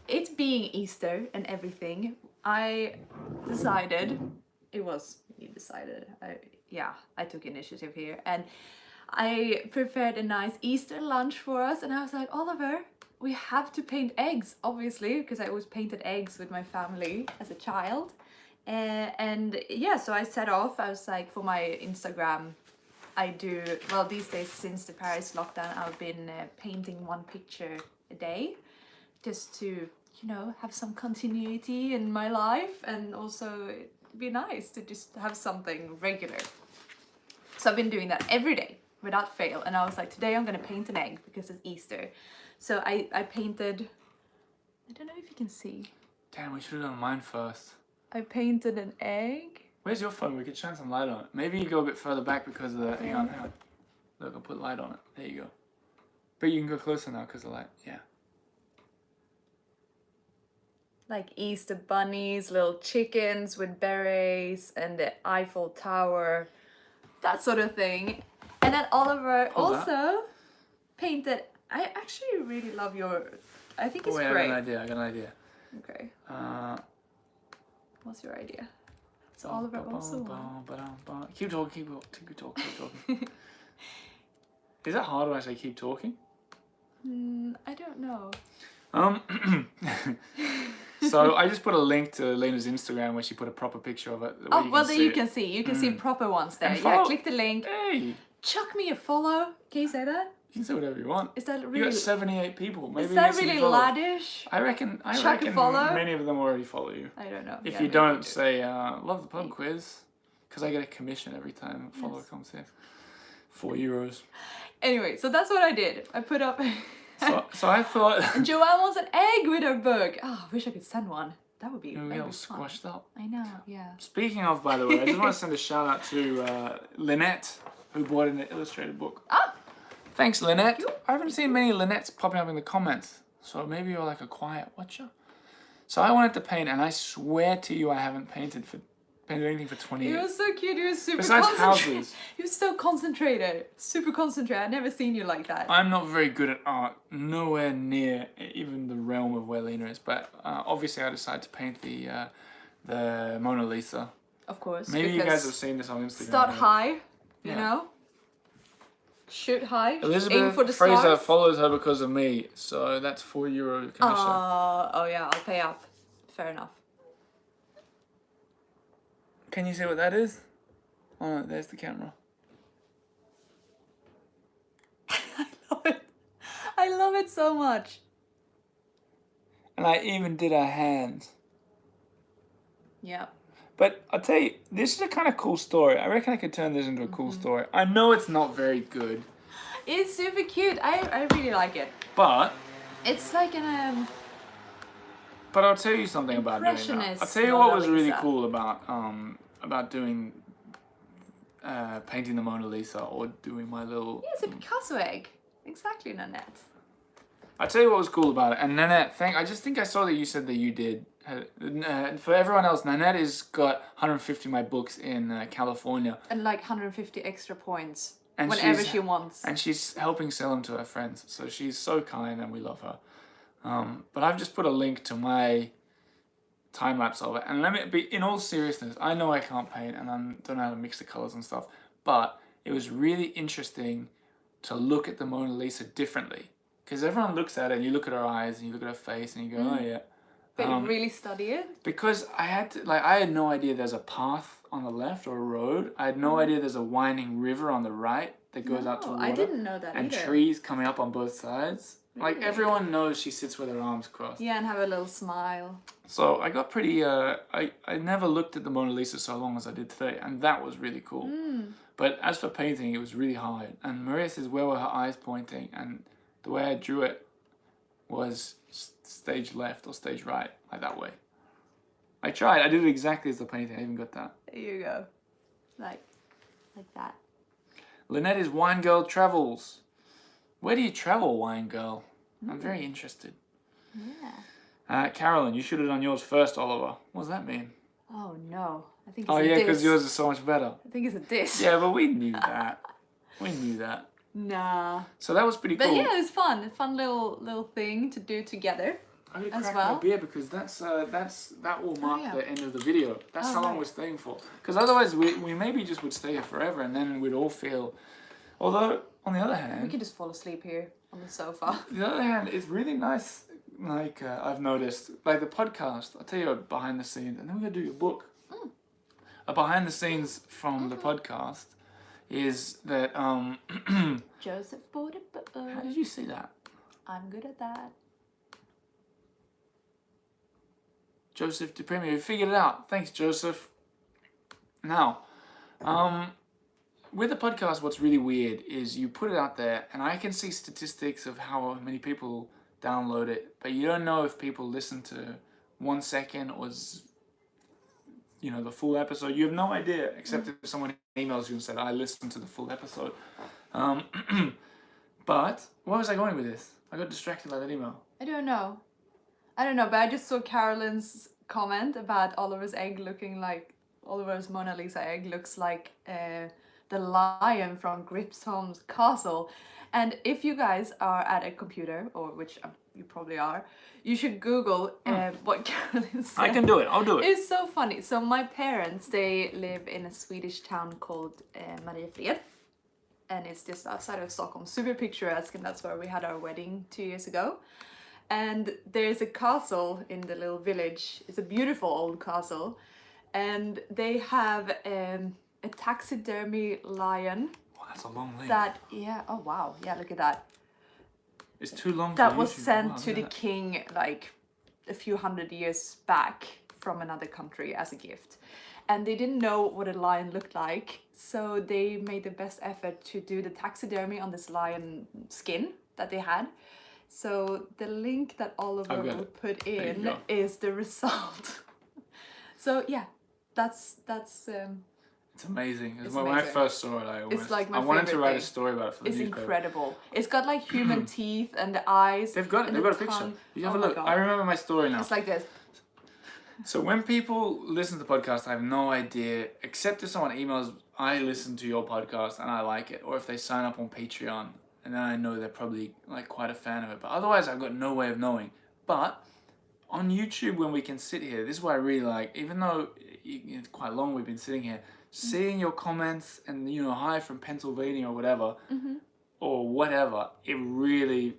it being Easter and everything, I decided, I took initiative here, and I prepared a nice Easter lunch for us, and I was like, Oliver, we have to paint eggs, obviously, because I always painted eggs with my family as a child. So I set off. I was like, for my Instagram, these days since the Paris lockdown, I've been painting one picture a day, just to, have some continuity in my life, and also it'd be nice to just have something regular. So I've been doing that every day, without fail, and I was like, today I'm gonna paint an egg because it's Easter. So I painted, I don't know if you can see. Damn, we should have done mine first. I painted an egg. Where's your phone? We could shine some light on it. Maybe you go a bit further back because of the, hang on. Look, I'll put light on it. There you go. But you can go closer now because of the light, yeah. Like Easter bunnies, little chickens with berets, and the Eiffel Tower, that sort of thing. And then Oliver also painted. I actually really love I think it's great. I got an idea. Okay. What's your idea? So Oliver also. Keep talking. Is that hard when I say keep talking? I don't know. So I just put a link to Lena's Instagram where she put a proper picture of it. You can see. You can see proper ones there. Yeah, click the link. Hey! Chuck me a follow. Can you say that? You can say whatever you want. Is that really? You got 78 people. Maybe is that really laddish? I reckon many of them already follow you. I don't know. If you don't, say, love the pub quiz, because I get a commission every time a follower comes here. €4. Anyway, so that's what I did. I put up... so I thought... And Joanne wants an egg with her book. Oh, I wish I could send one. That would be. You're That would all be fun. squashed up. I know. Yeah. Speaking of, by the way, I just want to send a shout out to Lynette, who bought an illustrated book. Ah. Thanks, Lynette. Thank you. I haven't seen many Lynnettes popping up in the comments, so maybe you're like a quiet watcher. So I wanted to paint, and I swear to you, I haven't painted anything for 20 He years. was so cute. He was super Besides concentrated. houses. He was so concentrated. Super concentrated. I've never seen you like that. I'm not very good at art, nowhere near even the realm of where Lena is, but obviously I decided to paint the Mona Lisa. Of course. Maybe you because guys have seen this on Instagram. Start right? high, you Yeah. know? Shoot high. Aim Elizabeth for the Fraser stars. follows her because of me, so that's €4 commission. Oh yeah, I'll pay up. Fair enough. Can you see what that is? Oh, no, there's the camera. I love it. I love it so much. And I even did her hands. Yeah. But I'll tell you, this is a kind of cool story. I reckon I could turn this into a cool story. I know it's not very good, It's super cute. I really like it. but It's like an I'll tell you something about doing that. Impressionist I'll tell you what Mona was really Lisa. cool about doing painting the Mona Lisa or doing my little. Yeah, it's a Picasso egg. Exactly, Nanette. I'll tell you what was cool about it. And Nanette, I just think I saw that you said that you did. For everyone else, Nanette has got 150 of my books in California. And like 150 extra points And whenever she's- she wants. And she's helping sell them to her friends. So she's so kind and we love her. But I've just put a link to my time lapse of it. And let me be, in all seriousness, I know I can't paint and I don't know how to mix the colors and stuff. But it was really interesting to look at the Mona Lisa differently. Because everyone looks at it and you look at her eyes and you look at her face and you go, oh yeah. But really study it. Because I had no idea there's a path on the left or a road. I had no idea there's a winding river on the right that goes out to No, water. I didn't know that And either. trees coming up on both sides. Like Really? everyone knows she sits with her arms crossed. Yeah, and have a little smile. So I got pretty, I never looked at the Mona Lisa so long as I did today. And that was really cool. But as for painting, it was really hard. And Maria says, where were her eyes pointing? And the way I drew it was stage left or stage right, like that way. I tried. I did it exactly as the painting. I even got that. There you go. Like that. Lynette is Wine Girl Travels. Where do you travel, Wine Girl? I'm very interested. Yeah. Carolyn, you should have done yours first, Oliver. What does that mean? Oh no. I think it's Oh a yeah, diss. because yours is so much better. I think it's a diss. Yeah, but we knew that. We knew that. Nah. So that was pretty But cool. yeah, it's fun. A fun little thing to do together. I'm gonna as crack well. my beer because that will mark yeah. the end of the video. That's Oh, how long right. we're staying for. Because otherwise we maybe just would stay here forever and then we'd all feel. Although on the other We hand, can just fall asleep here on the sofa. it's really nice. Like I've noticed, like the podcast. I'll tell you a behind the scenes, and then we're gonna do your book. A behind the scenes from the podcast is that Joseph bought a book. how did you see that? I'm good at that. Joseph DePremier, you figured it out. Thanks, Joseph. Now, with the podcast, what's really weird is you put it out there, and I can see statistics of how many people download it, but you don't know if people listen to 1 second or the full episode. You have no idea, except if someone emails you and said, I listened to the full episode. But where was I going with this? I got distracted by that email. I don't know, but I just saw Carolyn's comment about Oliver's egg looking like Oliver's Mona Lisa egg looks like the lion from Gripsholm's castle. And if you guys are at a computer, or which you probably are, you should Google what Carolyn said. I can do it. I'll do it. It's so funny. So my parents, they live in a Swedish town called Mariefred. And it's just outside of Stockholm, super picturesque, and that's where we had our wedding 2 years ago. And there's a castle in the little village. It's a beautiful old castle. And they have a taxidermy lion Oh, that's a long link. oh wow, yeah, look at that. It's too long. That for was YouTube. sent Wow, to look the at that. king like a few hundred years back from another country as a gift. And they didn't know what a lion looked like, so they made the best effort to do the taxidermy on this lion skin that they had. So the link that Oliver I've got will it. put There you in go. is the result. So yeah, that's It's amazing. It's When I amazing. first saw it, I almost, like my I wanted to favorite write a thing. story about it for the it's newspaper. incredible. It's got like human teeth and the eyes. They've got it. and They've the got a picture. tongue. You have Oh a my look. God. I remember my story now. It's like this. So when people listen to the podcast, I have no idea, except if someone emails, I listen to your podcast and I like it, or if they sign up on Patreon, and then I know they're probably like quite a fan of it. But otherwise, I've got no way of knowing. But on YouTube, when we can sit here, this is what I really like. Even though it's quite long we've been sitting here, seeing your comments and hi from Pennsylvania or whatever, or whatever, it really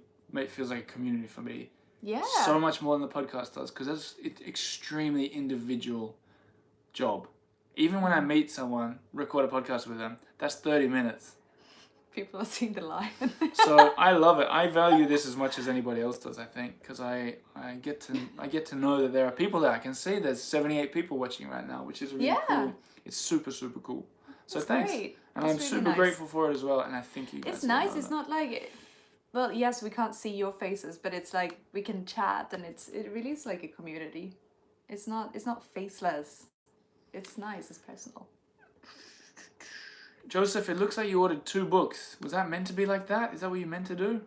feels like a community for me. Yeah. So much more than the podcast does, because it's extremely individual job. Even when I meet someone, record a podcast with them, that's 30 minutes. People are seeing the lion. So I love it. I value this as much as anybody else does, I think, because I get to know that there are people there. I can see there's 78 people watching right now, which is really cool. It's super, super cool. So That's thanks. great. And That's I'm really super nice. grateful for it as well, and I think you guys It's will nice. know It's that. not like, well, yes, we can't see your faces, but it's like we can chat, and it really is like a community. It's not faceless. It's nice. It's personal. Joseph, it looks like you ordered 2 books. Was that meant to be like that? Is that what you meant to do?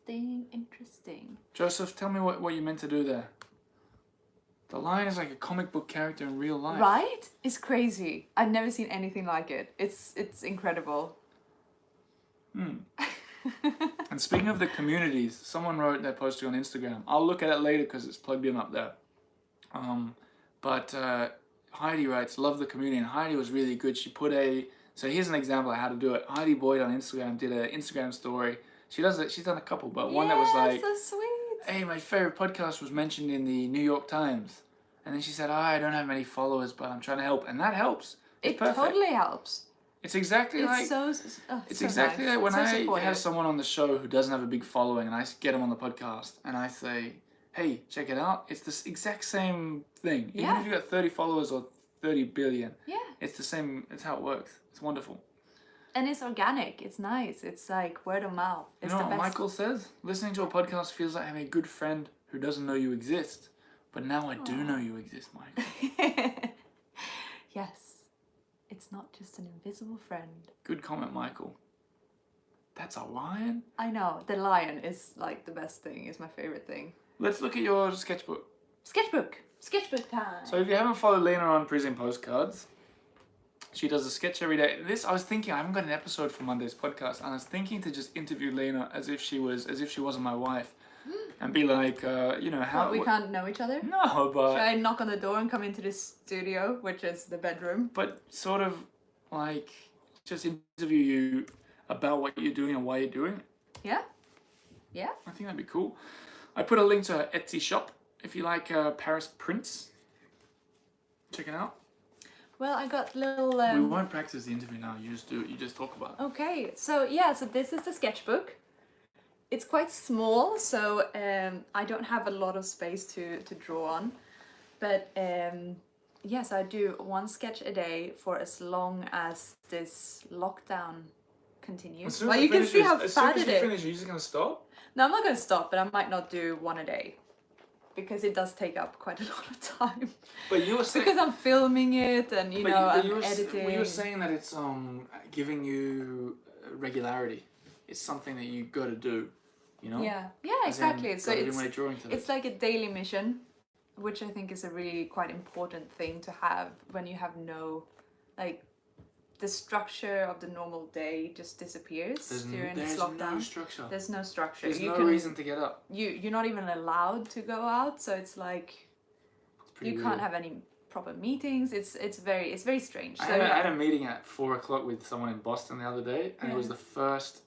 Interesting. Joseph, tell me what you meant to do there. The lion is like a comic book character in real life. Right? It's crazy. I've never seen anything like it. It's incredible. And speaking of the communities, someone wrote their posting on Instagram. I'll look at it later because it's plugged in up there. But Heidi writes, love the community, and Heidi was really good. She put so here's an example of how to do it. Heidi Boyd on Instagram did an Instagram story. She does it. She's done a couple, but one that was like, so sweet. hey, my favorite podcast was mentioned in the New York Times. And then she said, I don't have many followers, but I'm trying to help. And that helps. It's It perfect. totally helps. It's exactly like... It's It's exactly like when I supportive. have someone on the show who doesn't have a big following and I get them on the podcast and I say, hey, check it out. It's the exact same thing. Even Yeah. if you got 30 followers or 30 billion, Yeah. it's the same. It's how it works. It's wonderful. And it's organic. It's nice. It's like word of mouth. It's You know the what best. Michael says? Listening to a podcast feels like having a good friend who doesn't know you exist. But now I do know you exist, Michael. Yes. It's not just an invisible friend. Good comment, Michael. That's a lion? I know. The lion is like the best thing. Is my favorite thing. Let's look at your sketchbook. Sketchbook. Sketchbook time. So if you haven't followed Lena on Prison Postcards, she does a sketch every day. I was thinking, I haven't got an episode for Monday's podcast, and I was thinking to just interview Lena as if she wasn't my wife, and be like, how we can't know each other? No, Should but I knock on the door and come into the studio, which is the bedroom? sort of like just interview you about what you're doing and why you're doing it. Yeah? Yeah? I think that'd be cool. I put a link to her Etsy shop if you like Paris prints. Check it out. Well, I got little... We won't practice the interview now. You just do it. You just talk about it. Okay, so yeah, so this is the sketchbook. It's quite small, so I don't have a lot of space to draw on. But yes, I do one sketch a day for as long as this lockdown continues. Well, you can see how fat it is. Finish, are you just gonna stop? No, I'm not going to stop, but I might not do one a day. Because it does take up quite a lot of time. But you were saying... Because I'm filming it and, I'm editing. You were saying that it's giving you regularity. It's something that you got to do, Yeah, As in, exactly. So gotta do my drawing today. it's like a daily mission, which I think is a really quite important thing to have when you have no, the structure of the normal day just disappears during this lockdown. There's no structure. There's no structure. There's no reason to get up. You're not even allowed to go out, so it's like you can't have any proper meetings. It's very strange. So I had a meeting at 4:00 with someone in Boston the other day, and it was the first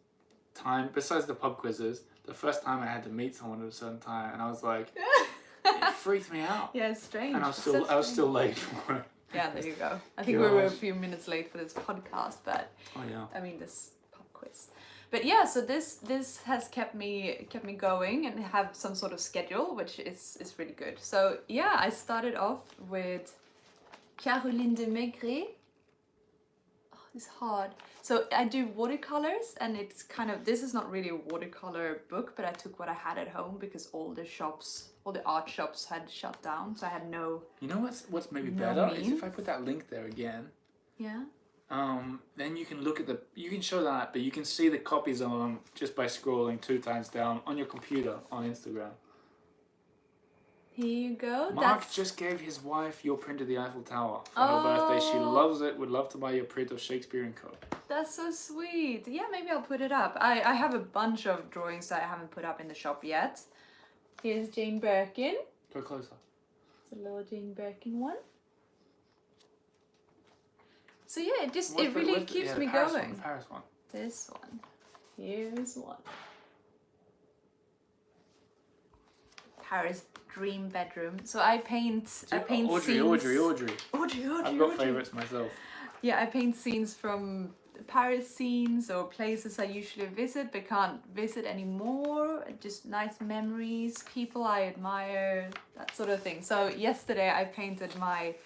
time, besides the pub quizzes, the first time I had to meet someone at a certain time, and I was like, it freaked me out. Yeah, it's strange. And I was still late for it. Yeah, there you go. I think we were a few minutes late for this podcast, but oh yeah. I mean this pub quiz. But yeah, so this has kept me going and have some sort of schedule, which is really good. So yeah, I started off with Caroline de Maigret. Oh, It's hard. So I do watercolors, and it's kind of, this is not really a watercolor book, but I took what I had at home because all the art shops had shut down, so I had no. You know what's maybe No better is if means. I put that link there again. Yeah. Then you can look at you can show that, but you can see the copies of them just by scrolling 2 times down on your computer on Instagram. Here you go. Mark just gave his wife your print of the Eiffel Tower for her birthday. She loves it. Would love to buy your print of Shakespeare and Co. That's so sweet. Yeah, maybe I'll put it up. I have a bunch of drawings that I haven't put up in the shop yet. Here's Jane Birkin. Go closer. It's a little Jane Birkin one. So yeah, it really keeps me Paris going. One, the Paris one. This one. Here's one. Paris dream bedroom. So I paint Audrey, scenes. Audrey. I've got Audrey. favourites myself. Yeah, I paint scenes from Paris scenes or places I usually visit but can't visit anymore. Just nice memories, people I admire, that sort of thing. So yesterday I painted my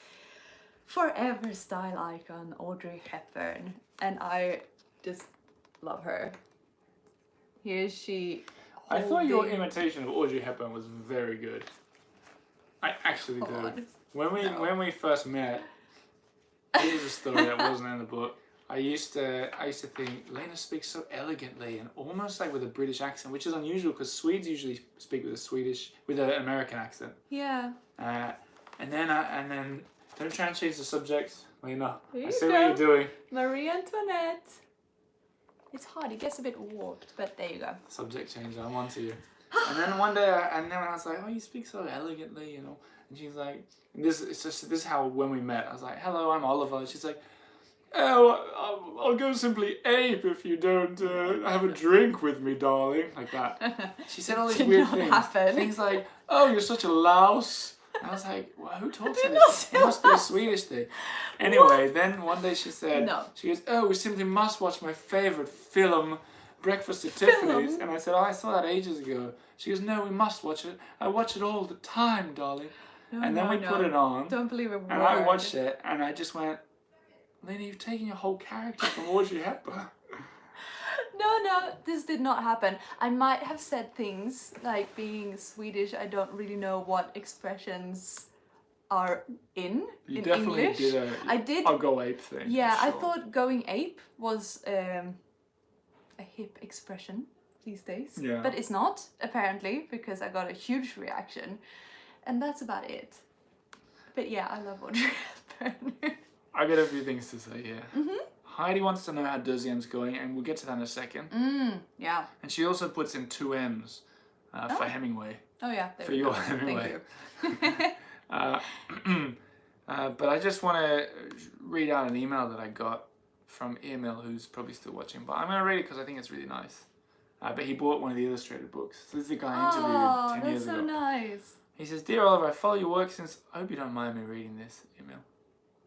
forever style icon, Audrey Hepburn, and I just love her. Here she. I thought your imitation of Audrey Hepburn was very good. I actually do. God. When we first met, here's a story that wasn't in the book. I used to think Lena speaks so elegantly and almost like with a British accent, which is unusual because Swedes usually speak with an American accent. Yeah. And then don't try and change the subject, Lena. Here I you see go. what you're doing. Marie Antoinette. It's hard. It gets a bit warped, but there you go. Subject change. I'm onto you. And then one day, I was like, "Oh, you speak so elegantly, you know." And she's like, "This is how when we met." I was like, "Hello, I'm Oliver." And she's like, "Oh, I'll go simply ape if you don't have a drink with me, darling," like that. She said all these Did weird not things. happen. Things like, "Oh, you're such a louse." And I was like, well, who talks did like not this? say It must be a louse. Swedish thing. Anyway, then one day she said, No. she goes, "Oh, we simply must watch my favourite film, Breakfast at Tiffany's." Film? And I said, "Oh, I saw that ages ago." She goes, "No, we must watch it. I watch it all the time, darling." And then we put it on, Don't believe a word. and I watched it, and I just went, "Lena, you've taken your whole character from Audrey Hepburn." No, this did not happen. I might have said things like being Swedish. I don't really know what expressions are in definitely English. did I did. I'll go ape thing. Yeah, I sure. thought going ape was a hip expression these days. Yeah. But it's not, apparently, because I got a huge reaction. And that's about it. But yeah, I love Audrey Hepburn. I got a few things to say here. Heidi wants to know how Deuxième's going, and we'll get to that in a second. Yeah. And she also puts in 2 M's for Hemingway. Oh yeah. There For we your go. Hemingway. Thank you. But I just want to read out an email that I got from Emil, who's probably still watching. But I'm going to read it because I think it's really nice. But he bought one of the illustrated books. So this is the guy I interviewed 10 years that's ago. so nice. He says, "Dear Oliver, I follow your work since..." I hope you don't mind me reading this, Emil.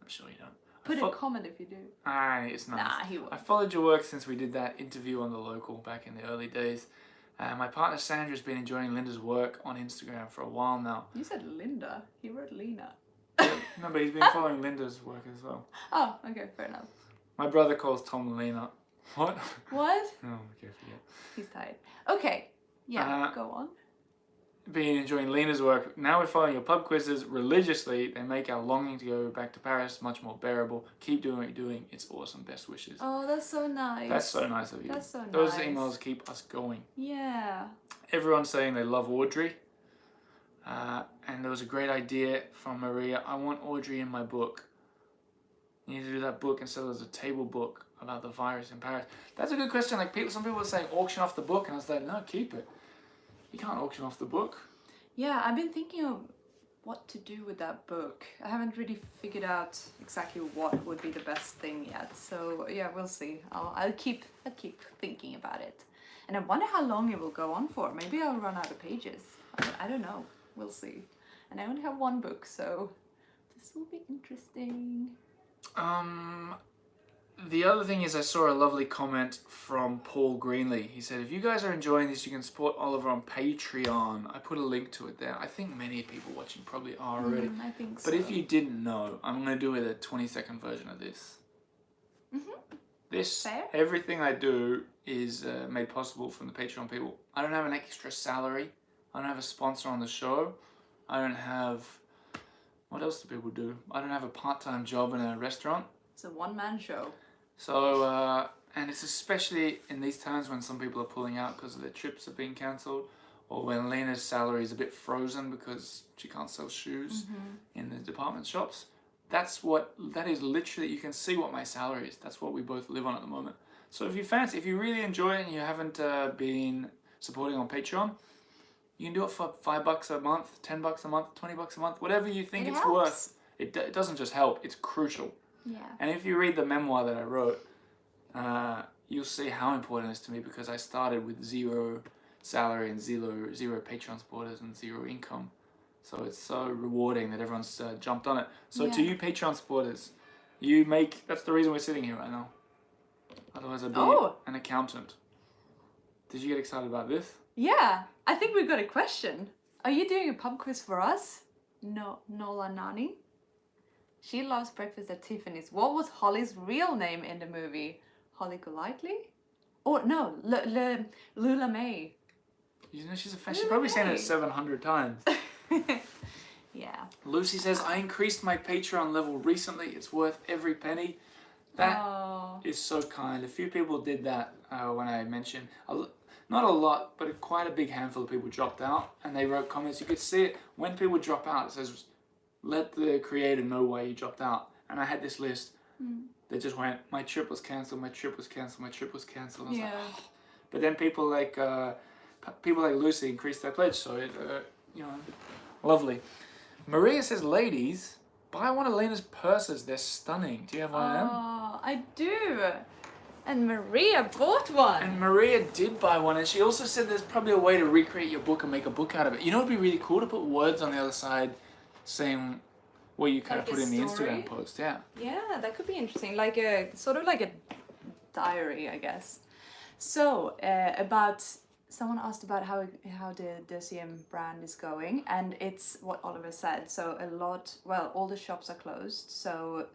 I'm sure you don't. Put a comment if you do. It's nice. Nah, he won't. I followed your work since we did that interview on The Local back in the early days. My partner Sandra's been enjoying Linda's work on Instagram for a while now. You said Linda. He wrote Lena. No, but he's been following Linda's work as well. Oh, okay, fair enough. My brother calls Tom Lena. What? What? Oh, okay, forget. He's tired. Okay. Yeah, go on. Been enjoying Lena's work. Now we're following your pub quizzes religiously. They make our longing to go back to Paris much more bearable. Keep doing what you're doing. It's awesome. Best wishes. Oh, that's so nice. That's so nice of you. That's so Those nice. emails keep us going. Yeah. Everyone's saying they love Audrey. And there was a great idea from Maria. I want Audrey in my book. You need to do that book instead of a table book about the virus in Paris. That's a good question. Like some people were saying auction off the book, and I was like, no, keep it. You can't auction off the book. Yeah, I've been thinking of what to do with that book. I haven't really figured out exactly what would be the best thing yet. So yeah, we'll see. I'll keep thinking about it. And I wonder how long it will go on for. Maybe I'll run out of pages. I don't know. We'll see. And I only have 1 book, so this will be interesting. The other thing is I saw a lovely comment from Paul Greenlee. He said, if you guys are enjoying this, you can support Oliver on Patreon. I put a link to it there. I think many people watching probably are already. I think so. But if you didn't know, I'm going to do a 20-second version of this. Fair. Everything I do is made possible from the Patreon people. I don't have an extra salary. I don't have a sponsor on the show. I don't have... What else do people do? I don't have a part-time job in a restaurant. It's a one-man show. So, and it's especially in these times when some people are pulling out because their trips are being cancelled, or when Lena's salary is a bit frozen because she can't sell shoes in the department shops. That is literally, you can see what my salary is. That's what we both live on at the moment. So if you really enjoy it and you haven't been supporting on Patreon, you can do it for $5 a month, $10 a month, $20 a month, whatever you think it's worth. It doesn't just help, it's crucial. Yeah. And if you read the memoir that I wrote, you'll see how important it is to me, because I started with 0 salary and zero Patreon supporters and 0 income. So it's so rewarding that everyone's jumped on it. So to you Patreon supporters, that's the reason we're sitting here right now. Otherwise I'd be an accountant. Did you get excited about this? Yeah, I think we've got a question. Are you doing a pub quiz for us? No, Nola Nani. She loves breakfast at Tiffany's. What was Holly's real name in the movie? Holly Golightly? Or no, Lula May. You know, she's probably saying it 700 times. Yeah. Lucy says, I increased my Patreon level recently. It's worth every penny. That is so kind. A few people did that when I mentioned. Not a lot, but quite a big handful of people dropped out. And they wrote comments. You could see it. When people drop out, it says, let the creator know why you dropped out. And I had this list. They just went, my trip was cancelled, my trip was cancelled, my trip was cancelled. I was like, oh. But then people like Lucy increased their pledge, so it, lovely. Maria says, ladies, buy one of Lena's purses. They're stunning. Do you have one of them? Oh, I do. And Maria bought one. And Maria did buy one, and she also said there's probably a way to recreate your book and make a book out of it. You know, it'd be really cool to put words on the other side saying what you kind of put in the Instagram post. Yeah. Yeah, that could be interesting. Like a sort of like a diary, I guess. So someone asked about how the DCM brand is going, and it's what Oliver said. So all the shops are closed. So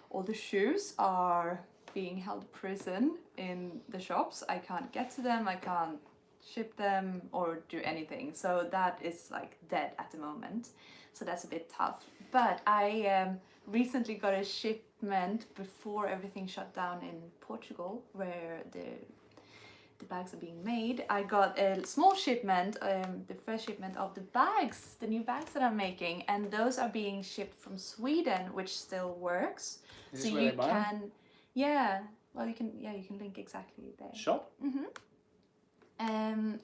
all the shoes are being held prison in the shops. I can't get to them. I can't ship them or do anything. So that is like dead at the moment. So that's a bit tough. But I recently got a shipment before everything shut down in Portugal, where the bags are being made. I got a small shipment, the first shipment of the bags, the new bags that I'm making, and those are being shipped from Sweden, which still works. Is this where they buy them? Yeah. Well, you can link exactly there. Shop?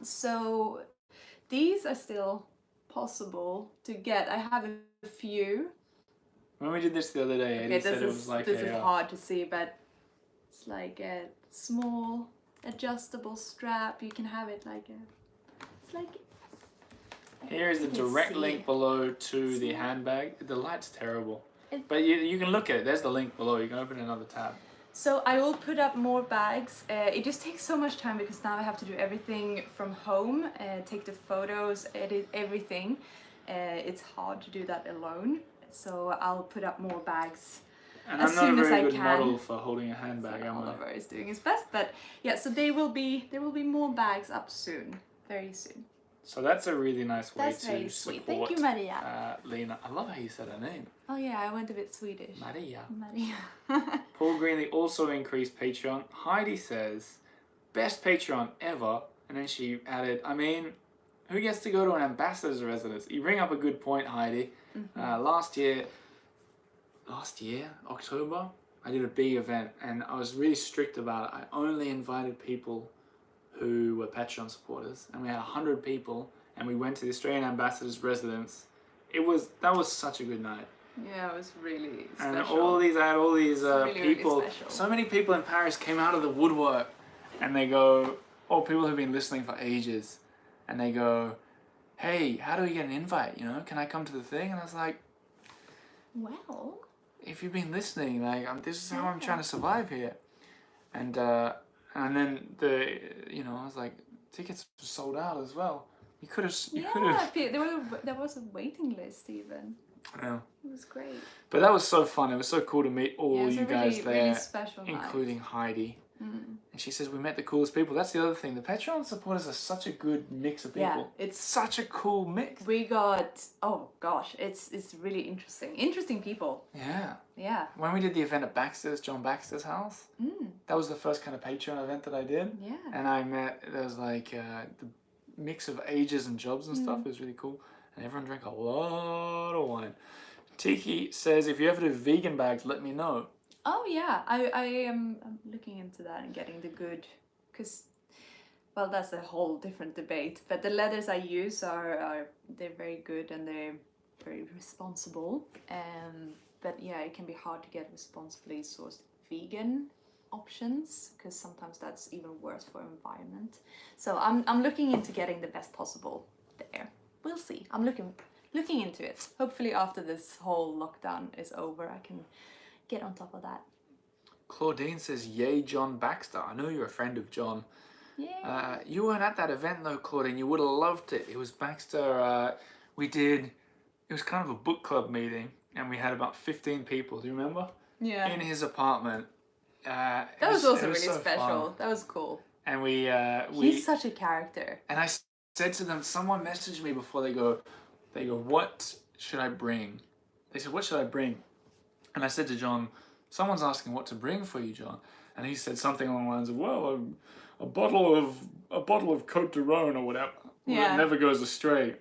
So these are still possible to get. I have a few. When we did this the other day, Eddie said it was like this is hard to see, but it's like a small adjustable strap. You can have it like it's like. Here is the direct link below to the handbag. The light's terrible, but you can look at it. There's the link below. You can open another tab. So I will put up more bags. It just takes so much time because now I have to do everything from home, take the photos, edit everything. It's hard to do that alone. So I'll put up more bags as soon as I can. And I'm not a very good model for holding a handbag, am I? Oliver is doing his best, but yeah. So there will be more bags up soon, very soon. So that's a really nice way That's very to sweet. support Thank you, Maria. Lena. I love how you said her name. Oh yeah, I went a bit Swedish. Maria. Maria. Paul Greenley also increased Patreon. Heidi says, best Patreon ever. And then she added, I mean, who gets to go to an ambassador's residence? You bring up a good point, Heidi. Last year, October, I did a big event and I was really strict about it. I only invited people who were Patreon supporters, and we had 100 people, and we went to the Australian ambassador's residence. That was such a good night. Yeah, it was really special. And I had all these really, people. really special. So many people in Paris came out of the woodwork, and they go, people who've been listening for ages, and they go, hey, how do we get an invite? You know, can I come to the thing? And I was like, well, if you've been listening, like, this is how I'm trying to survive here. And then I was like, tickets were sold out as well. You could have. There was a waiting list even. Yeah. It was great. But that was so fun. It was so cool to meet all you guys there, really special including night. Heidi. And she says, we met the coolest people. That's the other thing. The Patreon supporters are such a good mix of people. Yeah, it's such a cool mix. We got, oh gosh, it's really interesting. Interesting people. Yeah. Yeah. When we did the event at Baxter's, John Baxter's house, that was the first kind of Patreon event that I did. Yeah. And I met, there was like the mix of ages and jobs and stuff. It was really cool. And everyone drank a lot of wine. Tiki says, if you ever do vegan bags, let me know. Oh yeah, I am looking into that and getting the good, because, well, that's a whole different debate. But the leathers I use are they're very good and they're very responsible. But yeah, it can be hard to get responsibly sourced vegan options, because sometimes that's even worse for environment. So I'm looking into getting the best possible there. We'll see. I'm looking into it. Hopefully after this whole lockdown is over, I can get on top of that. Claudine says, yay, John Baxter. I know you're a friend of John. Yeah. You weren't at that event though, Claudine. You would have loved it. It was Baxter. It was kind of a book club meeting, and we had about 15 people. Do you remember? Yeah. In his apartment. That was also really so special. fun. That was cool. And we He's such a character. And I said to them, someone messaged me before they go, what should I bring? They said, what should I bring? And I said to John, someone's asking what to bring for you, John. And he said something along the lines of, well, a bottle of Cote de Rhone or whatever. Yeah. It never goes astray.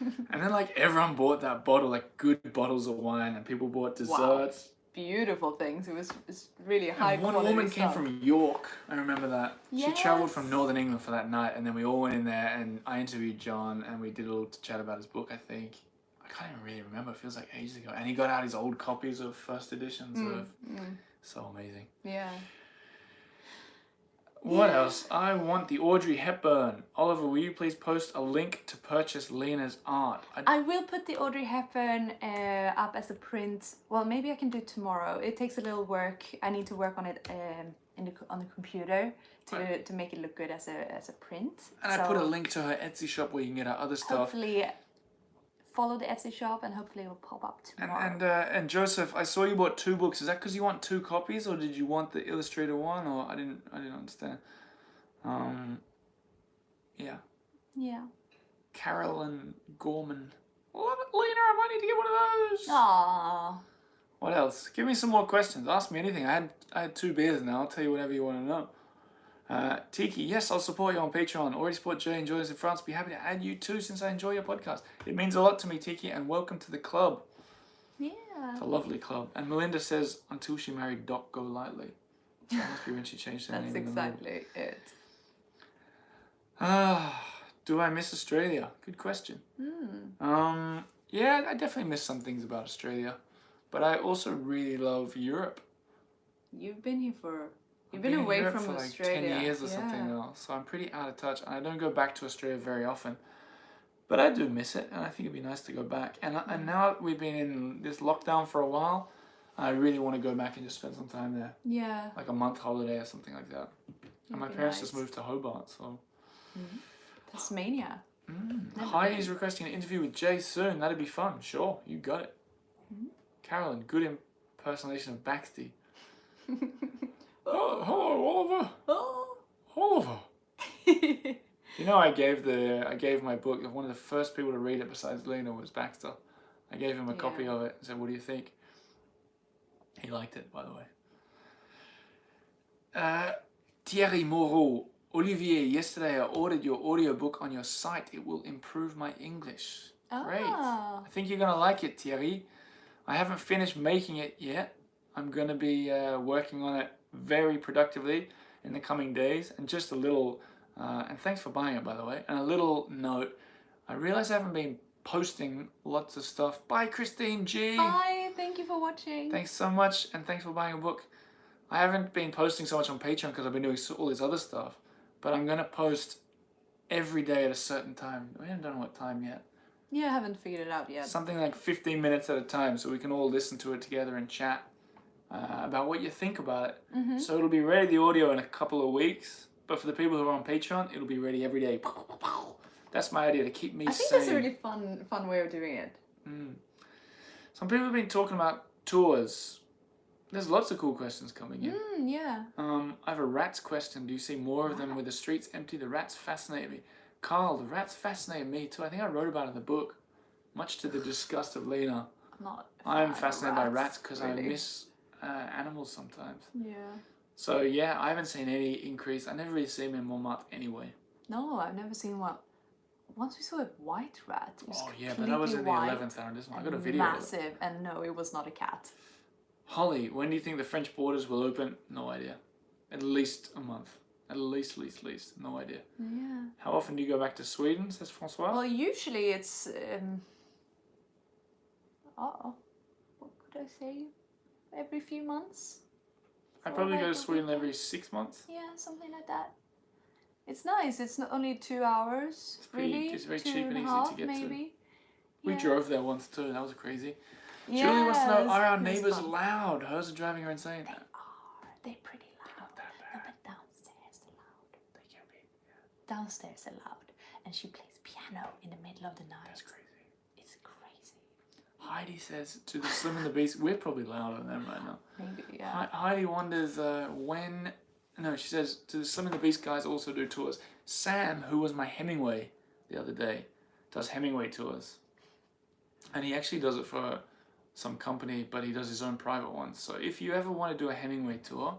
And then like everyone bought that bottle, like good bottles of wine, and people bought desserts. Wow. Beautiful things. It's really high quality. One woman came stuff. from York. I remember that. Yes. She travelled from Northern England for that night, and then we all went in there, and I interviewed John, and we did a little chat about his book. I think I can't even really remember. It feels like ages ago. And he got out his old copies of first editions of. So amazing. Yeah. What else? I want the Audrey Hepburn. Oliver, will you please post a link to purchase Lena's art? I will put the Audrey Hepburn up as a print. Well, maybe I can do it tomorrow. It takes a little work. I need to work on it on the computer to make it look good as a print. And I put a link to her Etsy shop where you can get her other stuff. Hopefully, follow the Etsy shop and hopefully it will pop up tomorrow. And Joseph, I saw you bought 2 books. Is that because you want 2 copies, or did you want the illustrated one? Or I didn't understand. Yeah. Yeah. Carolyn Gorman. Love it, Lena. I might need to get one of those. Aww. What else? Give me some more questions. Ask me anything. I had 2 beers now. I'll tell you whatever you want to know. Tiki, yes, I'll support you on Patreon. Already support Jay and Joyce in France. Be happy to add you too, since I enjoy your podcast. It means a lot to me, Tiki, and welcome to the club. Yeah. It's a lovely club. And Melinda says, until she married Doc Golightly. So that must be when she changed her name. That's exactly it. Do I miss Australia? Good question. Yeah, I definitely miss some things about Australia. But I also really love Europe. You've been here for... You've I've been in away Europe from for like Australia. 10 years or something now. So I'm pretty out of touch. And I don't go back to Australia very often. But I do miss it. And I think it'd be nice to go back. And now we've been in this lockdown for a while. I really want to go back and just spend some time there. Yeah. Like a month holiday or something like that. And my parents just moved to Hobart, so... Tasmania. Heidi's requesting an interview with Jay soon. That'd be fun. Sure, you got it. Carolyn, good impersonation of Baxty. Oh, hello, Oliver. Oh. Oliver. You know, I gave my book. One of the first people to read it besides Lena was Baxter. I gave him a copy of it and said, "What do you think?" He liked it, by the way. Thierry Moreau. Olivier, yesterday I ordered your audiobook on your site. It will improve my English. Great. I think you're going to like it, Thierry. I haven't finished making it yet. I'm going to be working on it very productively in the coming days. And just a little, and thanks for buying it, by the way, and a little note. I realize I haven't been posting lots of stuff. Bye, Christine G. Bye. Thank you for watching. Thanks so much, and thanks for buying a book. I haven't been posting so much on Patreon because I've been doing all this other stuff. But I'm going to post every day at a certain time. We haven't done what time yet. Yeah, I haven't figured it out yet. Something like 15 minutes at a time so we can all listen to it together and chat about what you think about it. So it'll be ready, the audio, in a couple of weeks. But for the people who are on Patreon, it'll be ready every day. That's my idea, to keep me sane. I think that's a really fun way of doing it. Some people have been talking about tours. There's lots of cool questions coming in. Yeah. I have a rats question. Do you see more of them with the streets empty? The rats fascinate me. Carl, the rats fascinate me too. I think I wrote about it in the book, much to the disgust of Lena. I'm fascinated by rats because I miss animals sometimes. Yeah. So yeah, I haven't seen any increase. I never really see them in Montmartre anyway. No, I've never seen one. Once we saw a white rat. It was but that was in the white 11th arrondissement. I got a video of it. Massive, and no, it was not a cat. Holly, when do you think the French borders will open? No idea. At least a month. At least. No idea. Yeah. How often do you go back to Sweden, says Francois? Well, usually it's... what could I say? Every few months? I probably go to Sweden every 6 months. Yeah, something like that. It's nice. It's not only 2 hours, It's very cheap and easy to get maybe. to. We Yeah. drove there once too. That was crazy. Yeah, Julie wants to know, are our it's neighbours fun. loud? Hers are driving her insane. They are. They're pretty loud. They're not that No, bad. but downstairs they're loud. They can be. Downstairs they're loud. And she plays piano in the middle of the night. That's crazy. It's crazy. Heidi says to the Slim and the Beast, we're probably louder than them right now. Maybe, yeah. Heidi wonders when. No, she says to the Slim and the Beast guys also do tours. Sam, who was my Hemingway the other day, does Hemingway tours. And he actually does it for some company, but he does his own private ones. So if you ever want to do a Hemingway tour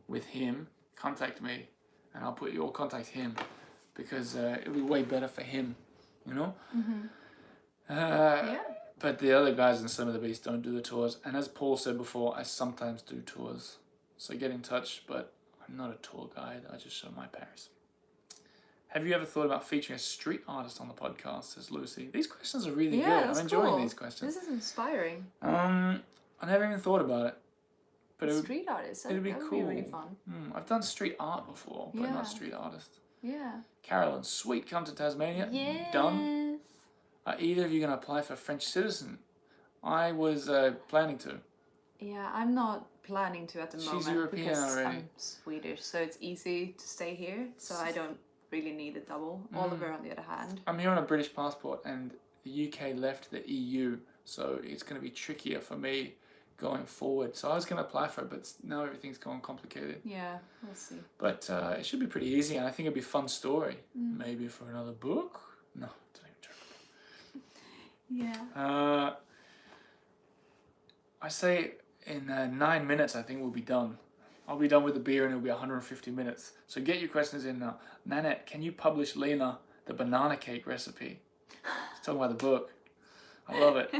with him, contact me and I'll put you or contact him because it'll be way better for him, you know? Yeah. But the other guys in Slim of the Beast don't do the tours. And as Paul said before, I sometimes do tours. So get in touch, but I'm not a tour guide. I just show my Paris. Have you ever thought about featuring a street artist on the podcast, says Lucy? These questions are really good. I'm enjoying cool. these questions. This is inspiring. I never even thought about it. But Street artists. it'd be that cool. would be really fun. I've done street art before, but Yeah. not street artist. Yeah. Carolyn, sweet, come to Tasmania. Yes. Done. Are either of you going to apply for French citizen? I was planning to. Yeah, I'm not planning to at the She's moment European because already. I'm Swedish, so it's easy to stay here. So I don't really need a double. Oliver, on the other hand. I'm here on a British passport and the UK left the EU, so it's going to be trickier for me going forward. So I was going to apply for it, but now everything's gone complicated. Yeah, we'll see. But it should be pretty easy, and I think it'd be a fun story. Maybe for another book? No, don't even joke. Yeah. I say in 9 minutes, I think we'll be done. I'll be done with the beer and it'll be 150 minutes. So get your questions in now. Nanette, can you publish Lena the banana cake recipe? She's talking about the book. I love it.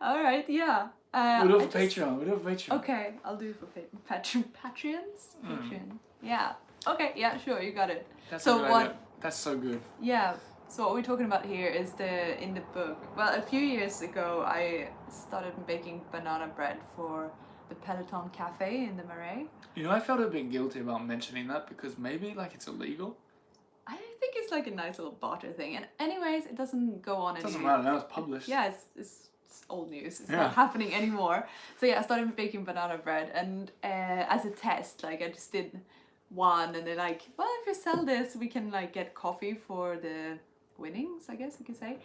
All right, yeah. We'll do it for Patreon. We'll do it for Patreon. Okay, I'll do it for Patreons? Patreon. Yeah. Okay, yeah, sure, you got it. That's So a good what- idea. That's so good. Yeah. So what we're talking about here is in the book. Well, a few years ago, I started baking banana bread for the Peloton Cafe in the Marais. You know, I felt a bit guilty about mentioning that because maybe like it's illegal. I think it's like a nice little barter thing. And anyways, it doesn't go on It doesn't anymore. matter now. It's published. Yeah, it's old news. It's Yeah. not happening anymore. So yeah, I started baking banana bread, and as a test, like I just did one, and they're like, well, if you sell this, we can like get coffee for the winnings, I guess you could say.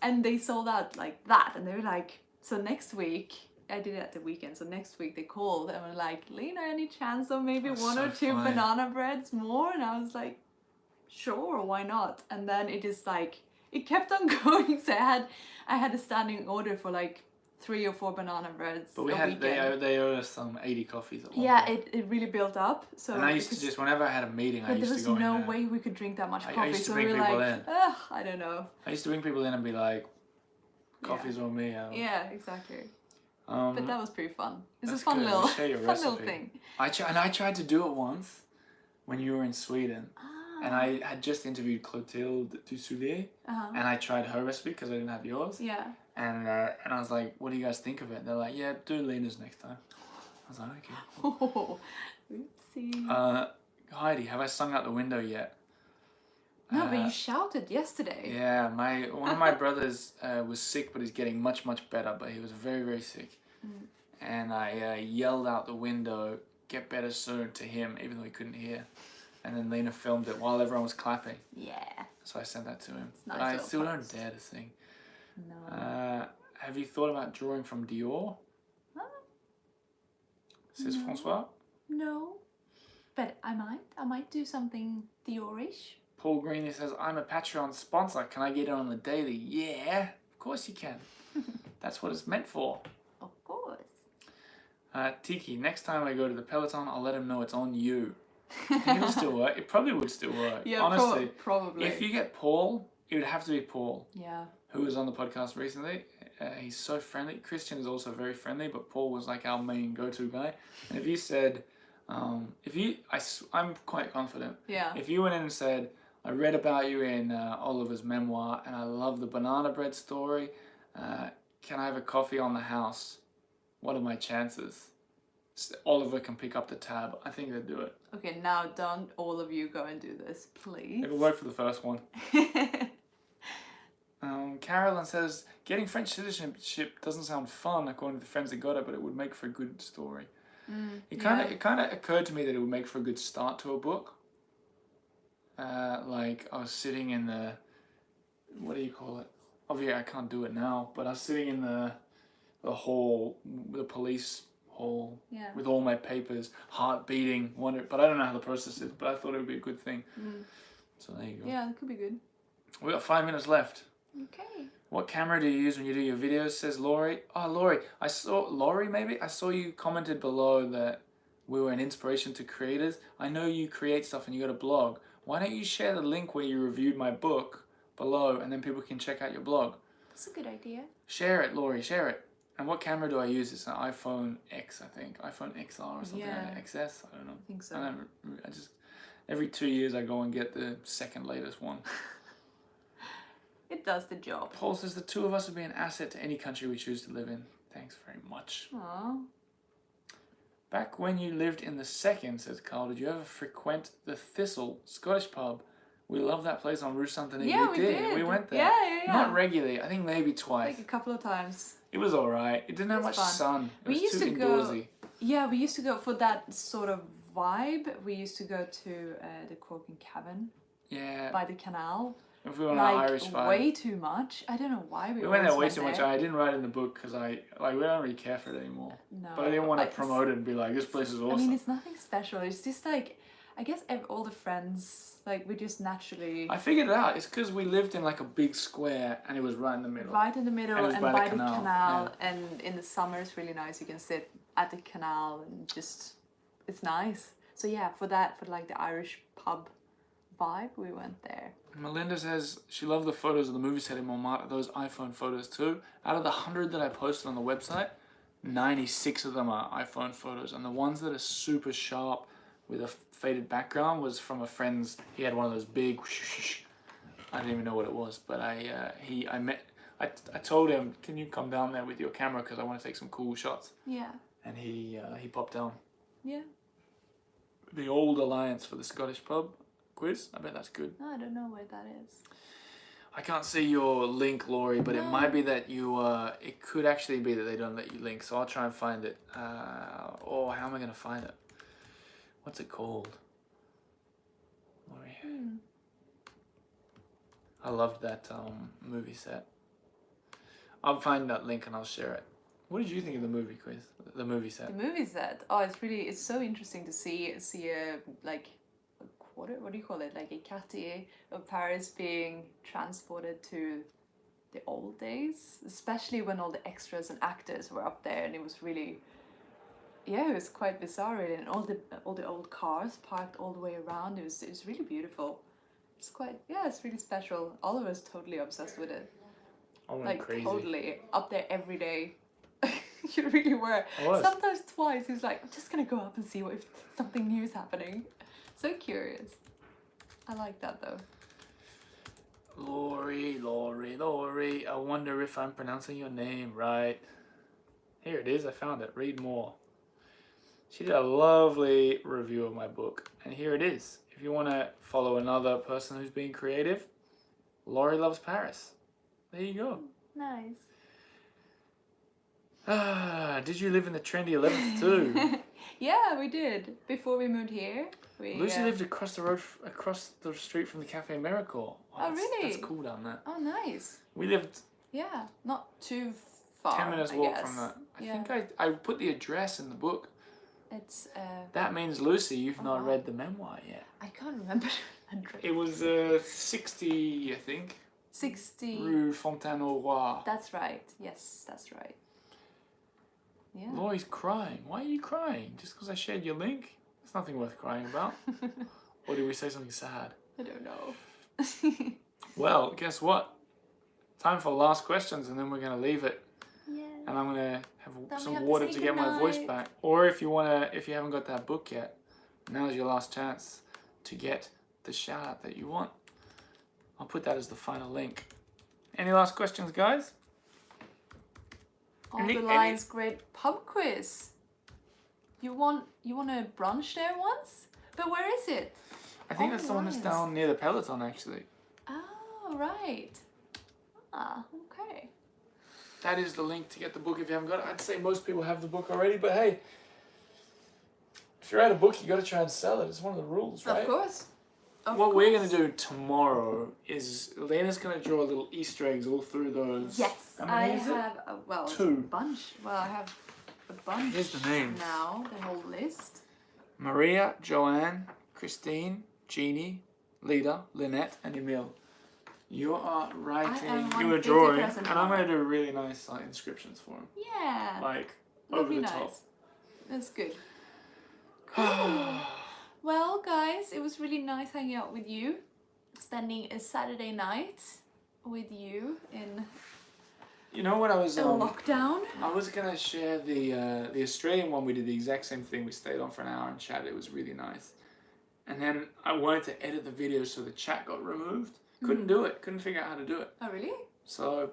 And they sold out like that, and they were like, so next week. I did it at the weekend, so next week they called and were like, Lena, any chance of maybe That's one or so two funny. banana breads more? And I was like, sure, why not? And then it just like, it kept on going. So I had a standing order for like 3 or 4 banana breads But we a had weekend. they owe us some 80 coffees at one Yeah, point. it really built up. So And I used to because- just, whenever I had a meeting, I but there used was to go no in there. way we could drink that much I coffee. used to So we bring were people like, in. I don't know. I used to bring people in and be like, coffee's on me. Yeah, exactly. Um, But that was pretty fun. It's a that's fun good. little, We share your fun little recipe. thing. I tried to do it once when you were in Sweden. And I had just interviewed Clotilde Dussoulier, Uh-huh. and I tried her recipe because I didn't have yours. Yeah. And I was like, what do you guys think of it? They're like, yeah, do Lena's next time. I was like, okay. Oh, oopsie. Heidi, have I sung out the window yet? No, but you shouted yesterday. Yeah, one of my brothers was sick, but he's getting much better. But he was very, very sick, and I yelled out the window, "Get better soon" to him, even though he couldn't hear. And then Lena filmed it while everyone was clapping. Yeah. So I sent that to him. It's But nice I little still parts. don't dare to sing. No. Have you thought about drawing from Dior? says Francois. No. But I might do something Diorish. Paul Green says, I'm a Patreon sponsor. Can I get it on the daily? Yeah, of course you can. That's what it's meant for. Of course. Tiki, next time I go to the Peloton, I'll let him know it's on you. Do you think it'll still work? It probably would still work. Yeah, honestly. probably. If you get Paul, it would have to be Paul. Yeah. Who was on the podcast recently. He's so friendly. Christian is also very friendly, but Paul was like our main go-to guy. And if you said, I'm quite confident. Yeah. If you went in and said, I read about you in Oliver's memoir, and I love the banana bread story. Can I have a coffee on the house? What are my chances? Oliver can pick up the tab. I think they'd do it. Okay, now don't all of you go and do this, please. It'll work for the first one. Carolyn says, getting French citizenship doesn't sound fun according to the friends that got it, but it would make for a good story. It kind of occurred to me that it would make for a good start to a book. Like I was sitting in the, what do you call it? Obviously I can't do it now, but I was sitting in the hall, the police hall, with all my papers, heart beating, but I don't know how the process is, but I thought it would be a good thing. So there you go. Yeah, that could be good. We got 5 minutes left. Okay. What camera do you use when you do your videos, says Laurie. Oh, Laurie, I saw you commented below that we were an inspiration to creators. I know you create stuff and you got a blog. Why don't you share the link where you reviewed my book below and then people can check out your blog? That's a good idea. Share it, Laurie, share it. And what camera do I use? It's an iPhone X, I think. iPhone XR or something. Yeah. XS? I don't know. I think so. I just, every 2 years I go and get the second latest one. It does the job. Paul says the two of us would be an asset to any country we choose to live in. Thanks very much. Aww. Back when you lived in the second, says Carl, did you ever frequent the Thistle Scottish pub? We love that place on Rue Saint-Denis. Yeah, we did. We went there. Yeah. Not regularly. I think maybe twice. Like a couple of times. It was alright. It didn't have much fun. sun. It was used too to go. indoorsy. Yeah, we used to go for that sort of vibe. We used to go to the Cork and Cabin Yeah. by the canal. If we went Like on Irish vibe. way too much. I don't know why We went there way always too much. there. I didn't write it in the book because we don't really care for it anymore. No. But I didn't want to promote it and be like, this place is awesome. I mean, it's nothing special. It's just like, I guess all the friends, like, we just naturally... I figured it out. It's because we lived in like a big square and it was right in the middle. Right in the middle And it was and by by the the canal, canal. And in the summer it's really nice. You can sit at the canal and just, it's nice. So yeah, for like the Irish pub vibe, we went there. Melinda says she loved the photos of the movie set in Montmartre, those iPhone photos too. Out of the 100 that I posted on the website, 96 of them are iPhone photos. And the ones that are super sharp with a faded background was from a friend's, he had one of those big, I didn't even know what it was, but I told him, can you come down there with your camera because I want to take some cool shots. Yeah. And he popped down. Yeah. The Old Alliance for the Scottish pub quiz. I bet that's good. No, I don't know where that is. I can't see your link, Laurie, but it No. might be that you, it could actually be that they don't let you link, so I'll try and find it. How am I going to find it? What's it called? Laurie. I loved that movie set. I'll find that link and I'll share it. What did you think of the movie quiz? The movie set? The movie set. Oh, it's so interesting to see a like a quarter. What do you call it? Like a quartier of Paris being transported to the old days, especially when all the extras and actors were up there, and it was really, yeah, it was quite bizarre, really. And all the old cars parked all the way around. It was really beautiful. It's quite, yeah, it's really special. Oliver's totally obsessed with it. I went Like crazy. totally up there every day. You really were. I was. Sometimes twice. He was like, I'm just gonna go up and see if something new is happening. So curious. I like that though. Laurie. I wonder if I'm pronouncing your name right. Here it is. I found it. Read more. She did a lovely review of my book. And here it is. If you want to follow another person who's being creative, Laurie Loves Paris. There you go. Nice. Did you live in the trendy 11th too? Yeah, we did. Before we moved here. Lucy lived across the street from the Cafe Miracle. Oh, really? That's cool down there. Oh, nice. We lived Yeah, not too far. 10 minutes I walk guess. from that. I Yeah. think I put the address in the book. It's That means, Lucy, you've not wow. read the memoir yet. I can't remember. It was 60, I think. 60. Rue Fontaine-au-Roi. That's right. Yes, that's right. Yeah. Laurie's crying. Why are you crying? Just because I shared your link? It's nothing worth crying about. Or did we say something sad? I don't know. Well, guess what? Time for last questions, and then we're gonna leave it. Yeah. And I'm gonna have Then we some have to water say to get my voice goodnight. back. Or if you haven't got that book yet, now's your last chance to get the shout out that you want. I'll put that as the final link. Any last questions, guys? All the lines, great pub quiz. You want a brunch there once? But where is it? I think All that's the one that's lines. down near the Peloton, actually. Oh, right. Ah, okay. That is the link to get the book if you haven't got it. I'd say most people have the book already, but hey, if you're out of book, you got to try and sell it. It's one of the rules, right? Of course. What we're going to do tomorrow is Lena's going to draw little Easter eggs all through those. Yes, How I many is it? have it's a 2. bunch. Well, I have a bunch. Here's the names. Now, the whole list. Maria, Joanne, Christine, Jeannie, Lida, Lynette, and Emil. You are writing, am you one are busy drawing, person and I'm tomorrow. going to do really nice inscriptions for him. Yeah. Like, That'll over be the nice. top. That's good. Cool. Well, guys, it was really nice hanging out with you. Spending a Saturday night with you in You know what I was... a lockdown. I was gonna share the Australian one. We did the exact same thing. We stayed on for an hour and chatted. It was really nice. And then I wanted to edit the video so the chat got removed. Couldn't do it. Couldn't figure out how to do it. Oh, really? So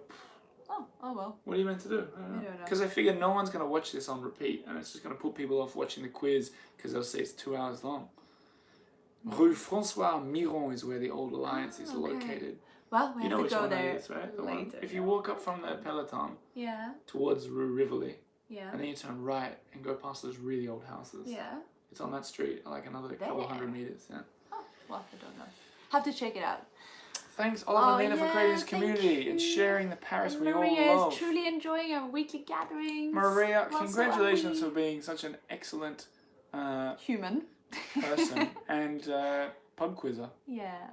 Oh well. what are you meant to do? I don't know. Because I figured no one's gonna watch this on repeat, and it's just gonna put people off watching the quiz because they'll say it's 2 hours long. Rue François Miron is where the Old Alliance is okay. located. Well, we You know have which to go one that there is, right? The one. later. If you walk up from the Peloton Yeah. towards Rue Rivoli, Yeah. and then you turn right and go past those really old houses. Yeah. It's on that street, like another couple There. 100 meters. Yeah. Oh, well, I don't know. Have to check it out. Thanks, Oliver and Lena, for creating this thank community and you. sharing the Paris we all Maria love. is truly enjoying our weekly gatherings. Maria, Well, so are congratulations we. for being such an excellent Human. person and pub quizzer. Yeah.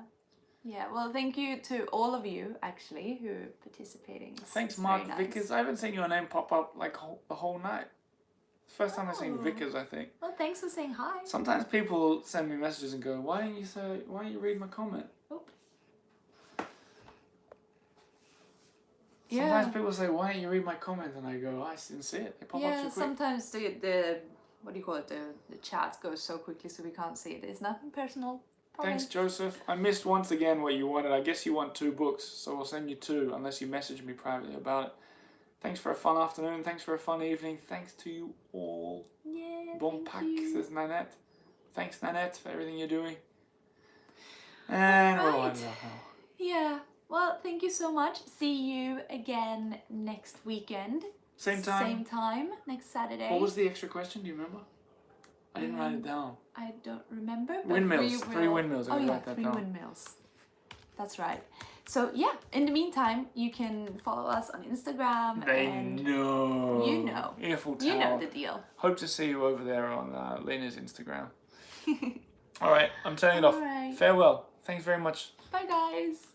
Yeah, well, thank you to all of you, actually, who are participating. Thanks, It's Mark very nice. Vickers. I haven't seen your name pop up like the whole night. First time I've seen Oh. Vickers, I think. Well, thanks for saying hi. Sometimes people send me messages and go, why don't you read my comment? Oh. Sometimes Yeah. people say, why don't you read my comment? And I go, I didn't see it. They pop up Yeah, too quick. sometimes the what do you call it? The chat goes so quickly so we can't see it. It's nothing personal. Thanks, Promise. Joseph. I missed once again what you wanted. I guess you want 2 books, so I'll send you 2 unless you message me privately about it. Thanks for a fun afternoon. Thanks for a fun evening. Thanks to you all. Yeah, Bon thank pack, you. says Nanette. Thanks, Nanette, for everything you're doing. And we'll Right. wind it up now. Yeah. Well, thank you so much. See you again next weekend. Same time. Same time, next Saturday. What was the extra question? Do you remember? I didn't write it down. I don't remember. But Windmills. we 3 will- windmills. I Oh gotta yeah, write that 3 down. windmills. That's right. So yeah, in the meantime, you can follow us on Instagram. They and know. You know. Earful Tower. you know the deal. Hope to see you over there on Lena's Instagram. All right, I'm turning it off. All right. Farewell. Thanks very much. Bye guys.